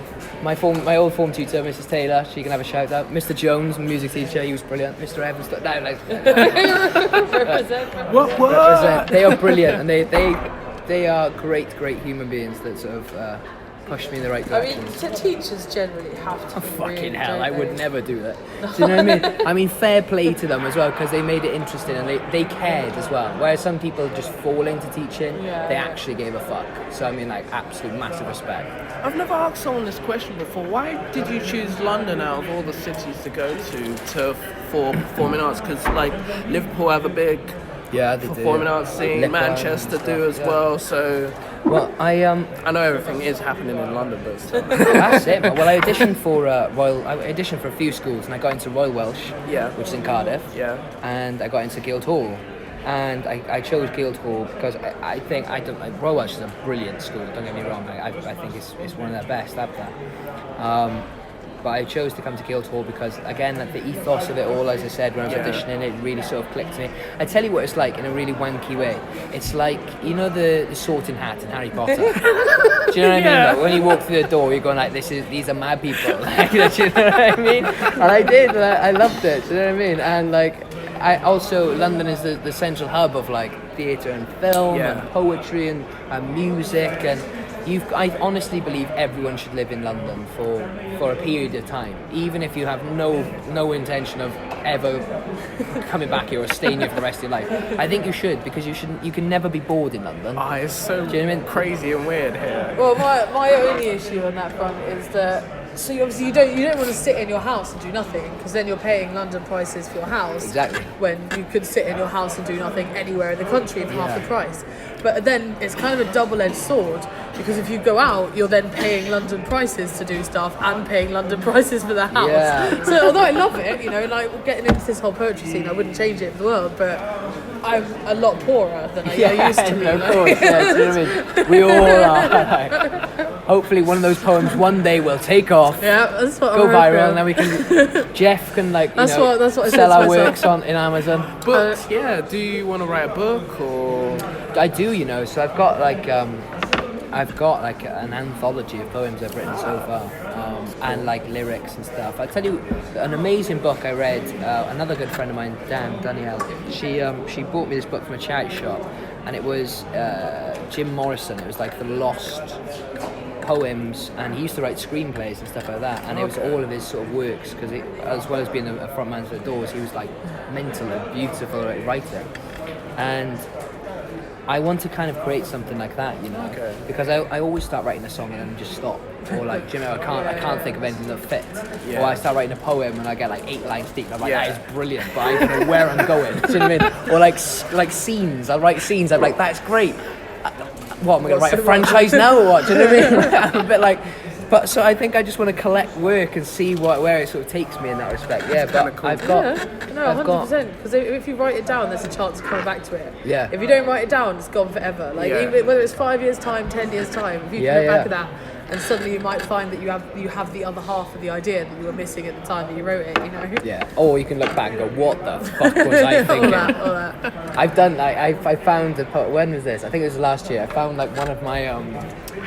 My old form tutor, Mrs. Taylor, she can have a shout out. Mr. Jones, my music teacher, he was brilliant. Mr. Evans, What? They are brilliant, and they are great human beings that sort of pushed me in the right I direction. mean, teachers generally have to. Be Fucking really, hell, don't I would they? never do that. Do you know what I mean? I mean, fair play to them as well, because they made it interesting and they cared as well. Whereas some people just fall into teaching, they actually gave a fuck. So I mean, like, absolute massive respect. I've never asked someone this question before. Why did you choose London out of all the cities to go to for performing arts? Because like Liverpool have a big performing arts scene, Lipa Manchester and do stuff, as yeah. well. So Well, I know everything is happening in London, but still. that's it. Well, I auditioned for I auditioned for a few schools, and I got into Royal Welsh, Yeah. which is in Cardiff, and I got into Guildhall. And I chose Guildhall because I think Royal Welsh is a brilliant school. Don't get me wrong. I think it's one of their best out there. But I chose to come to Guildhall because, again, like the ethos of it all, as I said when I was auditioning, it really sort of clicked to me. I tell you what it's like in a really wanky way. It's like, you know, the Sorting Hat in Harry Potter. Do you know what I mean? Like, when you walk through the door, you're going like, these are mad people. Like, do you know what I mean? And I did. I loved it. Do you know what I mean? And like, London is the central hub of like theatre and film and poetry and music, and I honestly believe everyone should live in London for a period of time, even if you have no intention of ever coming back here or staying here for the rest of your life. I think you should, because you can never be bored in London. It's so Do you know what I mean? crazy and weird here. Well, my only issue on that front is that. So obviously you don't want to sit in your house and do nothing, because then you're paying London prices for your house. Exactly. When you could sit in your house and do nothing anywhere in the country for half the price. But then it's kind of a double-edged sword, because if you go out, you're then paying London prices to do stuff and paying London prices for the house. Yeah. So although I love it, you know, like getting into this whole poetry scene, I wouldn't change it for the world, but I'm a lot poorer than I used to be. Of course, yeah, do you know what I mean? We all are. Hopefully one of those poems one day will take off. Yeah, that's what Go I'm viral, hoping. and then we can. Jeff can like That's what I said sell to our myself. works in Amazon. Books, do you want to write a book or? I do, you know. So I've got like an anthology of poems I've written so far, and like lyrics and stuff. I'll tell you an amazing book I read. Another good friend of mine, Danielle, she bought me this book from a charity shop, and it was Jim Morrison. It was like the lost poems, and he used to write screenplays and stuff like that, and it was all of his sort of works, because as well as being a front man for the Doors, he was like mentally beautiful writer, and I want to kind of create something like that, you know, because I always start writing a song and then just stop, or like, you know, I can't think of anything that fits, or I start writing a poem and I get like 8 lines deep and I'm like, that is brilliant, but I don't know where I'm going. Do you know what I mean? Or like scenes, I'll write scenes, I'm like, that's great. What, am I going to write a franchise now or what? Do you know what I mean? I'm a bit like, but so I think I just want to collect work and see where it sort of takes me in that respect. Yeah, but cool. I've got. No, 100%. Because if you write it down, there's a chance of coming back to it. Yeah. If you don't write it down, it's gone forever. Like even whether it's 5 years time, 10 years time, if you can look back at that, and suddenly you might find that you have the other half of the idea that you were missing at the time that you wrote it. You know. Yeah. Or you can look back and go, what the fuck was I thinking? all that. I've done like I found when was this? I think it was last year. I found like one of my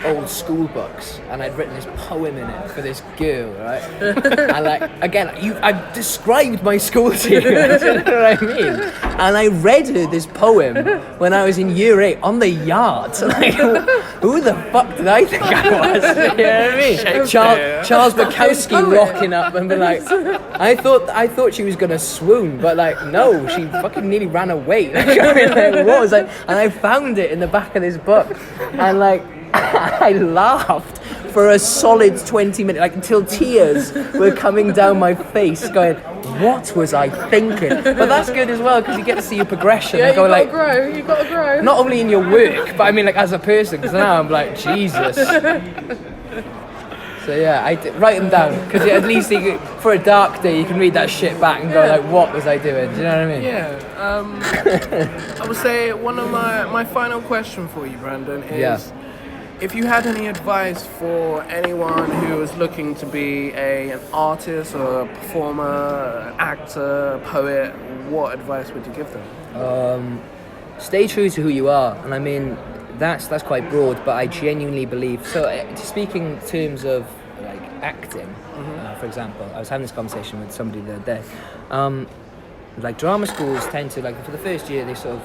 old school books, and I'd written this poem in it for this girl, right? And like again, I've described my school to you. Do you know what I mean? And I read her this poem when I was in year 8 on the yard. Like, who the fuck did I think I was? You know what I mean? Charles Bukowski rocking up and be like, I thought she was gonna swoon, but like no, she fucking nearly ran away. Like, I mean, like, what was I? And I found it in the back of this book, and like I laughed for a solid 20 minutes, like until tears were coming down my face, going, what was I thinking? But that's good as well, because you get to see your progression. Yeah, and go, you've got to grow. not only in your work, but I mean like as a person, because now I'm like, Jesus. So yeah, write them down, because at least for a dark day you can read that shit back and go like, what was I doing? Do you know what I mean? Yeah. I would say one of my final question for you, Brandon, is If you had any advice for anyone who is looking to be an artist or a performer, an actor, poet, what advice would you give them? Stay true to who you are, and I mean that's quite broad, but I genuinely believe. So, speaking in terms of like acting, for example, I was having this conversation with somebody the other day. Like drama schools tend to, like for the first year, they sort of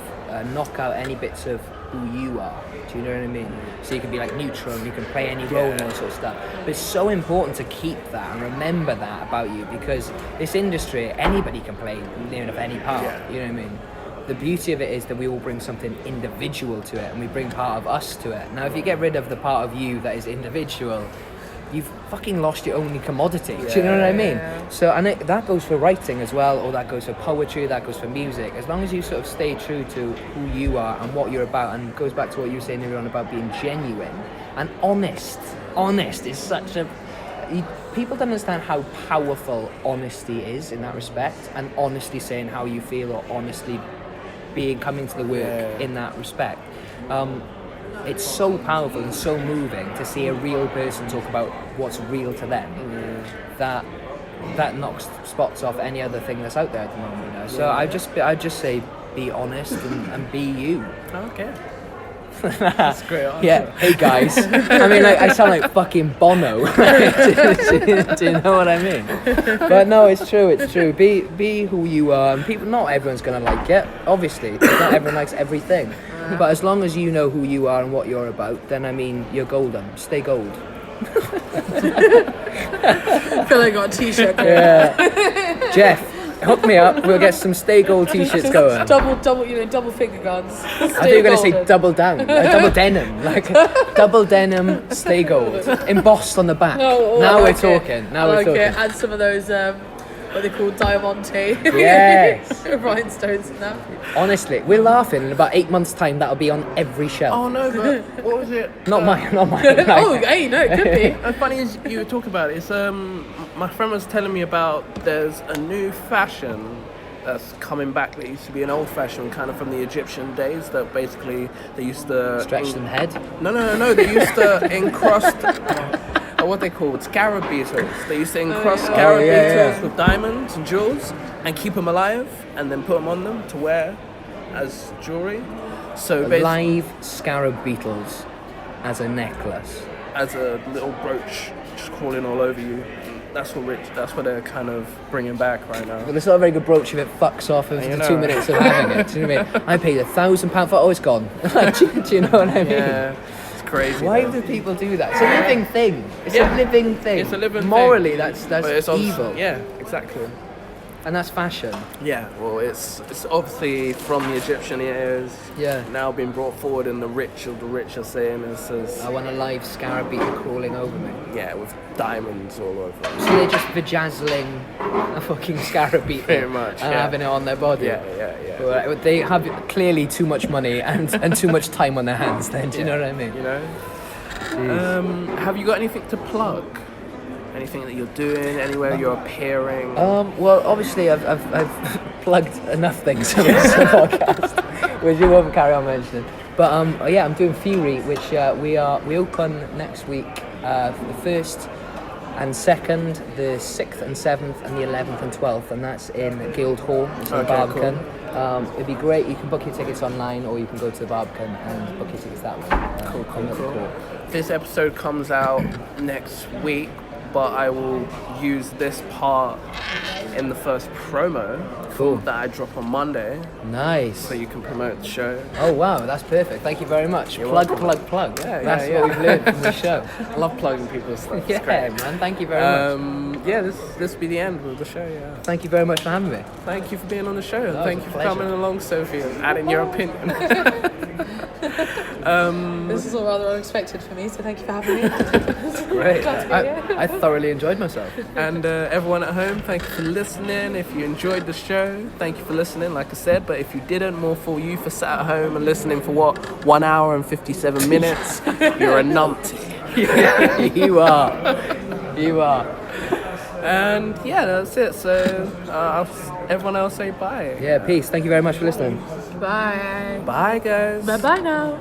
knock out any bits of who you are. Do you know what I mean? So you can be like neutral, and you can play any role and all sort of stuff. But it's so important to keep that and remember that about you, because this industry, anybody can play near enough any part. Yeah. You know what I mean? The beauty of it is that we all bring something individual to it, and we bring part of us to it. Now, if you get rid of the part of you that is individual, you've fucking lost your only commodity. Do you know what I mean? So, and that goes for writing as well, or that goes for poetry, that goes for music. As long as you sort of stay true to who you are and what you're about, and it goes back to what you were saying earlier on about being genuine and honest. Honest is such a... People don't understand how powerful honesty is in that respect, and honestly saying how you feel, or honestly coming to the work in that respect. It's so powerful and so moving to see a real person talk about what's real to them. That knocks spots off any other thing that's out there at the moment. You know? So I just say be honest and be you. Okay. That's great answer. Yeah. Hey guys. I mean, like, I sound like fucking Bono. do you know what I mean? But no, it's true. It's true. Be who you are, and people. Not everyone's gonna like it. Obviously, not everyone likes everything. But as long as you know who you are and what you're about, then I mean, you're golden. Stay gold. I feel like I got a t-shirt going. Yeah. Jeff, hook me up. We'll get some Stay Gold t-shirts going. Double finger guns. I thought you were going to say double down, double denim, like double denim, Stay Gold, embossed on the back. Now we're talking. Now we're talking. Add some of those, what they call diamante. Yes. Rhinestones and that. Honestly, we're laughing. In about 8 months' time, that'll be on every shelf. Oh no, but what was it? Not mine. Hey, no, it could be. As funny as you were talking about it, it's my friend was telling me about there's a new fashion that's coming back that used to be an old fashion, kind of from the Egyptian days, that basically they used to Stretch them head. No, they used to encrust what they called scarab beetles. They used to encrust scarab beetles with diamonds and jewels and keep them alive, and then put them on them to wear as jewelry. So Live scarab beetles as a necklace. as a little brooch just crawling all over you. That's what they're kind of bringing back right now. Well, it's not a very good brooch if it fucks off after 2 minutes of having it. Do you know what I mean? I paid £1,000 for it. Oh, it's gone. do you know what I mean? Yeah, it's crazy. Why though. do people do that? It's a living thing. It's a living thing. It's a living Morally, thing. that's But it's evil. Yeah, exactly. And that's fashion. Yeah, well, it's obviously from the Egyptian years. Yeah. Now being brought forward, and the rich of the rich are saying this as I want a live scarab beetle crawling over me. yeah, with diamonds all over. So they're just vajazzling a fucking scarab beetle Pretty much, and yeah. having it on their body. Yeah. But they have clearly too much money and too much time on their hands then, do you know what I mean? You know. Have you got anything to plug? Anything that you're doing? Anywhere you're appearing? Well, obviously I've plugged enough things on this podcast, which you won't carry on mentioning. But yeah, I'm doing Fury, which we open next week, the 1st and 2nd, the 6th and 7th, and the 11th and 12th, and that's in Guildhall. It's in the Barbican. It'd be great. You can book your tickets online, or you can go to the Barbican and book your tickets that way. Cool. This episode comes out next week, but I will use this part in the first promo that I drop on Monday, Nice. so you can promote the show. Oh wow, that's perfect. Thank you very much. Plug. Yeah, That's yeah. what we've learned from the show. I love plugging people's stuff. It's Yeah, great. man. Thank you very much. Yeah, this will be the end of the show. Yeah. Thank you very much for having me. Thank you for being on the show. it Thank was you a for pleasure. coming along, Sophie, and adding your opinion. This is all rather unexpected for me, so thank you for having me. Great. Glad to be here. I thoroughly enjoyed myself. And everyone at home, thank you for listening. If you enjoyed the show, thank you for listening, like I said. But if you didn't, more for you for sat at home and listening for 1 hour and 57 minutes. You're a numpty. You are. And yeah, that's it. So everyone else say bye. Yeah, peace. Thank you very much for listening. Bye. Bye, guys. Bye now.